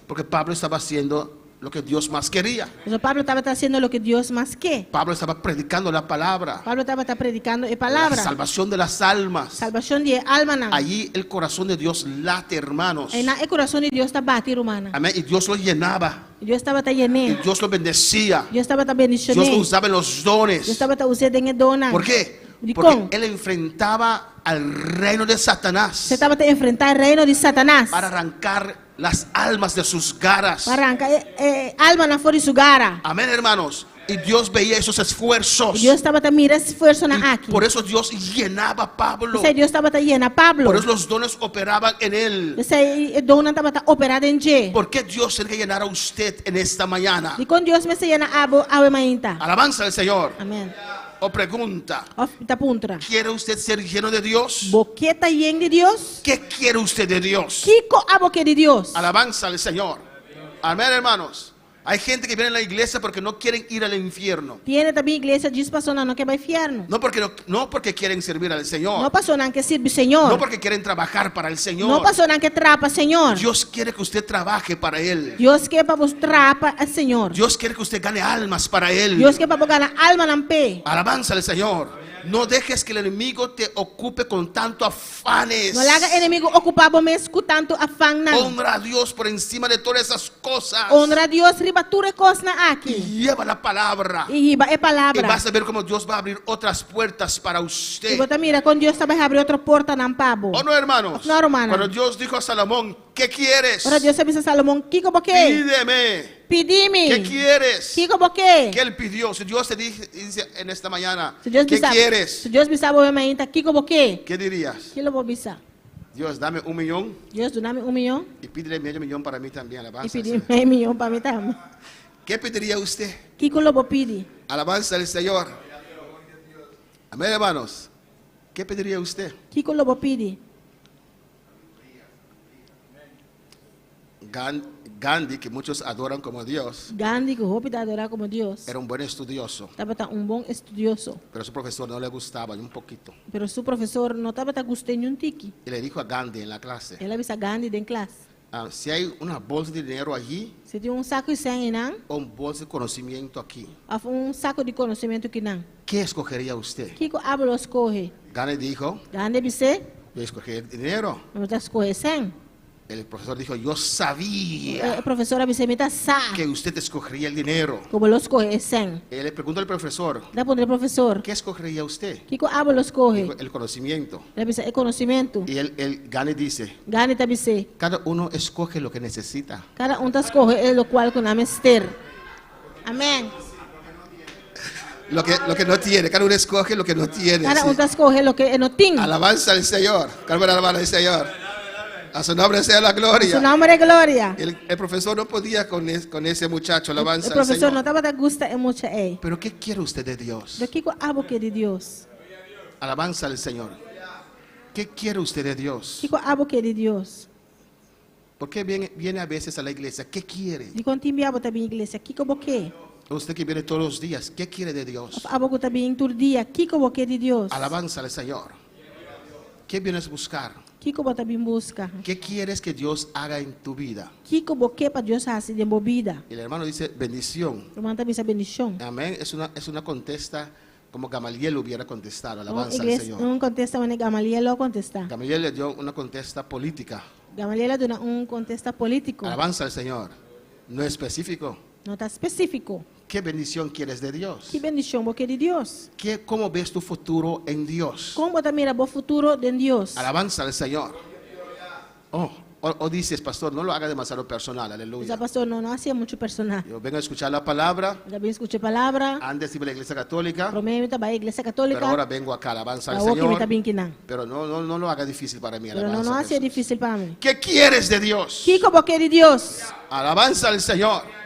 Porque Pablo estaba haciendo lo que Dios más quería. Então Pablo estava tá haciendo lo que Deus mais quer. Pablo estaba predicando la palabra. Pablo estava tá predicando a La palavra. salvación de las almas. Salvação de alma não. Allí el corazón de Dios late, hermanos. E na coração de Deus está bate romana. Amén. Y Dios lo llenaba. Deus estava tá Y yene. Dios lo bendecía. Deus estava tá Dios lo bendicionando. usaba en los Deus dones. estava tá usando em dona. ¿Por qué? De Porque com. él enfrentaba al reino de Satanás Você estava tá enfrentar o reino de Satanás. para arrancar las almas de sus garras. Para arrancar alma na fora de sugara. Amén, hermanos. Y Dios veía esos esfuerzos. Deus estava tá mirando esforço Y na aqui. por eso Dios llenaba a Pablo. Esse aí Deus estava tá yena Pablo. Por eso los dones operaban en él. Esse aí dona estava tá operada em je. ¿Por qué Dios tiene que llenar a usted en esta mañana? De com Deus me se yena abo awe mainta. Alabanza al Señor. Amém. O pregunta, Of tá puntra. ¿quiere usted ser lleno de Dios? Boqueta yen de Deus. ¿Qué quiere usted de Dios? Kiko abo que de Deus. Alabanza al Señor. Amén, hermanos. Hay gente que viene a la iglesia porque no quieren ir al infierno. Tiene também igreja diz passou não que vai inferno. No porque quieren servir al Señor. Não passou não que sirve Senhor. No porque quieren trabajar para el Señor. Não passou não que trapa Senhor. Dios quiere que usted trabaje para Él. Deus quer para vos trapa a Senhor. Dios quiere que usted gane almas para Él. Deus quer para ganhar alma na pé. Alabanza al Señor. No dejes que el enemigo te ocupe con tanto afanes. Não larga inimigo ocupar bom mês com tanto afã não. Honra a Dios por encima de todas esas cosas. Honra a Deus riba tudo coisa na aqui. Y lleva la palabra. E riba é Y palavra. vas a ver cómo Dios va a abrir otras puertas para E usted. você mira quando Deus vai abrir outra porta na pabo. ¿O no, hermanos? No, hermano. Cuando Dios dijo a Salomón, ¿qué quieres? Ora Deus avisa Salomão, Kiko boque. Pídeme. Pedime. ¿Qué quieres? Kiko boque. ¿Qué él pidió? Si Dios te dice en esta mañana, Se Deus ¿qué bisa, quieres? se Deus bisa boa mainta, Kiko boque. ¿Qué dirías? Kilo bo bisa. Dios, dame 1 millón Deus do nome 1 milhão y pídele medio millón para mí también. e Alabanza. al pedir Señor. meio milhão para mim também. ¿Qué pediría usted? Kiko lo bo pedi. Alabanza al Señor. Amén, hermanos. ¿Qué pediría usted? Kiko lo bo pedi. Gandhi, que muchos adoran como Dios, Gandhi que roupa da adorar como Deus. era un buen estudioso, Tava tá bom estudioso, pero su profesor no le gustaba ni un poquito. pero su professor não tava tá gostando um tique. Y le dijo a Gandhi en la clase, Ela avisa Gandhi em classe. si hay una bolsa de dinero allí Se tem saco de sangue não, o un bolsa de conocimiento aquí, saco de conhecimento que não. ¿qué escogería usted? Kiko habla escorre. Gandhi dijo, Gandhi bise, yo escogí el dinero. não tá escorre sem. El profesor dijo, yo sabía O professor avisa me tá sa. que usted escogería el dinero. Como lo escorre sem. Él le preguntó al profesor, Dá para o professor. ¿qué escogería usted? Kiko habla escorre. Dijo, el conocimiento. Ele avisa é conhecimento. Y Gandhi dice, Gandhi tá bise. cada uno escoge lo que necesita. Cada tá escorre é o qual com nome ester. Amém. Lo que no tiene, cada uno escoge lo que no tiene. Cada sí. tá escorre o que não tem. Alabanza al Señor. Carmen, alabanza al Señor. A su nombre sea la Su gloria. nome é glória. El profesor no podía con ese muchacho, O alabanza al professor não Señor. tava da gusta é muito é. Pero ¿qué quiere usted de Dios? Do Kiko abo que de Deus. Alabanza al Señor. ¿Qué quiere usted de Dios? Kiko abo que de Deus. ¿Por qué viene a veces a la iglesia? ¿Qué quiere? De contimbi abo tá bem igreja. Kiko boque. Usted que viene todos los días, ¿qué quiere de Dios? Abo tá bem todo dia. Kiko boque de Deus. Alabanza al Señor. ¿Qué vienes a buscar? Kiko bota bem busca. ¿Qué quieres que Dios haga en tu vida? Kiko boque para Dios hace de movida. Y el hermano dice bendición. Irmão também essa bendição. Amén. Es una contesta como Gamaliel hubiera contestado. Então, Alabanza al igreja Señor. não contesta, mas Gamaliel lo contesta. Gamaliel le dio una contesta política. Gamaliel dona contesta político. Alabanza al Señor. No específico. Não está específico. ¿Qué bendición quieres de Dios? Que bendição boque de Deus. ¿Cómo ves tu futuro en Dios? Como bota mira bom futuro de Deus. Alabanza al Señor. O dices, pastor, no lo haga demasiado personal. Mas Aleluya. pastor não hacía muito personal. Yo vengo a escuchar la palabra. Também escutei palavra. Antes iba a la iglesia católica. Romeo está para a igreja Pero católica. ahora vengo acá. Alabanza al Para o que me Señor. está bem que não. Pero no lo haga difícil para mí. Pero não Alabanza a hacía Jesús. difícil para mim. ¿Qué quieres de Dios? Kiko boque de Deus. Alabanza al Señor.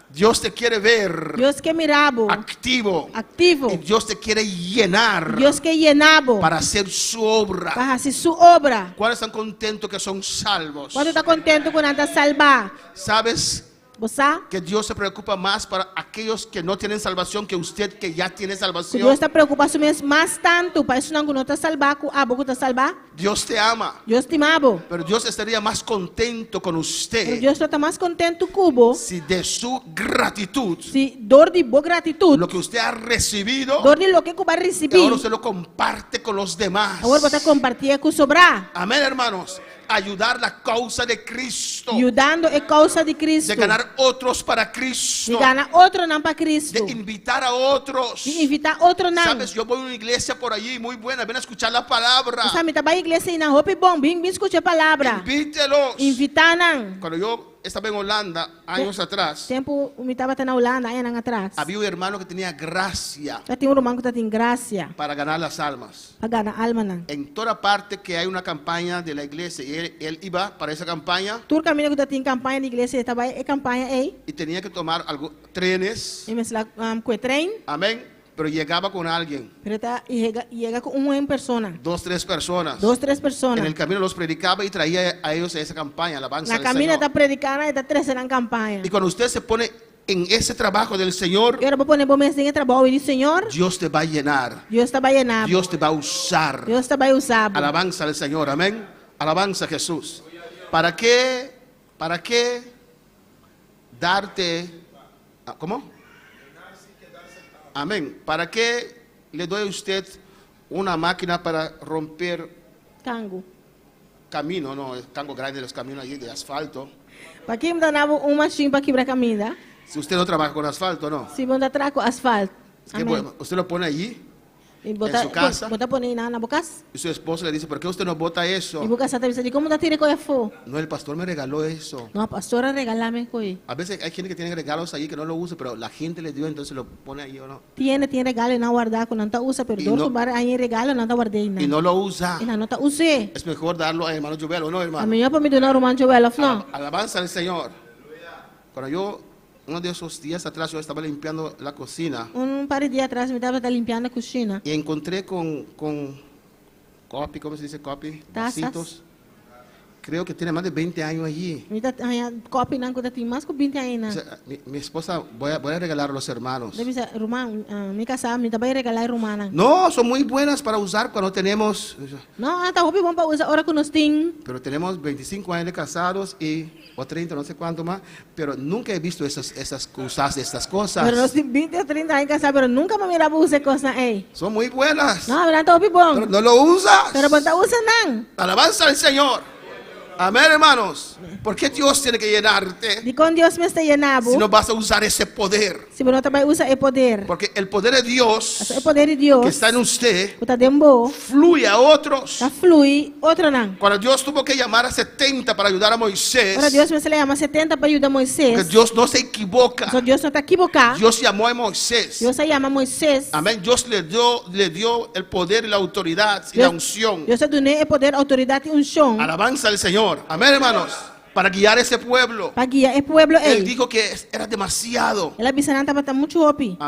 Dios te quiere ver Deus que mirabo. activo. Activo. Y Dios te quiere llenar Deus que llenabo. para hacer su obra. Para fazer sua obra. ¿Cuáles están contentos que son salvos? Quando está contente com nada salvar. ¿Sabes Você? que Dios se preocupa más para aquellos que no tienen salvación que usted que ya tiene Que salvación? Deus está preocupado mesmo mais tanto para isso não está salvar com a boca está salvar. Dios te ama. Deus te amabo. Pero Dios estaría más contento con Pero usted Deus está mais contente cubo. si de su gratitud, Se dor de boa gratitud. lo que usted ha recibido, Dor de lo que cuba que receber. ahora usted lo comparte con los demás. Agora você compartilha com sobrar. Amén, hermanos. Ayudar la causa de Cristo. Ajudando a causa de Cristo. De ganar otros para De Cristo. ganhar outro não para Cristo. De invitar a otros. De invitar outro não. Sabes, yo voy a una iglesia por allí muy buena. Ven a escuchar la palabra. Você me tá para a igreja e na roupa bom, bem escutar a palavra. Invítelos. Invitar não. Cuando yo estaba en Holanda, años atrás, Tempo me estava na Holanda, aí não atrás. había un hermano que tenía gracia Já tem romano que tem graça para ganar las almas. para ganhar alma não. En toda parte que hay una campaña de la iglesia, y él iba para esa campaña Todo caminho que tem campanha de igreja, estava aí campanha aí. y tenía que tomar trenes. E mas lá com trem, Amén. Pero llegaba con alguien, pero tá chega com uma pessoa, 2, 3 personas. 2, 3 pessoas. En el camino los predicaba y traía a ellos a esa campaña, alabanza Na al caminho Señor. está predicando e está trazendo campanha. Y cuando usted se pone en ese trabajo del Señor, Eu era para poner bom mês em trabalho e Senhor, Dios te va a llenar. Deus está baianado. Dios te va a usar. Deus está vai usar. Alabanza al Señor, amén. Alabanza a Jesús. ¿Para qué darte? ¿Cómo? Amén. ¿Para qué le doy a usted una máquina para romper Cango. camino? No, el tango grande, los caminos allí de asfalto. Para quem danava machine para quebrar caminho, Si usted no trabaja con asfalto, no. se bom traco asfalto. Es que, bueno, usted lo pone allí E botar su casa. botar poner na boca. y su esposo le dice, ¿por qué usted no bota eso? E boca sata de como tá tire coia fo. No, el pastor me regaló eso. Não, a pastora regalame coi. A veces hay gente que tiene regalos allí que no lo usa, pero la gente le dio, entonces lo pone ahí o no. Tiene regalo e não guardar, quando não tá usa, pero E dor não- bar aí regalo não tá guardei Y não. no lo usa. E não tá use. Es mejor darlo a hermano Jovel, ¿o no, A hermano? melhor para me donar o manjo ela não. Alabanza al Señor. Cuando yo, uno de esos días atrás, yo estaba limpiando la cocina Par de dias atrás me estava limpando a cozinha. y encontré con copy, ¿cómo se dice copy? Tazas. Vasitos. Creo que tiene más de 20 años allí. Me tá copo não quando tem mais que 20 aí O não. sea, mi esposa, voy a regalar a los hermanos. Deve ser romano, me casar, me também regalar romana. No, son muy buenas para usar cuando tenemos, Não, tá roupa bom para usar hora que nós tem. pero tenemos 25 años de casados o 30, no sé cuánto más, pero nunca he visto esas usas de estas cosas. Pero nós tem 20 ou 30 aí casar, pero nunca me mirava usar coisa aí. Son muy buenas, Não, verdade, tá roupa bom. pero no lo usas. Pero bom tá usa não. Alabanza al Señor. Amén, hermanos. ¿Por qué Dios tiene que llenarte De com Deus me está llenado. si no vas a usar ese poder? Se você também usa o poder. Porque el poder de Dios O poder de Deus. que está en usted O tá dembo. fluye a otros. Tá flui, outro não. Cuando Dios tuvo que llamar a 70 para ayudar a Ora Moisés, Deus me se chama 70 para ajudar porque Moisés. Dios no se equivoca. Só Deus não tá equivocado. Dios llamó a Moisés. Deus se chama Moisés. Amén. Dios le dio el poder y la autoridad y la unción. Deus deu o poder, autoridade e unção Alabanza al Señor. Amén, hermanos. Para guiar ese pueblo. para guiar o pueblo. Él Ele dijo que era demasiado. avisando para estar muito hopi.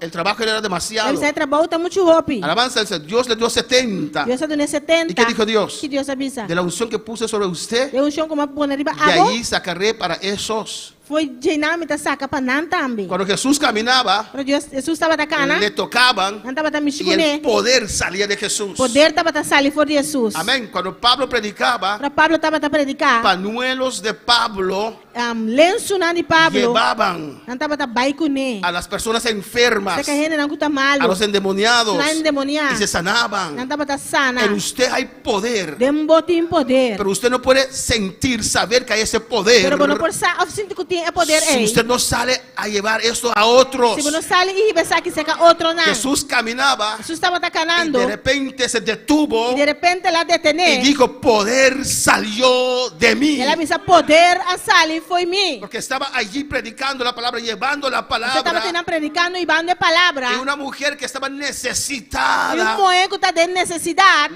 El trabajo era demasiado. Ele sai trabalho tá muito hopi. Alabanza al Señor. Dios le dio 70. Deus deu 70. ¿Y qué dijo Dios? Que Deus avisa. De la unción que puse sobre usted, Deu unção como poner riba de água. allí sacaré para esos foi llenar mita saca para nan tambi. Cuando Jesús caminaba, Pero Jesus estava da cana, le tocaban nan tava ta y el mishikune, poder salía de Jesús. poder tava ta sali for Jesus. Amén. Cuando Pablo predicaba, Para Pablo tava ta predicar, pañuelos de Pablo lenço nan di Pablo, llevaban nan tava ta baikune. a las personas enfermas, Se kahene nan kuta a malo, los endemoniados, nan endemoniado, y se sanaban. nan tava ta sana. En usted hay poder, Dem botin poder. pero usted no puede sentir, saber que hay ese poder. Pero bueno, por sa of sinto que tem poder Si ei. usted no sale a llevar eso a otros. Se você sale e pensar que seca outro nan. Jesús caminaba Jesus estava ta y canando de repente se detuvo e de repente lá y detener. dijo, poder salió de mí. Ela pensa poder a sali foi mim. Porque estaba allí predicando la palabra, llevando la Você estava palabra. tendo predicando e bando de palavra. Y una mujer que estaba E necesitada mulher que está de necessidade.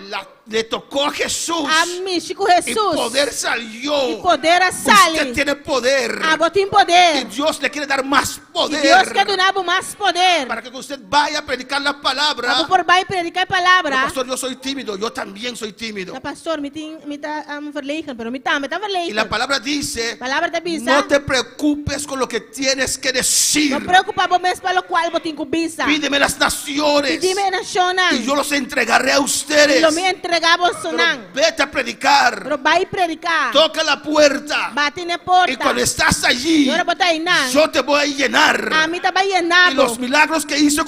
le tocó a Jesús. A mim, Chico Y Jesus. poder salió. E poder a Usted sali. tiene poder. A botin Y poder. Dios le quiere dar más E poder. Deus quer donar mais poder. Para que usted vaya a predicar la palabra. Vamos por vai predicar a Pero, palavra. pastor, yo soy tímido. Yo también soy tímido. Da pastor, me tá verlegen, pero me tá Y la verlegen. palabra dice, Palavra da bisa. no te preocupes con lo que tienes que decir. Não preocupa mesmo pelo qual botin cubisa. Pídeme las naciones Dime na shona. y yo los entregaré a E ustedes. lo me entregava Pero sonan. vete a predicar. Pero vai predicar. Toca la puerta. Bate na Y porta. cuando estás allí, E ora botar aí nan. yo te voy a llenar. A mim tá bem Y llenado. los milagros que hice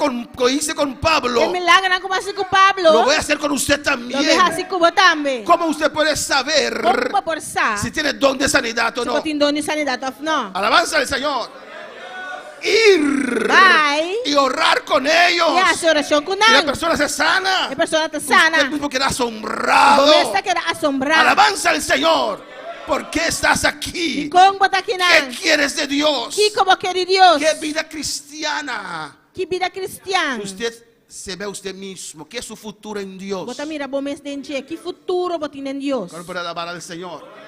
con Pablo, El milagre não como assim com lo Pablo. voy a hacer con usted Lo también. deja assim com você também. ¿Cómo usted puede saber Como por sa? si tiene don de sanidad o Se no? botin doni sanidade of no. Alabanza al Señor. Ir Vai. y orar con ellos. E a oração com Y la nan. persona se sana. A pessoa tá Usted sana. mismo queda asombrado. Começa a quedar assombrado. Alabanza al Señor. ¿Por qué estás E aquí? como botar aqui ¿Qué nan? quieres de Dios? Que como quer Deus? ¿Qué vida cristiana? Que vida cristiana. Usted se ve a usted mismo. ¿Qué es su futuro en Dios? Bota mira bom mês dente. Que futuro botin em Deus? ¿Cuál puede alabar al Señor?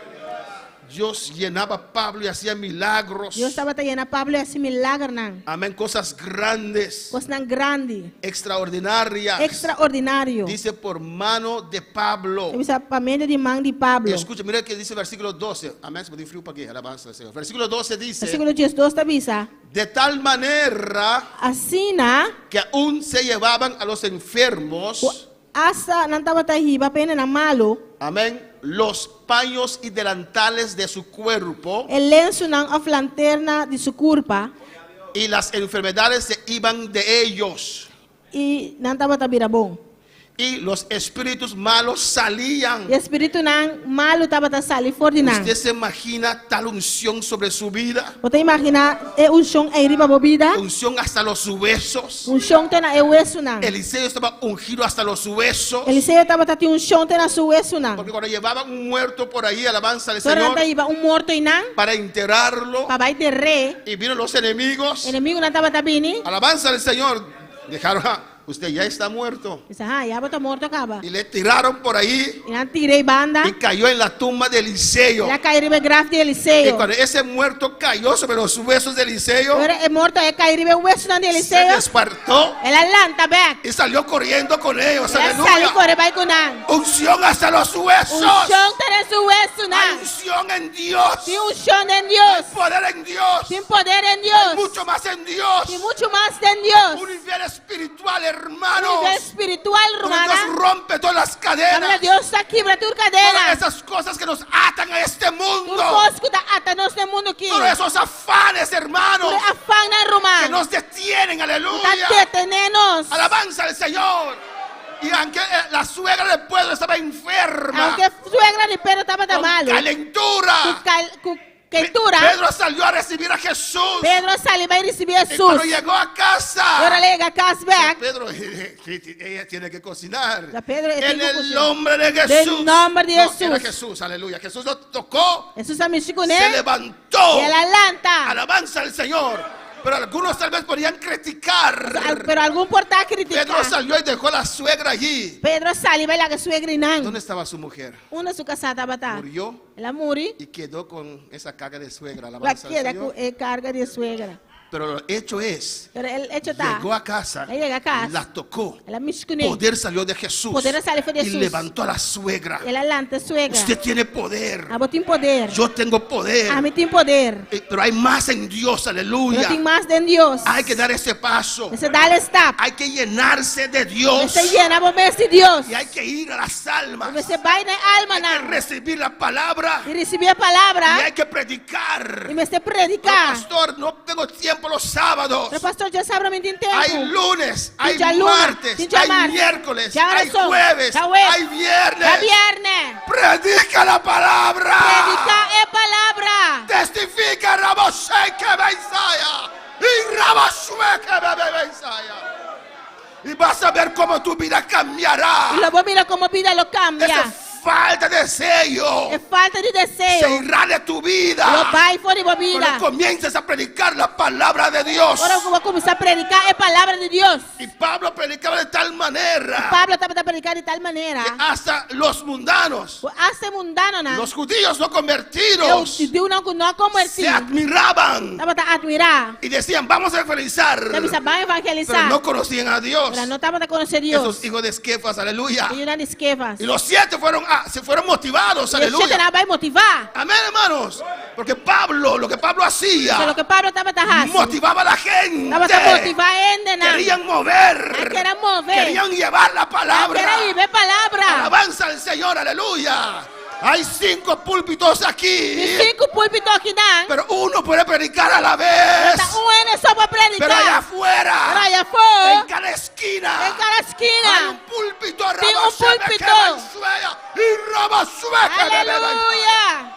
Dios llenaba a Pablo y hacía milagros. Deus estava tendo Pablo e assim milagre nan. Amén. Cosas grandes, Coisa nan grande. extraordinarias. Extraordinário. Dice por mano de Pablo. Eu disse para mente de mão de Pablo. Y escucha, mira que dice el versículo 12. Amén. Se me dio frío para aquí. Alabanza al Señor. Versículo 12 dice: Versículo 12 avisa. de tal manera Assim na que aún se llevaban a los enfermos. asa não estava terrível, apenas na malo. Amén. Los paños y delantales de su cuerpo. El lenço não of lanterna de sua culpa. Y las enfermedades se iban de ellos. E não estava tabira bom. Y los espíritus malos salían. E o espírito não malo estava a sair fora de não. ¿Usted se imagina tal unción sobre su vida? Você imagina é chão aí riba bobida? Unción hasta los huesos. Chão tem na hueso não. Eliseo estaba ungido hasta los huesos. Eliseu estava tendo chão tem na sua hueso não. Porque cuando llevaban un muerto por ahí, alabanza al Só não Señor, iba morto e não. para enterrarlo, Para vai de rei. y vino los enemigos, Inimigo não estava tabini. alabanza al Señor, dejaron, usted ya está muerto. Disse, já bota morto acaba. Y le tiraron por ahí E não tirei banda. y cayó en la tumba de Eliseo. Ela caiu riba grave de Y Eliseu. cuando ese muerto cayó sobre los huesos de Eliseo, Agora é morto é caiu riba hueso não de se Eliseu. despertó Ela lanta back. y salió corriendo con ellos. Ela saiu Aleluya. corre vai com não. Unción hasta los huesos. Chão tem na sua hueso Hay não. unción en Dios. Tem chão em Hay Deus. poder en Dios. Tem poder em Hay Deus. mucho más en Dios. Tem muito mais em Deus. Un nivel espiritual, Nível hermanos. espiritual, Donde Dios romana. rompe todas las Câmera cadenas. Deus está quebra tudo Todas cadeira. esas cosas que nos atan a este Tudo mundo. coisa que está ata nós no mundo aqui. Todos esos afanes, hermanos, Tudo afã na que romana. nos detienen. Aleluya. Está detenendo-nos. Alabanza al Señor. Y aunque la suegra del pueblo estaba enferma, Aunque suegra de Pedro estava con malo. calentura, Com quentura. Pedro salió a recibir a Jesús. Pedro salió a recibir Y cuando Jesus. llegó a casa, Agora lega a casa back. Pedro, ella tiene que cocinar. La Pedro En tiene que el cocinar. nombre de En Jesús. el nombre de No, Jesús. era Jesús, aleluya. Jesús lo tocó, Jesus a mexer com se ele. levantó. E ela lanta. Alabanza al Señor. Pero algunos tal vez podían criticar. Pero algum portar criticar. Pedro salió y dejó a la suegra allí. Pedro salió vai lá com suegra e não. ¿Dónde estaba su mujer? Uma sua casada estava. Murió Ela muri. y quedó con esa carga de suegra. Ela Alabanza al queda com Señor. carga de suegra. Pero el hecho es, Pero el hecho está. llegó a casa, Él llega a casa. la tocó, Ela miscune. poder salió de Jesús Poder salió de y Jesús. levantó a la suegra. Ela lanta suegra. Usted tiene poder, Abo tem poder. yo tengo poder, A mim tem poder. pero hay más en Dios, Eu aleluya. tenho mais de Deus. Hay que dar ese paso, Você dá o step. hay que llenarse de Dios Você llena a de Deus. y hay que ir a las almas, Você vai na alma hay que não. recibir la palabra E receber a y palavra. hay que predicar. E você Pero, predicar. pastor, no tengo tiempo los sábados. Pero pastor, já sabe não tem tempo. Hay lunes, hay Tinha luna, martes, tinha hay martes, miércoles, tinha hay oração, jueves, tinha jueves, hay viernes. É viernes. Predica la palabra. Predicar é palavra. Testifica Raboshe que Messiah. Y Raboshe que Messiah. Y vas a ver cómo tu vida cambiará. E logo mira como a vida lo Esa cambia. falta de deseo É falta de se desejo. irá de tu vida. Lo vai fora de Cuando vida. comiences a predicar la palabra de Dios. Agora eu vou começar a predicar é palavra de Deus. Y Pablo predicaba de tal manera Pablo estava a predicar de tal maneira. que hasta los mundanos, Hace mundano não. los judíos no Eu convertidos, se Deus não converti. se admiraban Estava a admirar. y decían, vamos a evangelizar, Estava a pero evangelizar. no conocían a Dios. Pero não estava a conhecer Deus. Esos hijos de Esquefas, aleluya. E eram esquivas. Y los 7 se fueron motivados, E você aleluya. não vai motivar. Amén, hermanos. Porque Pablo, lo que Pablo Porque hacía, lo que Pablo estava a motivaba a la gente. estava a motivar ainda não. Querían mover, Querían mover. querían llevar la palabra. Queria ir ver palavra. Alabanza al Señor, aleluya. Hay 5 púlpitos E aquí, 5 púlpitos aqui não. pero uno puede predicar a la vez. É só para predicar. Pero allá afuera, Pero allá en fora, cada esquina, em cada hay un esquina. púlpito. Tem púlpito. Aleluia.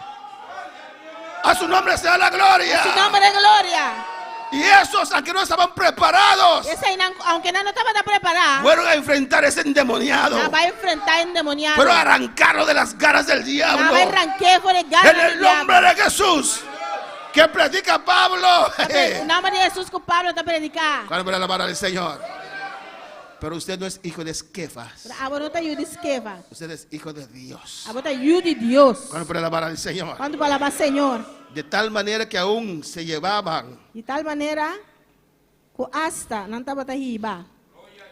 A su nombre sea la gloria. Su nome de glória. Y esos, aunque no estaban preparados, Esse aí, aunque não estava preparado, fueron a enfrentar ese endemoniado. não vai enfrentar endemoniado. Fueron a arrancarlo de las garras del Não diablo. vai arrancar fora de garra En el do diabo. nombre de Jesús, que predica Pablo. O nome de Jesus que o Pablo está predicando. ¿Cuál para alabar al Señor? Pero usted no es hijo de Esquefas. Agora não está de esqueva. Usted es hijo de Dios. Agora está de Deus. ¿Cuál para alabar al Señor? Quando palavra Senhor. De tal manera que aún se llevaban De tal maneira que hasta não estava a riba.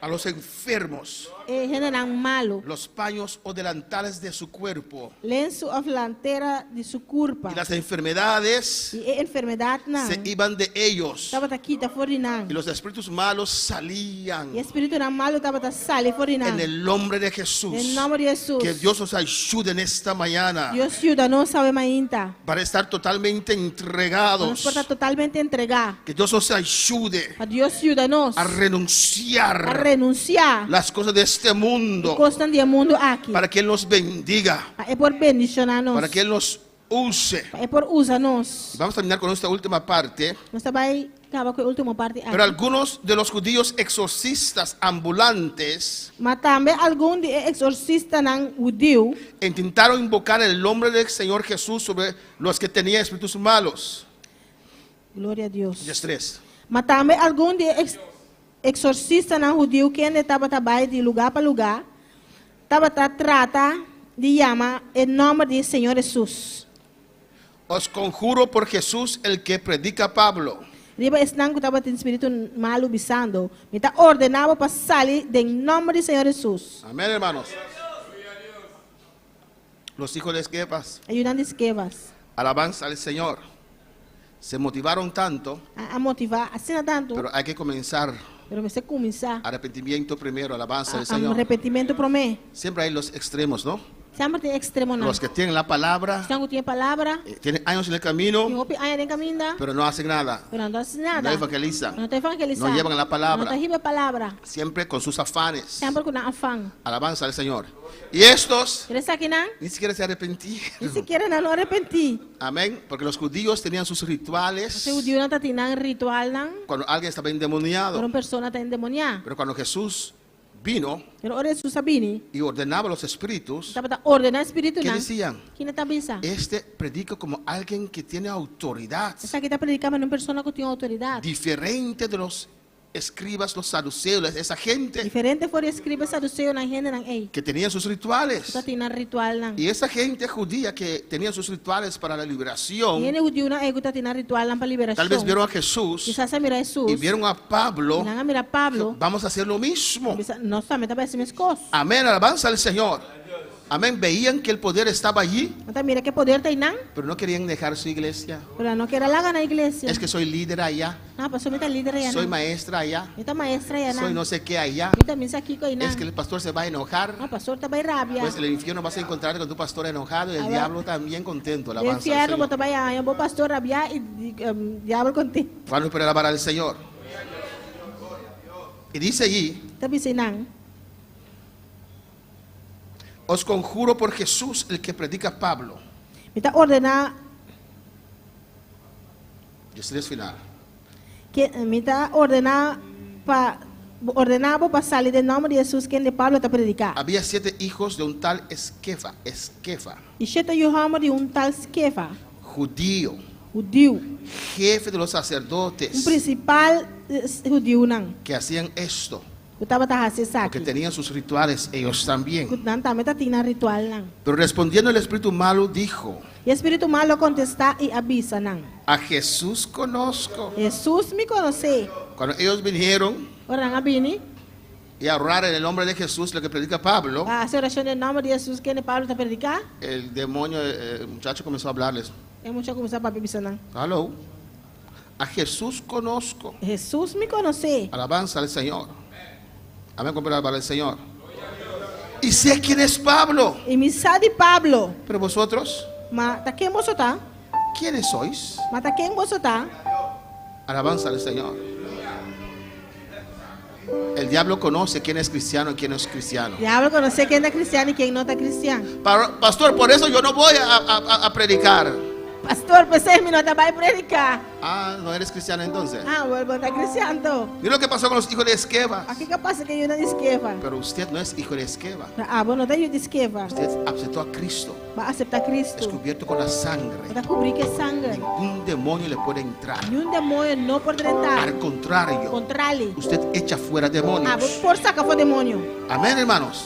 a los enfermos E generam malo. los paños o delantales de su cuerpo. Lenço of lanteira de sua curva. Y las enfermedades E enfermidade não. se iban de ellos. Estava aqui, está fora de não. Y los espíritus malos salían. E espírito não malo estava a sair fora de não. En el nombre de Em Jesús. nome de Jesus. Que Dios os ayude en esta mañana Deus ajuda nós sabe ainda. para estar totalmente Nós entregados. podemos totalmente entregar. Que Dios os ayude A Deus ajuda nós a a renunciar renunciar las cosas de este mundo costas do mundo aqui. para que Él nos bendiga, É por bendicionar nós. para que Él nos use. É por usar nós. Vamos a terminar con esta última parte. Nós vai acabar com a última parte aqui. Pero algunos de los judíos exorcistas ambulantes Mas também algum de exorcista não judeu intentaron invocar el nombre del Señor Jesús sobre los que tenían espíritus malos. glória a Deus. 10:3. Mas também algum de exorcista não judeu que ainda estava trabalhando de lugar para lugar, estava trata de chamar o nome do Senhor Jesus. Os conjuro por Jesús, el que predica Pablo. Riba estão que estava tendo espírito malo bisando, me está ordenado para sair em nome do Senhor Jesus. Amén, hermanos. Los hijos de Esquefas, Ayudando esquivas alabanza al Señor, se motivaron tanto, a motivar, assim não tanto, pero hay que comenzar pero você começar arrepentimiento primero, alabanza al a Señor. arrependimento para mim. Siempre hay los extremos, ¿no? Sempre tem extremo não. Los que tienen la palabra, Estão que tem palavra, tienen años en el tem camino, opi aya em caminho, pero no hacen nada, pero não faz no nada. evangelizan, Não está evangelizando. no llevan la palabra. Não está riba palavra. siempre con sus afanes. Sempre com afã. Alabanza al Señor. Y estos Eles aqui não, ni siquiera se arrepentieron. nem sequer não arrepentir. Amén. Porque los judíos tenían sus rituales Você o dia não está tendo ritual não, cuando alguien estaba por endemoniado. uma pessoa está endemoniada. Pero cuando Jesús vino Pero ora Jesus sabini, y ordenaba a los espíritus, estava ordenar espírito ¿qué não. decían? Quem está bisa? Este predica como alguien que tiene autoridad, Essa aqui está predicando uma pessoa que tem autoridade. diferente de los escribas, los saduceos, esa gente Diferente for escribe saduceo na gente nang ei. que tenían sus rituales. Sa tina ritual nang. Y esa gente judía que tenían sus rituales para la liberación, Yene hudiu na ego ta tina ritual nang paliberación. tal vez vieron a Jesús Isa sa mira Jesus. y vieron a Pablo. Nanga mira Pablo. Vamos a hacer lo mismo. Bisa no sa meta ba simes kos. Amén, alabanza al Señor. Amén, veían que el poder estaba allí, Mata mira que poder ta inang. pero no querían dejar su iglesia. Pero no quiera laga na iglesia. Es que soy líder allá, Na paso mita líder ya soy na. maestra allá, Mita maestra ya soy na. no sé qué allá. Mita minsa kiko ina. Es que el pastor se va a enojar. Na pastor ta bay rabia. Pues en el infierno vas a encontrar con tu pastor enojado y el Ah, diablo también contento. El Alabanza al infierno Señor. bota bay ya bo pastor rabia y diablo contigo. Vamos a alabar al Señor. Y dice allí, Ta bisa inang. os conjuro por Jesús, el que predica Pablo. Mita ordena Y este es final. que mita ordenaba para salir del nombre de Jesús que de Pablo está predicar. Había 7 hijos de un tal Esquefa, Y sheta yohama de un tal Skefa, judío, judío, jefe de los un sacerdotes, principal judío nang. que hacían esto, Kutaba ta hase porque saki. tenían sus rituales ellos también. Kutan ta meta tina ritual nang. Pero respondiendo el espíritu malo, dijo, Y espíritu malo contesta y avisa nang. a Jesús conozco. Jesús me conoce. Cuando ellos vinieron Orang abini, y a orar en el nombre de Jesús, lo que predica Pablo, a hacer oración en nombre de Jesús que de Pablo está predicar. el demonio, el muchacho comenzó a hablarles. Es mucho como se papi bisa nang. Hello. A Jesús conozco. Jesús me conoce. Alabanza al Señor. Amén, compañero, para el Señor. Y sé quién es Pablo. Y mi sadi Pablo. Pero vosotros, Ma ta ken bosota? ¿quiénes sois? Ma ta ken bosota? Alabanza al Señor. El diablo conoce quién es cristiano y quién no es cristiano. Diablo conoce quién es cristiano y quién no está cristiano. Pastor, por eso yo no voy a predicar. Pastor, pues es mi nota va a predicar. Ah, ¿no eres cristiano entonces? Ah, vuelvo a estar cristiano. Mira lo que pasó con los hijos de Esqueva. Aquí qué pasa que yo no disqueva. Pero usted no es hijo de Esqueva. Ah, bueno, te yo disqueva. Usted aceptó a Cristo. Va a aceptar a Cristo. Descubierto con la Va sangre. a cubrir que sangre. Un demonio le puede entrar. Y un demonio no puede entrar. Al contrario, Contrario. usted echa fuera Ah, demonios. por saca fue demonio. Amén, hermanos.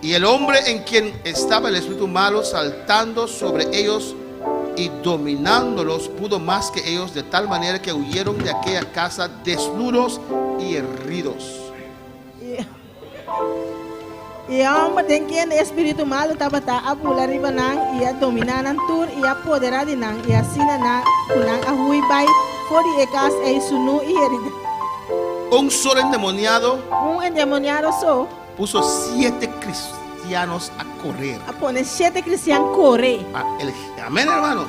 Y el hombre en quien estaba el espíritu malo saltando sobre ellos y dominándolos pudo más que ellos, de tal manera que huyeron de aquella casa desnudos y heridos. Y hombre de quien el espíritu malo estaba a pular arriba nan y a dominar nan tur y a apoderar de nan y así nan kunan a hui bai for y ekas e sunu y herida. Un solo endemoniado Un endemoniado so puso 7 cristianos a correr. a poner 7 cristianos corre. Amén, hermanos.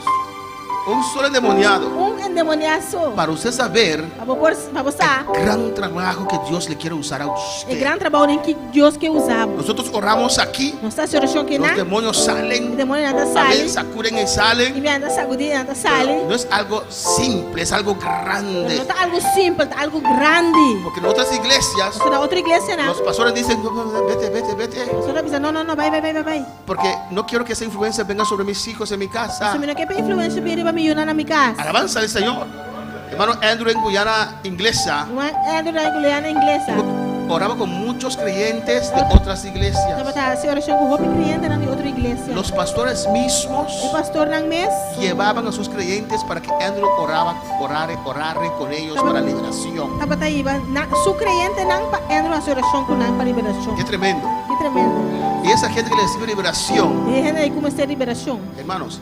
Un solo endemoniado. Un endemoniado Para usted saber vamos a gran trabajo que Dios le quiere usar a el usted. gran trabajo en que Dios que usamos. Nosotros oramos aquí, Nuestra oración que los nan demonios el salen, demonio anda amén, sale sacuden y y salen. me anda sacudir anda sale. No es algo simple, es algo Pero no grande. está algo simple, está algo grande. Porque en otras iglesias, Es una otra iglesia, ¿no? los pastores dicen, no, no, vete, vete, vete. Nosotros dicen, no, bye. Porque no quiero que esa influencia venga sobre mis hijos en mi casa. Eso mira que influencia viene para mi yuna na mi casa. Alabanza al Señor. Hermano Andrew en Guyana inglesa Andrew na guliana inglesa. oraba con muchos creyentes de otras iglesias. Tabata se oración con hopi cliente na otra iglesia. Los pastores mismos El pastor nang mes. llevaban a sus creyentes para que Andrew orare con ellos para liberación. Tabata iba na su creyente nang pa Andrew hace oración con nang para liberación. Qué tremendo. Qué tremendo. Y esa gente que le recibe liberación, Y gente ahí como está liberación. hermanos,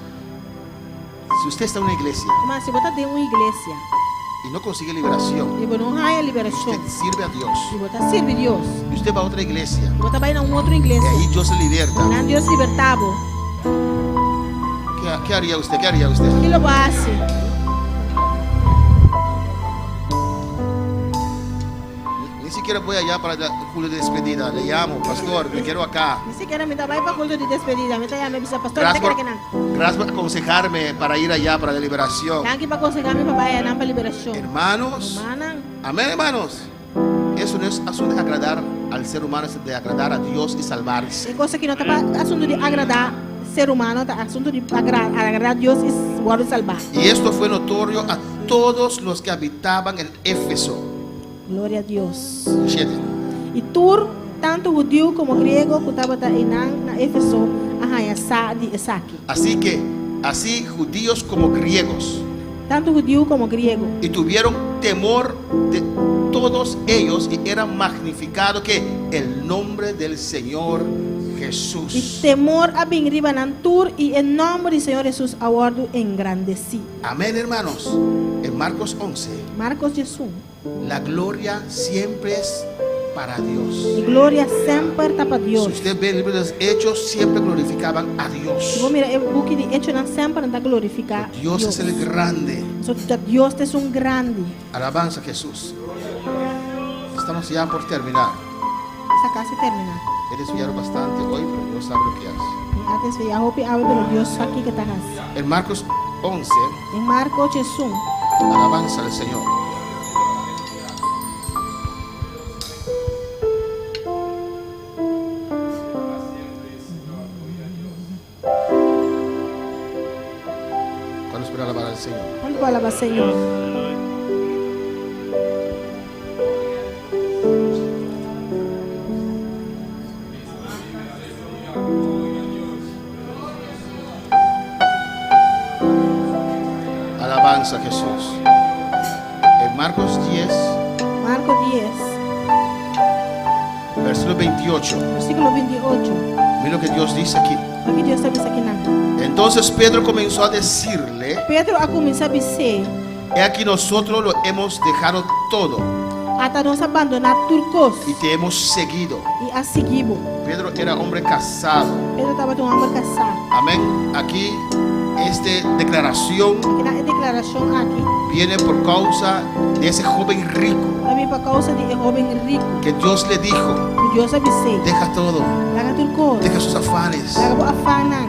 si usted está en una iglesia Mas se bota de una iglesia y no consigue liberación, y bueno no hay usted liberación. sirve a Dios. Y bota sirve Dios. Y usted va a otra iglesia Y bota vai na otra y iglesia. ahí Dios se liberta. Nan Dios libertavo. ¿Qué haría usted? ¿Qué haría usted? ¿Qué lo va a hacer? Ni siquiera voy allá para el culto de despedida. Le llamo, pastor, me quiero acá. Ni siquiera me vai para culto de despedida. Me está me dice pastor, Gracias ¿qué por, que nan? gracias por aconsejarme para ir allá para la liberación. Nan que para aconsejar mi papá ya nan para liberación. Hermanos, Hermana, amén, hermanos. Eso no es asunto de agradar al ser humano, es de agradar a Dios y salvarse. es cosa que no está para asunto de agradar ser humano, está asunto de agradar a Dios y guardar salvar. Y esto fue notorio a todos los que habitaban en Éfeso. Gloria a Dios. 7. E tur, tanto judío como griego, que estava na Éfeso, arranha sa de Isaac. Así que, así judíos como griegos, Tanto judío como griego. y tuvieron temor de todos ellos y era magnificado que el nombre del Señor E Jesús. temor a bem ribanan tur e em nome do Senhor Jesus aguardo engrandeci. Amén, hermanos. En Marcos 11, Marcos Jesus. la gloria siempre es para E Dios. glória sempre está para Si Deus. usted ve el libro de los Hechos, siempre glorificaban a Se Dios. vou mirar o book de Hecho, não sempre está glorificar Dios Deus. es el grande. So, Deus é um grande. Alabanza a Jesús. Estamos ya por terminar. Essa casa termina. He desviado bastante hoy, pero Dios sabe lo que hace. E antes de eu hope ave pelo Deus aqui que está casa. En Marcos 11, Em Marcos Jesus. alabanza al Señor. ¿Cuándo espera alabar al Señor? Onde vai alabar Senhor? Alabanza a Jesús. En Marcos 10, Marcos 10, versículo 28. versículo 28. Mira lo que Dios dice aquí. Aqui Deus está dizendo aqui nada. Entonces Pedro comenzó a decirle: Pedro a começar a dizer, he aquí nosotros lo hemos dejado todo até nós abandonar turcos y te hemos seguido. e a seguimos. Pedro era hombre casado. Pedro estava com um homem casado. Amén. Aquí esta declaración Aqui na declaração aqui, viene por causa de ese joven rico também por causa de jovem rico. que Dios le dijo: Que Deus avise, deja todo, larga turcos, deja sus afanes, larga o afana,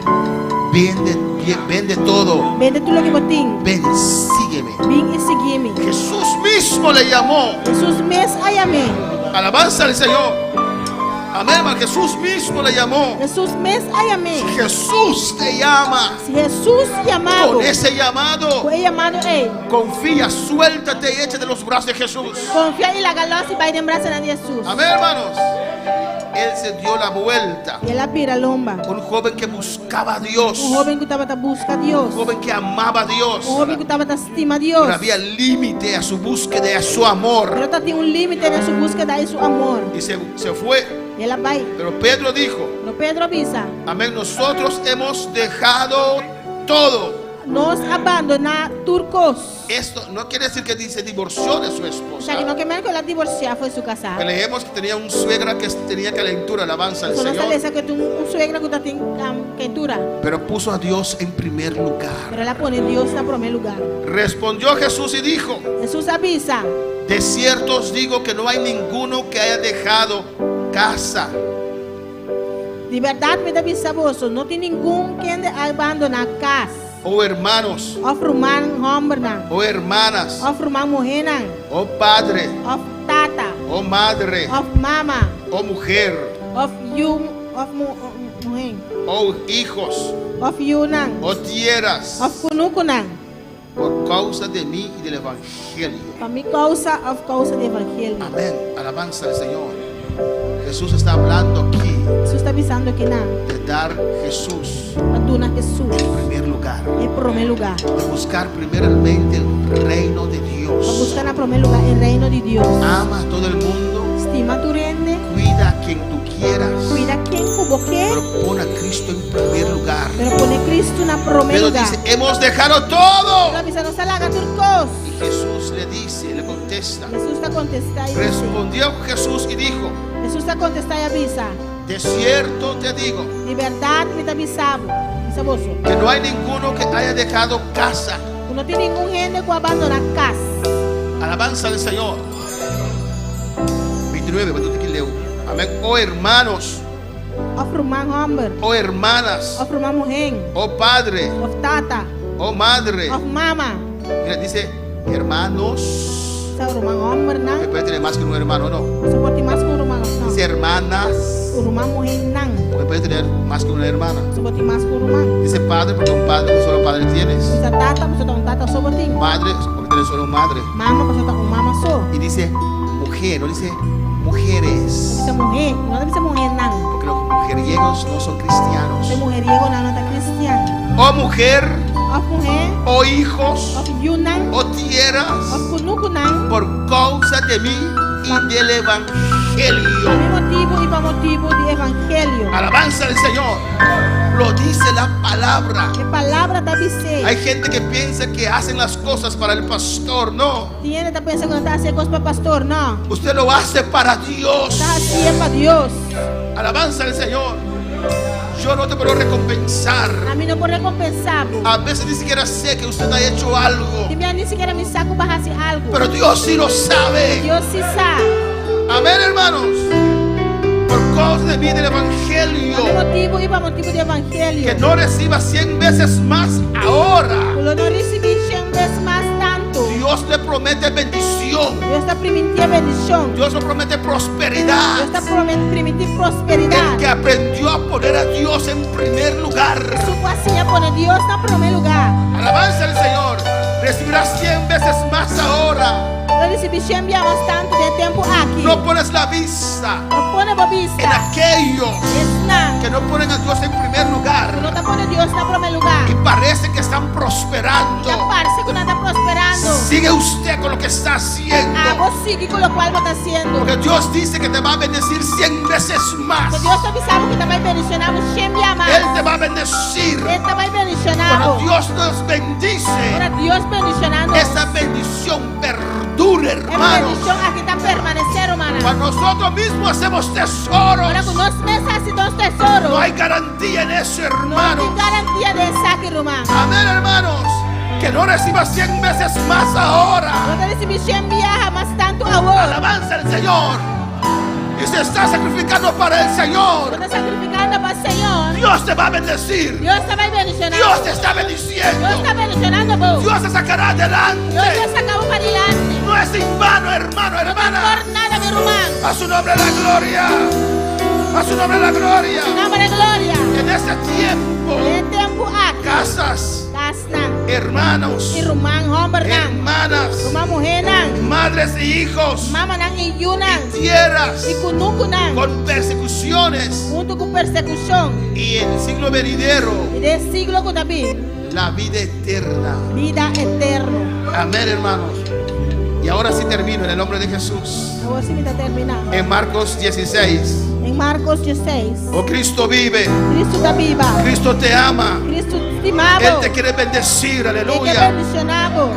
vende todo, vende tudo que você tem, ven, sígueme. vem e seguime. Jesús mismo le llamó. Jesus mes ai amém. Alabanza al Señor. Amén, hermano. Jesús mismo le llamó. Jesus mes ai amém. Jesús te llama. Se Jesus chamado, Con ese llamado, o chamado é, confía, suéltate y échate los brazos de Jesús. confia e la galosa e vai lembrar de Jesus. Amén, hermanos. Él se dio la vuelta. E ela pira lomba. Un joven que buscaba a Dios. Jovem que estava a buscar Deus. Un joven que amaba a Dios. Jovem que estava a estimar Deus. Pero había límite a su búsqueda y a su amor. Pero tem límite na sua búsqueda e seu amor. Y se fue. E ela vai. Pero Pedro dijo: No Pedro avisa. amén, nosotros hemos dejado todo. Nós abandonar turcos. Esto no quiere decir que se divorció de su O esposa. sea, que no que menos que ela divorciar foi su Que casar. leemos que tenía un suegra que tenía calentura, alabanza al Só não se Señor. lesa que tem suegra que tem quentura. Pero puso a Dios en primer lugar. Pero ela pone Deus na primeiro lugar. Respondió Jesús y dijo: Jesus avisa. de cierto os digo que no hay ninguno que haya dejado casa, De verdade, me avisa vos, não tem ninguém que ande abandonar casa. o hermanos, Of roman hombernan. o hermanas, Of roman mohenan. o padre, Of tata. o madre, Of mama. o mujer, Of you. Of mohen. o hijos, Of yunan. o tierras, Of kunukunan. por causa de mí y del evangelio. Para mim, causa do evangelho. Amén. Alabanza al Señor. Jesús está hablando aquí Jesus está avisando aqui na. de dar Jesús Aduna Jesus. en primer lugar, Em primeiro lugar. de buscar primeramente el reino de Para Dios. buscar na primeiro lugar o reino de Deus. Ama a todo el mundo, Estima tu rende. cuida a quien tú quieras, Cuida quem como quer. pero pon a Cristo en primer lugar. Pero pone Cristo na primeiro Pedro lugar. dice: hemos dejado todo. Ela avisa, não se alaga turcos. Y Jesús le dice, le contesta. Jesus está contestando e dice. Respondió Jesús y dijo: Jesus está contestando e avisa. de cierto te digo De verdade, me está avisando. Avisaboso. que no hay ninguno que haya dejado casa. Não tem nenhum gente que abandona casa. Alabanza al Señor. 29, pero que leo. Amén. Oh hermanos, Of roman homber. oh hermanas, Of roman mohen. oh padre, Of tata. oh madre. Of mama. Mira, dice hermanos. Sa roman homber Que nang. puede tener más que un hermano, no. Sa poti mas ko roman no. Dice hermanas, Roman mohen nang. porque puede tener más que una hermana. Sa poti mas ko roman. Dice padre, porque un padre, un solo padre tienes. Sa tata, sa tong tata so poti. Madre, porque tienes solo madre. Mama, sa tong mama so. Y dice mujer, no dice mujeres. Dice mujer, no dice mujer nan. Porque los mujeriegos no son cristianos. Dice mujeriego nan, no está cristiano. O mujer, Of mujer, o hijos, of yunan, o tierras, of kunukunan. por causa de mí y del evangelio. Para motivo y para motivo de evangelio. Alabanza del Señor. Lo dice la palabra. ¿Qué palabra está diciendo? Hay gente que piensa que hacen las cosas para el pastor. No. Tiene que pensar que no está haciendo cosas para pastor, no. Usted lo hace para Dios. Está haciendo para Dios. Alabanza del Señor. Yo no te puedo recompensar. A mí no puedo recompensar. A veces ni siquiera sé que usted ha hecho algo. Y ni siquiera me saco para hacer algo. Pero Dios sí lo sabe. Dios sí sabe. Amén, hermanos. Por causa de mí del evangelio. Para motivo y para motivo de evangelio. Que no reciba 100 veces más ahora. Lo no recibí 100 veces más tanto. Dios le promete bendición. Dios está permitiendo bendición. Dios le promete Dios prosperidad. está permitiendo El prosperidad. que aprendió a poner a Dios en primer lugar. Su así pone Dios en primer lugar. Alabanza al Señor. Recibirá 100 veces más ahora. Lo recibí 100 veces más tanto de tiempo aquí. No pones la vista No pone en bobista. aquellos Es nada. que no ponen a Dios en primer lugar No te pone Dios en primer lugar. y parece que están prosperando. Ya parece que no está prosperando. Sigue usted con lo que está haciendo. Hago sigue con lo cual vos estás haciendo. Porque Dios dice que te va a bendecir 100 veces más. Que Dios te avisaba que te va a bendicionar 100 veces más. Él te va a bendecir. Él te va a bendicionar. Cuando Dios nos bendice, Ahora Dios bendicionando. esa bendición perdura, Es hermanos. bendición aquí está permanecer, hermana. Cuando nosotros mismos hacemos Ahora tesoros, con 2 meses y 2 tesoros. no hay garantía en eso, No hermanos. hay garantía de saque, hermano. Amén, hermanos. Que no reciba 100 veces más ahora. No te recibí 100 viajes más tanto ahora. Alabanza al Señor. Y se está sacrificando para el No Señor. estás sacrificando para el Señor. Dios te va a bendecir. Dios te va a bendicionar. Dios te está Dios bendiciendo. está bendicionando vos. Dios te sacará Dios adelante. te sacamos para adelante. No es en vano, hermano, hermana. Por nada, mi hermano. A su nombre la gloria. A su nombre la gloria. En nombre de gloria. En este tiempo, En el tiempo aquí. casas, Casnan. hermanos, Y rumán, hombre, nan. hermanas, Rumán, mujer, nan. madres e hijos, Mama, nan, y yunan. tierras, Y kunuku, nan. con persecuciones. Junto con persecución. Y en el siglo venidero, Y de siglo con David. la vida eterna. Vida eterna. Amén, hermanos. Y ahora sí termino en el nombre de Jesús. Ahora sí me está terminando. En Marcos 16. En Marcos 16. Oh, Cristo vive. Cristo está viva. Cristo te ama. Cristo estimado. Él te quiere bendecir. Él te Aleluya. bendicionado.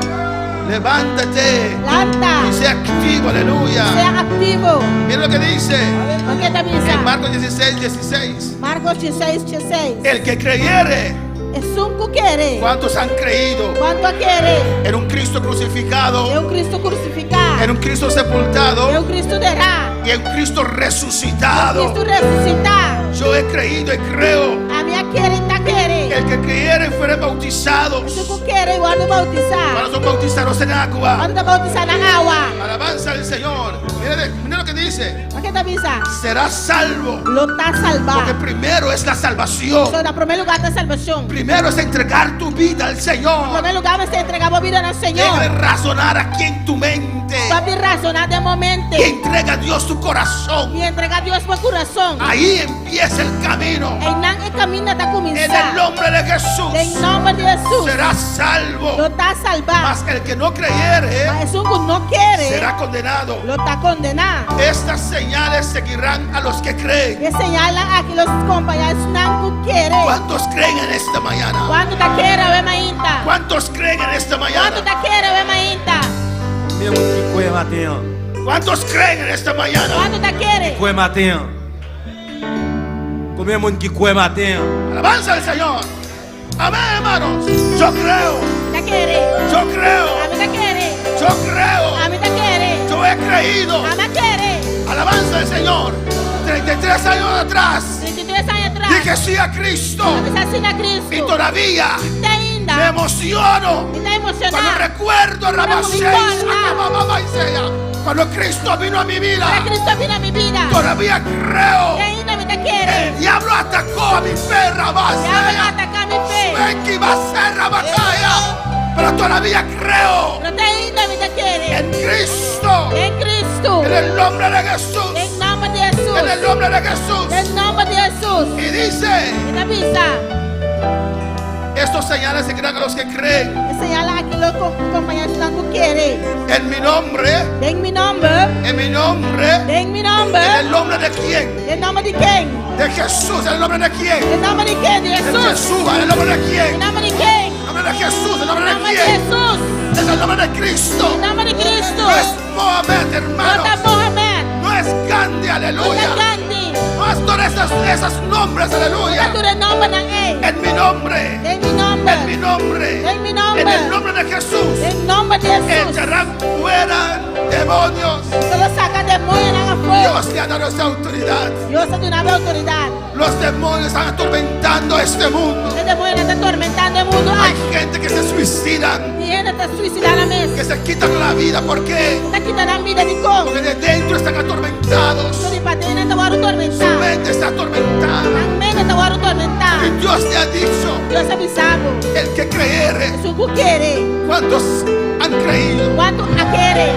Levántate Lanta. y sea activo. Aleluya. Sea activo. Mira lo que dice ¿Por qué te avisa? en Marcos 16, 16. Marcos 16, 16. El que creyere. Es un que quiere. ¿Cuántos han creído ¿Cuánto quiere? en un Cristo Es crucificado, un Cristo crucificado. en un Cristo Es sepultado un Cristo de Ra. y en un Cristo resucitado? Cristo resucitado. Yo he creído y creo. A mí quiere, está quiere. El que creyere y fuere bautizados. Es un que quiere, cuando bautizar. Para son bautizados en agua. Cuando bautizar en agua. Alabanza al Señor. Mira lo que dice. ¿Por qué te avisa? Serás salvo. Lo está Porque salvado. primero es la salvación. En primer lugar, de salvación. Primero es entregar tu vida al En Señor. primer lugar, me entregamos vida al Debe Señor. razonar aquí en tu mente. Papi, razonar de momento. Y entrega a Dios tu corazón. Y entrega a Dios por corazón. Ahí empieza el camino. En el camino está En el comenzando. nombre de Jesús. En nombre de Jesús. Serás salvo. Lo está salvado. Mas el que no creyere Jesús no quiere. será condenado. Lo está condenado. Estas señales seguirán a los que creen. Que señala aquí los compañeros no quiere. ¿Cuántos creen en esta mañana? ¿Cuánto te quiere ver mainta? ¿Cuántos creen en esta mañana? ¿Cuánto te quiere ver mainta? Combien de monde qui croit matin? ¿Cuántos creen en esta mañana? ¿Cuánto te quiere? Croit matin? Combien de monde qui croit matin? Alabanza al Señor. Amén, hermanos. Yo creo. ¿Te quiere? Yo creo. A mí te quiere. Yo creo. A mí te quiere. Yo he creído. A mí quiere. Alabanza al Señor. 33 años atrás 33 años atrás. dije sí a Cristo. Me asesina a Cristo. Y todavía Te inda. me emociono Y te cuando emocionado. recuerdo Rabaseis, Pero cuando Cristo vino a mi vida. Para Cristo viene a mi vida. Todavía creo. Te inda, me te quiere. El diablo atacó a mi fe, Ya me Rabaseis. ataca mi fe. Ven que iba a ser Rabacaya. Pero todavía creo. Pero te inda, la vida quiere. En Cristo. En Cristo. En el nombre de Jesús. En nombre de Jesús. En el nombre de Jesús. En nombre de Jesús. Y dice, Y te avisa. estos señales seguirán a los que creen. Señala aquí los compañeros que tú quieres. En mi nombre. En mi nombre. En mi nombre. En mi nombre. ¿En el nombre de quién? ¿En nombre de quién? De Jesús. ¿En el nombre de quién? ¿En nombre de quién? De De Jesús. Jesús. ¿En el nombre de ¿En quién? nombre de quién? En el nombre de Jesús. ¿En el nombre En de nombre de quién? Jesús. En el nombre de Cristo. En nombre de Cristo. No es Mohamed, No hermanos. está Mohamed. No es Gandhi, No aleluya. está Gandhi. No es todos esos nombres, aleluya. Tú eres nombre de él. En mi nombre. En mi nombre. En mi nombre. En mi nombre. En el nombre de Jesús. En nombre de Jesús. Echarán fuera demonios. Solo saca demonios en el fuego. Dios te ha dado esa autoridad. Dios te da una autoridad. Los demonios están atormentando este mundo. El demonio está atormentando el mundo. Hay gente que se suicidan, Y gente te suicida a la que mesa. se quitan la vida. ¿Por qué? Te quitarán vida de con. Porque de dentro están atormentados. Tu patena te va a Su atormentar. mente está atormentada. La mente te va a atormentar. Y Dios te ha dicho, Dios avisado. el que creyere. Si tú quieres. ¿Cuántos han creído? ¿Cuánto a querer?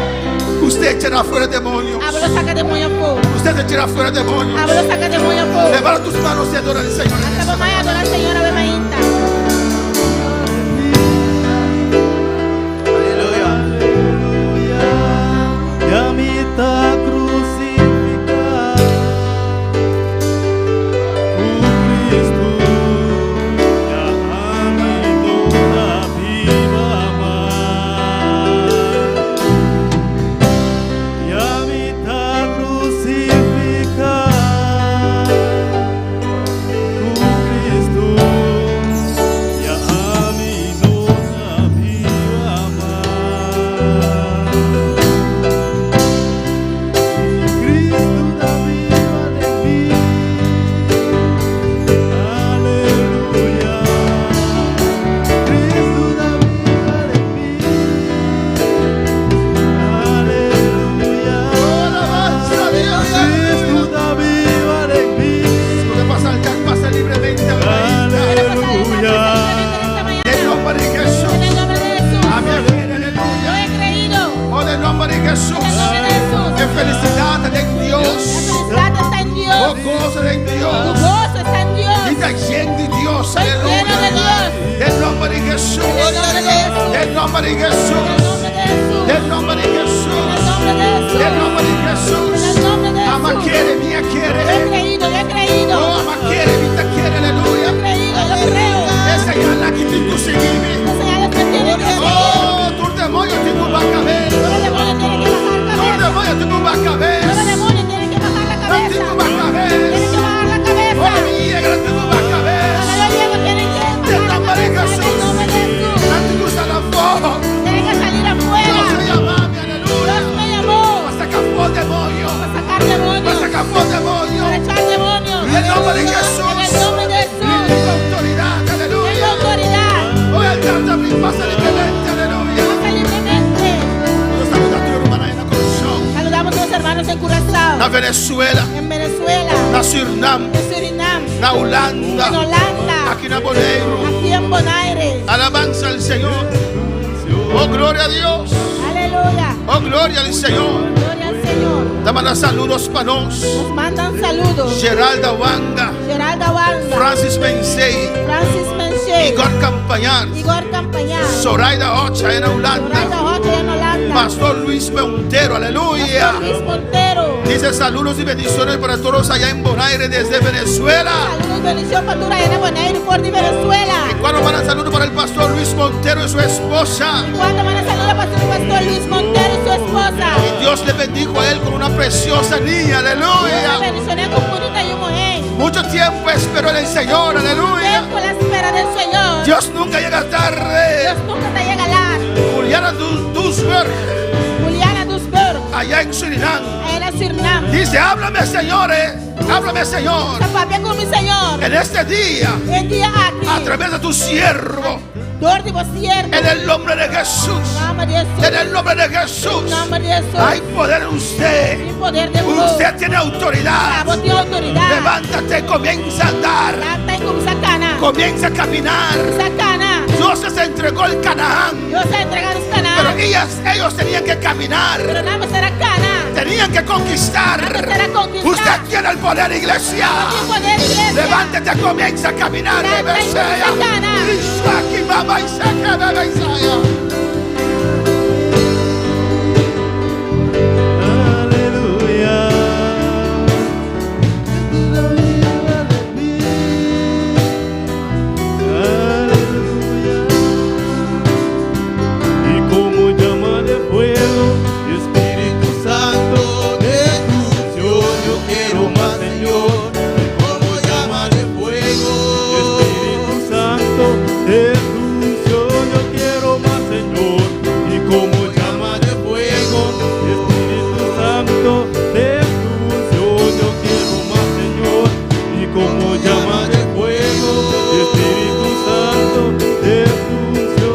Usted echará fuera demonios. Hablo saca demonio a fuego. Usted echará fuera demonios. Hablo saca demonio a fuego. Levanta tus manos y adora al Señor. Hasta mamá y adora al Señor a Bemaínta. Ya me está crucificado con Cristo, ya a mí toda viva más. Ya me está crucificado con Cristo, ya a mí toda viva más. Cristo da viva de mí, aleluya. Cristo da viva de mí, aleluya. Alabanza a Dios. Cristo da viva de mí, Si puede pasar, ya pasa libremente. aleluya. En el nombre de Jesús. En el nombre de Jesús. Amén. Yo Aleluya. he creído. Oh, en el nombre de Jesús. En el nombre de Jesús. Qué felicidad en La Dios. felicidad está en Oh, Dios. gozo en Tu Dios. gozo está en Dios. Y te lleno de Dios. Soy lleno de Aleluya. Dios. En el nombre de Jesús. En el nombre de Jesús. En el nombre de En Jesús. el nombre de Jesús. En el nombre de En Jesús. el nombre de Jesús. En el nombre de Jesús. En el nombre de Ama Jesús. quiere, mía Yo he quiere. creído, yo he creído. Oh, ama quiere, vita quiere, Yo aleluya. he creído, yo creo. Esa ya la que tú seguime. Las señales que tienen que seguir. Oh, tu demonio te va a caber. Los demonios tienen que bajar la Tu cabeza. demonio te va a caber. Los demonios tienen que bajar la No cabeza. te va a caber. Tienen que bajar la cabeza. Oh, mi negra te va a caber. Cuando yo llego tienen que En bajar la nombre de cabeza. En el nombre de Jesús. No te gusta la voz. Tienen que salir Dios afuera. me llama, mi aleluya. Dios me llamó Va a sacar fuego demonio. para sacar Va a demonios. sacar fuego demonio. Para echar demonios. En el nombre de Jesús. En el nombre de Jesús. Tengo autoridad, Tengo aleluya. autoridad. Voy a darte a mí, pasa libremente, aleluya. Pasa libremente. Yo saludo a tu hermana en la corrupción. Saludamos a los hermanos en Curazao. Na Venezuela, En Venezuela. na Surinam, En Surinam. na En Holanda, Holanda. aquí en Bonaire. Aquí en Bonaire. Alabanza al Señor. Oh, gloria a Dios. Aleluya. Oh, gloria al Señor. Gloria al Señor. Dame saludos para nos. Nos mandan saludos. Geralda Wanga, Geralda Wanda. Francis Bensei, Francis Menche. Igor Campañán, Igor Campañán. Zoraida Ocha en Holanda, Zoraida Rocha en Holanda. Pastor Luis Montero, aleluya. Pastor Luis Montero. Dice saludos y bendiciones para todos allá en Bonaire desde Venezuela. Saludos y bendición para tu en Bonaire por de Venezuela. Cuando van a saludos para el pastor Luis Montero y su esposa. Cuando van a saludar para tu pastor Luis Montero y su esposa. Y Dios le bendijo a él con una preciosa niña, Una aleluya. bendición con bonita y mujer. Mucho tiempo esperó en el Señor, aleluya. Tiempo la espera del Señor. Dios nunca llega tarde. Dios nunca te llega largo. Juliana Dusberg, Juliana Dusberg. allá en Surinam. En la Surinam. Dice, háblame, señores. Háblame, Señor. Papá con mi Señor. En este día, El día aquí. a través de tu siervo. Dordi vos siervo. En el nombre de Jesús. Nombre de Jesús. En el nombre de Jesús. Nombre de Jesús. Hay poder en usted. El poder de Dios. Usted tiene autoridad. Vos tienes autoridad. Levántate, comienza a andar. Ya tengo un sacana. Comienza a caminar. Sacana. Dios les entregó el Canaán. Dios ha entregado los Pero Canaán. ellos tenían que caminar. Pero nada más era Canaán. Tenían que conquistar. Nada más era conquistar. Usted tiene el poder, iglesia. Tiene poder, iglesia. Levántate, comienza a caminar. Levanta y Bebesea. comienza a caminar. Ishaki, Baba, Isaka, Bebesea. Aleluya. Aleluya. Y como llama de fuego, Espíritu Santo de tu unción, yo quiero más, Señor. Y como llama de fuego, Espíritu Santo de tu unción, yo quiero más, Señor. Y como llama de fuego, Espíritu Santo de tu unción, yo quiero más, Señor. Y como llama de fuego, Espíritu Santo de tu unción, yo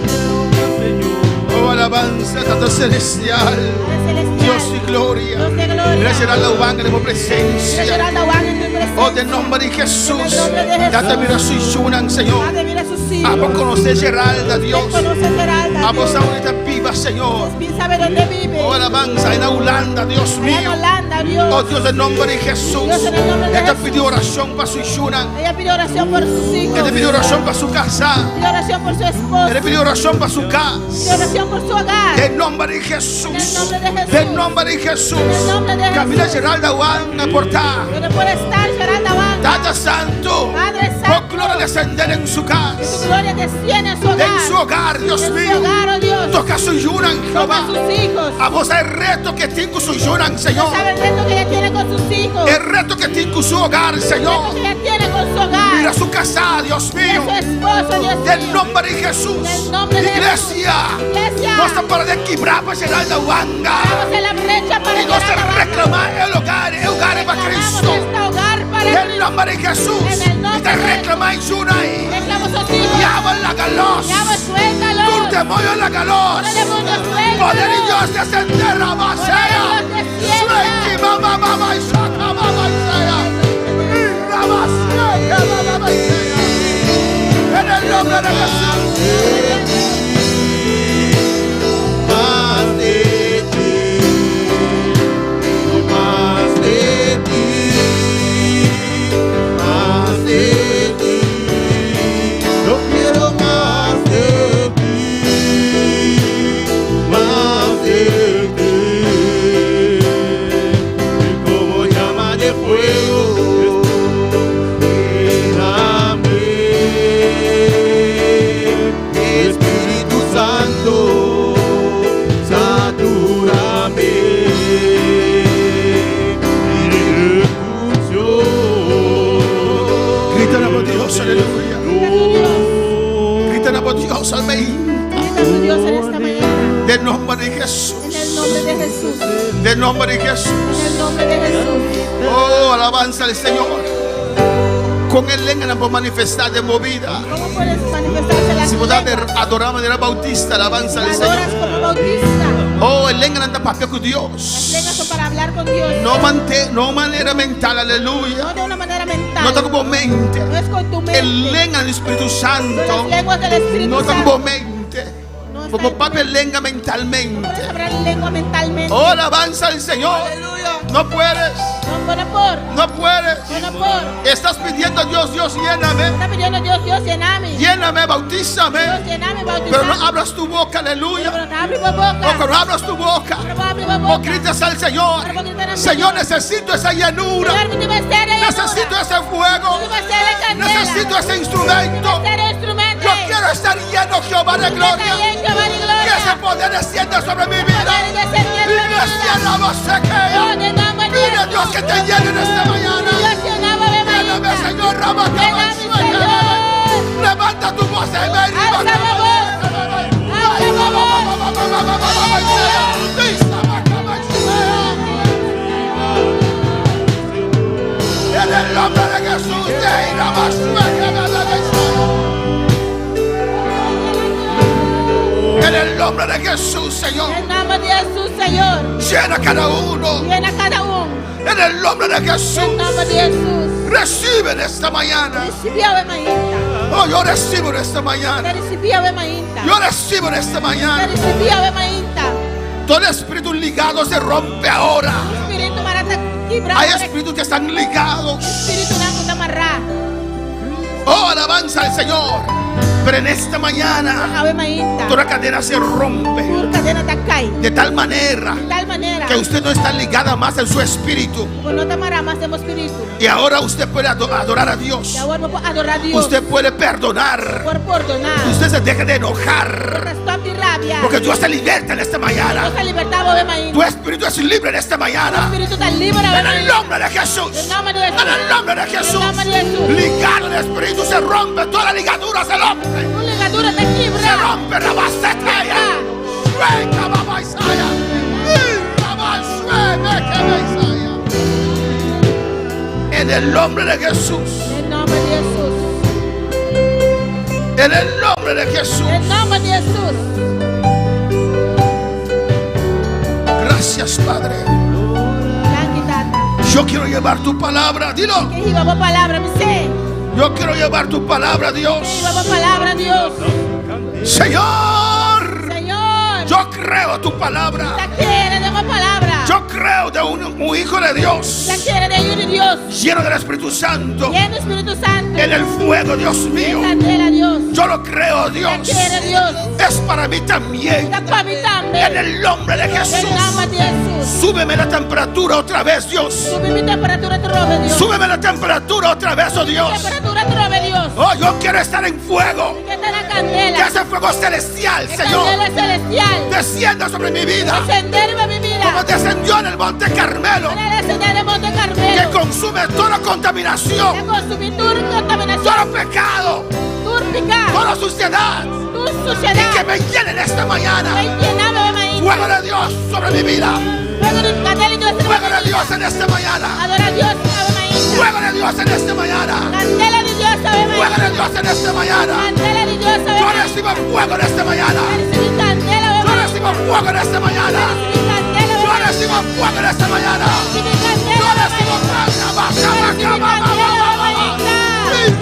quiero más, Señor. Oh, alabanza, Tata Celestial. Padre celestial. Dios y gloria. Dios de gloria. Gracias a la Ubanga de tu Gracias presencia. a la Juan en tu presencia. Oh, de nombre de Jesús. En el nombre de Jesús. Date mira su yunan, Señor. Padre, mira sus hijos. Amo conocer Geralda, Dios. Usted conoce a Geralda, Amo Dios. ahorita viva, Señor. Usted sabe dónde vive. Oh, alabanza en Holanda, Dios Allá en mío. Holanda, Dios. Oh, Dios, en nombre de Jesús. Dios, en el nombre de Ella Jesús. pidió oración para su yunan. Ella pide oración por sus hijos. Ella pidió oración para su casa. Pide oración por su esposo. Ella pidió oración para su casa. Pide oración por su hogar. En nombre de Jesús. En el nombre de Jesús. En nombre de Jesús. En el nombre de Jesús. Camila Geralda Juan a portar. Donde puede estar Geralda Wanda. Tata Santo. Padre Por Santo. gloria descender en su casa. Que tu gloria descienda en su hogar. En su hogar, Dios En su mío. hogar, oh Dios. Toca su yunan, Toca Jehová. a sus hijos. A vos el reto que tiene con su yunan, Señor. Sabe el reto que ella tiene con sus hijos. El reto que tiene con su hogar, El reto Señor. que ella tiene con su hogar. Mira su casa, Dios Mira mío. su esposo, Dios En mío. nombre de Jesús. En el nombre de Iglesia. Iglesia. No está para de quebrar para Geralda Wanga. Vamos en la brecha para Y no se Geralda Wanda. reclamar el hogar para Reclamamos Cristo. este hogar para En Cristo. nombre de Jesús. En el nombre Y te de reclama en su name. Reclamo sus hijos. Llama la galos. Llama, suéltalo. Tu demonio en la galos. Todo el mundo suéltalo. Poder y Dios desenterra más Poder y Dios descienda. Suelti mamá mamá y saca mamá y sea. Y rabasea mamá y sea. En el nombre de Jesús. Más de ti, más de ti, más de ti. Yo quiero más de ti, más de ti. Y como llama de fuego, lléname, Espíritu Santo. Satúrame y unción. Gritan a Dios, aleluya. Gritan a Dios, amén. Grita a tu Dios en esta mañana. Del nombre de Jesús. En el nombre de Jesús. Del nombre de Jesús. En el nombre de Jesús. Oh, alabanza al Señor. Con el lengua por manifestar de movida. ¿Cómo puedes manifestarse la Si puedes lengua? adorar de manera bautista, alabanza al Adoras Señor. como bautista. Oh, el lengua anda para con Las Dios. lenguas son para hablar con Dios. No manera mental, No aleluya. de una manera mental. No está como mente. No es con tu mente. El lengua del Espíritu Son Santo. las lenguas del Espíritu No está Santo. como mente. No está Como en tu papi mente. lengua No puedes mentalmente. hablar lengua mentalmente. Oh, alabanza al Señor. No puedes. No puedes. No por. Estás pidiendo a Dios, Dios, lléname. Está pidiendo a Dios, Dios, lléname. Lléname, bautízame. Dios, lléname, bautizame. Pero no abras tu boca, aleluya. Pero no abre tu boca. O cuando abras tu boca, Pero no abre tu o boca. gritas al Señor. Señor, necesito esa llanura. Señor, tú vas a ser el Necesito ese fuego. Tú vas a ser la candela. Necesito ese instrumento. Ser el instrumento. Yo quiero estar lleno, Jehová de gloria. Que ese poder descienda sobre mi vida. Iglesia, la voz se queda. Pide Dios que te llene en esta mañana. Lléname, Señor, Rabacaba, suéltame. Levanta tu voz en En el nombre de Jesús, te irá más En el nombre de Jesús, Señor. En el nombre de Jesús, Señor. Llena cada uno. Llena cada uno. En el nombre de Jesús. En el nombre de Jesús. Recibe en esta mañana. Recibió, hermanita. Oh, yo recibo en esta mañana. Recibía mainta. Yo recibo en esta mañana. Recibía mainta. Todo espíritu ligado se rompe ahora. Espíritu marata quebra. Hay espíritus que están ligados. Espíritu nango tamarra. Oh, alabanza al Señor. Pero en esta mañana Ave mainta. toda cadena se rompe Pur cadena takai. de tal manera Tal manera. que usted no está ligada más en su espíritu. No tamarra más de espíritu. Y ahora usted puede adorar a Dios. Y ahora vamos a adorar a Dios. Usted puede perdonar. Por perdonar. Usted se deja de enojar. Stop de rabia. Porque Dios te liberta en esta mañana. Esa libertad ave mainta. Tu espíritu es libre en esta mañana. Espíritu está libre ave En el mainta. nombre de Jesús. En el nombre de Jesús. En el nombre de Jesús. En el nombre de Jesús. Ligado el espíritu se rompe. Toda la ligadura se rompe. Tu ligadura te Se quiebra. rompe la basetella. Venga, mamá Isaya. En el nombre de Jesús. En el nombre de Jesús. En el nombre de Jesús. En el nombre de Jesús. Gracias, Padre. Thank you, Tata. Yo quiero llevar tu palabra. Dilo. Que iba por palabra, me sé. Yo quiero llevar tu palabra, Dios. Que iba por palabra, Dios. Señor, Señor. yo creo tu palabra. La quiere de una palabra. Yo creo de un hijo de Dios, La quiere de ayuda de Dios. lleno del Espíritu Santo, Lleno de Espíritu Santo. en el fuego, Dios mío. La tela, Dios. Yo lo creo, La Dios. quiere Dios. Es para mí también. La para mí también. En el nombre de En el nombre Jesús. de Jesús. Súbeme la temperatura otra vez, Dios. Sube mi temperatura, te robe Dios. Súbeme la temperatura otra vez, oh Dios. Temperatura, te robe Dios. Oh, yo quiero estar en fuego. Que está la Que candela. ese fuego celestial, La Señor, candela celestial. descienda sobre mi vida. Descenderme mi vida. Como descendió en el monte Carmelo. Para descender de Monte Que Carmelo. consume toda Que contaminación, consumir tu contaminación. todo pecado, Tu pecado. toda suciedad. Tu Y que suciedad. me llenen esta mañana. Me llenaba de maíz. Fuego de Dios sobre mi vida. Fuego de candela y Dios. Fuego de Dios en esta mañana. Adora a Dios, ave maíz. Fuego de Dios en esta mañana. Candela de Dios, ave Fuego maíz. de Dios en esta mañana. Candela de Dios, ave Yo maíz. recibo fuego en esta mañana. Recibí candela, ave Yo maíz. recibo fuego en esta mañana. Recibí candela, Yo ave maíz. recibo fuego en esta mañana. Recibí Yo candela, ave recibo maíz. fuego. Recibí candela, ave maíz.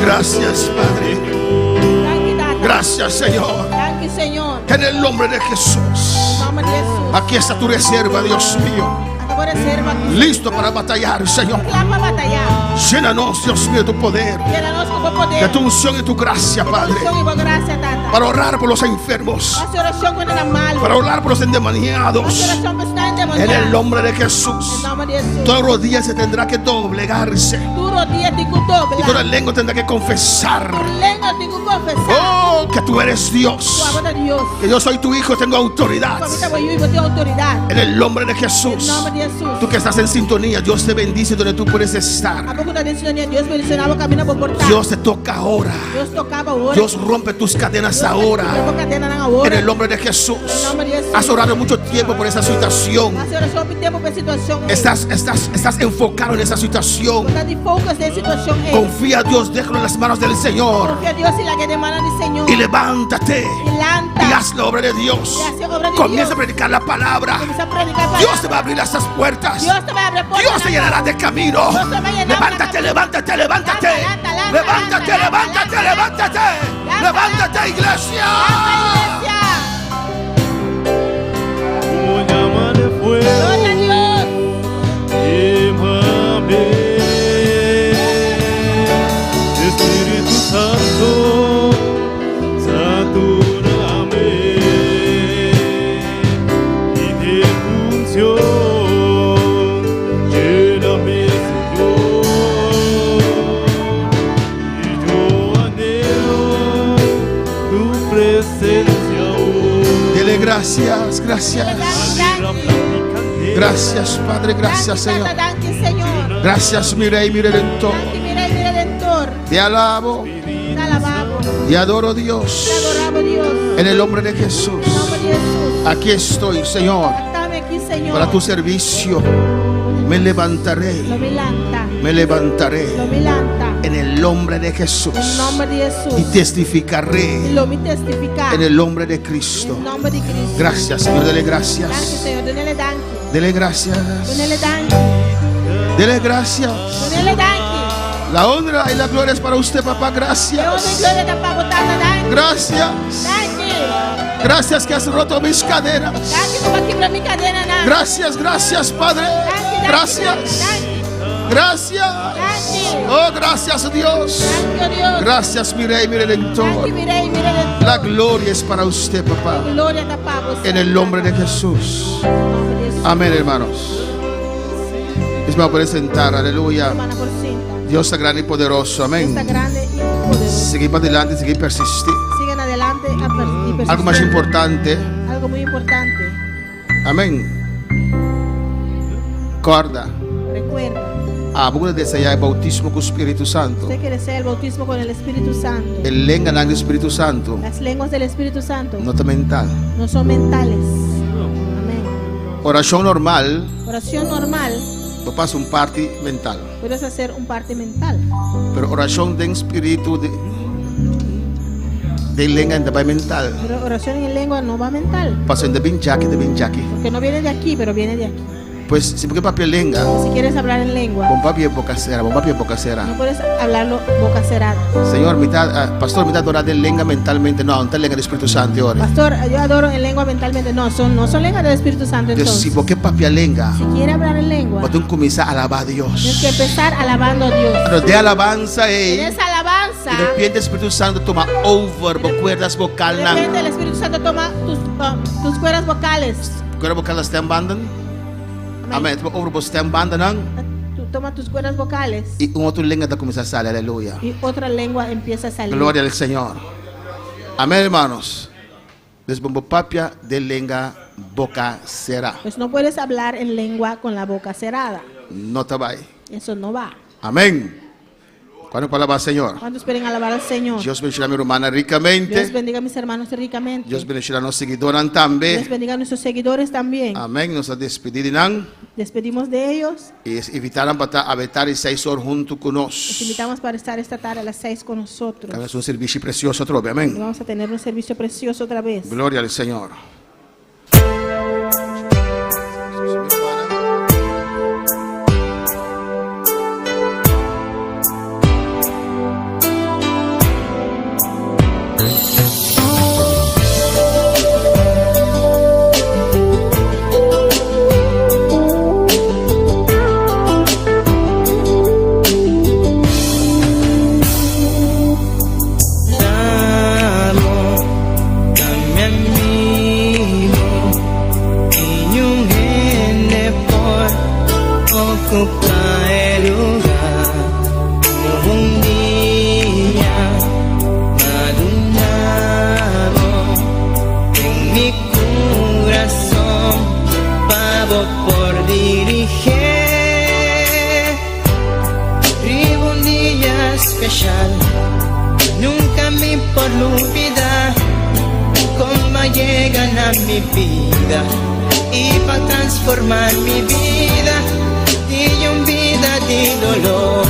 Gracias, Padre. Gracias, Señor. Gracias, Señor. En el nombre de Jesús. Nombre de Jesús. Aquí está tu reserva, Dios mío. Ahora reserva aquí. Listo para batallar, Señor. Clama batallar. Llénanos, Dios mío, de tu poder, Llénanos con poder. de tu unción y tu gracia, Padre. Oración y por gracia, Tata. Para orar por los enfermos, Hace oración con el mal. para orar por los Hace endemoniados. oración con está En endemoniado. el nombre de En Jesús. el nombre de Jesús. Todos los días se tendrá que doblegarse. Duro día te Y toda dobla. lengua tendrá que confesar. Lengua te confesar. Oh, que tú eres Tu Dios. amor de Dios. Que yo soy tu hijo, tengo autoridad. Tu amor de Dios y autoridad. En el nombre de En el Jesús. nombre de Jesús. Tú que estás en sintonía, Dios te bendice donde tú puedes estar. ¿A poco también Señor Dios mencionaba camina por portal? Dios te toca ahora. Dios tocaba ahora. Dios rompe tus cadenas ahora. En el nombre de Jesús. Has orado mucho tiempo por esa situación. Hace oración por tiempo por situación. Estás enfocado en esa situación. Está de focus de situación. Confía a Dios, déjalo en las manos del Señor. Confía a Dios y la que demanda del Señor. Y levántate. Y lanta. Y haz la obra de Dios. Y hace obra de Comienza Dios. a predicar la palabra. Comienza a predicar Dios te va a abrir esas puertas. Dios te va a abrir puertas. Dios te llenará de camino. Dios te va a llenar de Levántate, camino. levántate, levántate. Levanta, levanta, Levántate, levanta, levántate, levanta. levántate. Levanta, Levántate, iglesia. Iglesia. Como llama de fuego, Gloria a Dios. quémame. Espíritu Santo, satúrame. Y de tu unción, lléname, Señor. Y yo anhelo tu presencia hoy. Dele gracias, gracias. Gracias, Padre, gracias, Señor. Gracias, Señor. Gracias, mi Rey, mi Redentor. Gracias, mi Rey, mi Redentor. Te alabo Te alabamos. y adoro, Dios. Te adoramos, Dios. En el nombre de Jesús. En el nombre de Jesús. Aquí estoy, Señor. Dame aquí, Señor. Para tu servicio me levantaré Lo me lanta. me levantaré lo milanta. en el nombre de Jesús En nombre de Jesús. y testificaré Lo mi testificar. en el nombre de Cristo. En nombre de Cristo. Gracias, Señor, dele Gracias, gracias. Señor. Donele danki. Dele gracias. Donele danki. Dele gracias. Donele danki. La honra y la gloria es para usted, papá. Leone Gracias. gloria da pagotana danki. Gracias. Danki. Gracias que has roto mis cadenas. Danki tu bakibra mi cadena na. Gracias, gracias, Padre. Danki, danki, Gracias. danki. Gracias. Danki. Oh, gracias, Dios. Danki, oh Dios. Gracias, mi Rey, mi Danki, Redentor. mire, mire. La gloria es para usted, papá. Gloria da pago. En el nombre de Jesús. En nombre de Jesús. Amén, hermanos. Es para poder sentar. Aleluya. Hermana por cinta. Dios es grande y poderoso. Amén. Está grande y poderoso. Seguir para adelante, seguir persistir. Sigan adelante y persistir. Algo más importante. Algo muy importante. Amén. Corda. Recuerda, Algunos desean el bautismo con el Espíritu Santo. usted que desea el bautismo con el Espíritu Santo. El lengua del Espíritu Santo Las lenguas del Espíritu Santo no está mental. no son mentales. Amén. Oración normal, Oración normal, no pasa un parte mental. puedes hacer un parte mental. Pero oración de espíritu de lengua no va mental. Pero oración en lengua no va mental. Pasa de bin jaki. Porque no viene de aquí, pero viene de aquí. Pues si porque papi lengua, Si quieres hablar en lengua, con papi boca cera, con papi boca no cera. puedes hablarlo boca cerrada. Señor, pastor, mitad orar de lengua mentalmente, no está lengua del Espíritu Santo ore. Pastor, yo adoro en lengua mentalmente. No son lenguas del Espíritu Santo. Entonces, si Entonces, porque papi lengua, si quiere hablar en lengua, pues tú comienzas a alabar a tienes Dios. que empezar alabando a Dios. Pero de alabanza, En esa alabanza, y de repente el Espíritu Santo toma over, cuerdas de vocal, repente el Espíritu Santo toma tus cuerdas vocales. cuerdas vocal están bandan. Amén. Over están bandan. Tú toma tus cuerdas vocales Y un otro lengua está comenzando a salir, aleluya. y otra lengua empieza a salir. Gloria al Señor. Amén, hermanos. Desbombo papia de lengua boca será. Pues no puedes hablar en lengua con la boca cerrada. No te vayas. Eso no va. Amén. ¿Cuándo palabra al Señor? ¿Cuántos quieren alabar al Señor? Dios bendiga a mi hermana Dios ricamente. bendiga a mis hermanos ricamente. Dios bendiga a los seguidores Dios también. bendiga a nuestros seguidores también. Amén. Nos despedimos Despedimos de ellos. y invitaron para estar 6 horas junto con Los nosotros. invitamos para estar esta tarde a las 6 con nosotros. Es un servicio precioso otra vez. Y Amén. vamos a tener un servicio precioso otra vez. Gloria al Señor. Amo, dame amigo, inyong hende por ocupar el lugar. Un día madunado en mi corazón, pavo por dirigir. Vivo un día especial. Nunca me por olvidar cómo llegan a mi vida y para transformar mi vida y un vida de dolor.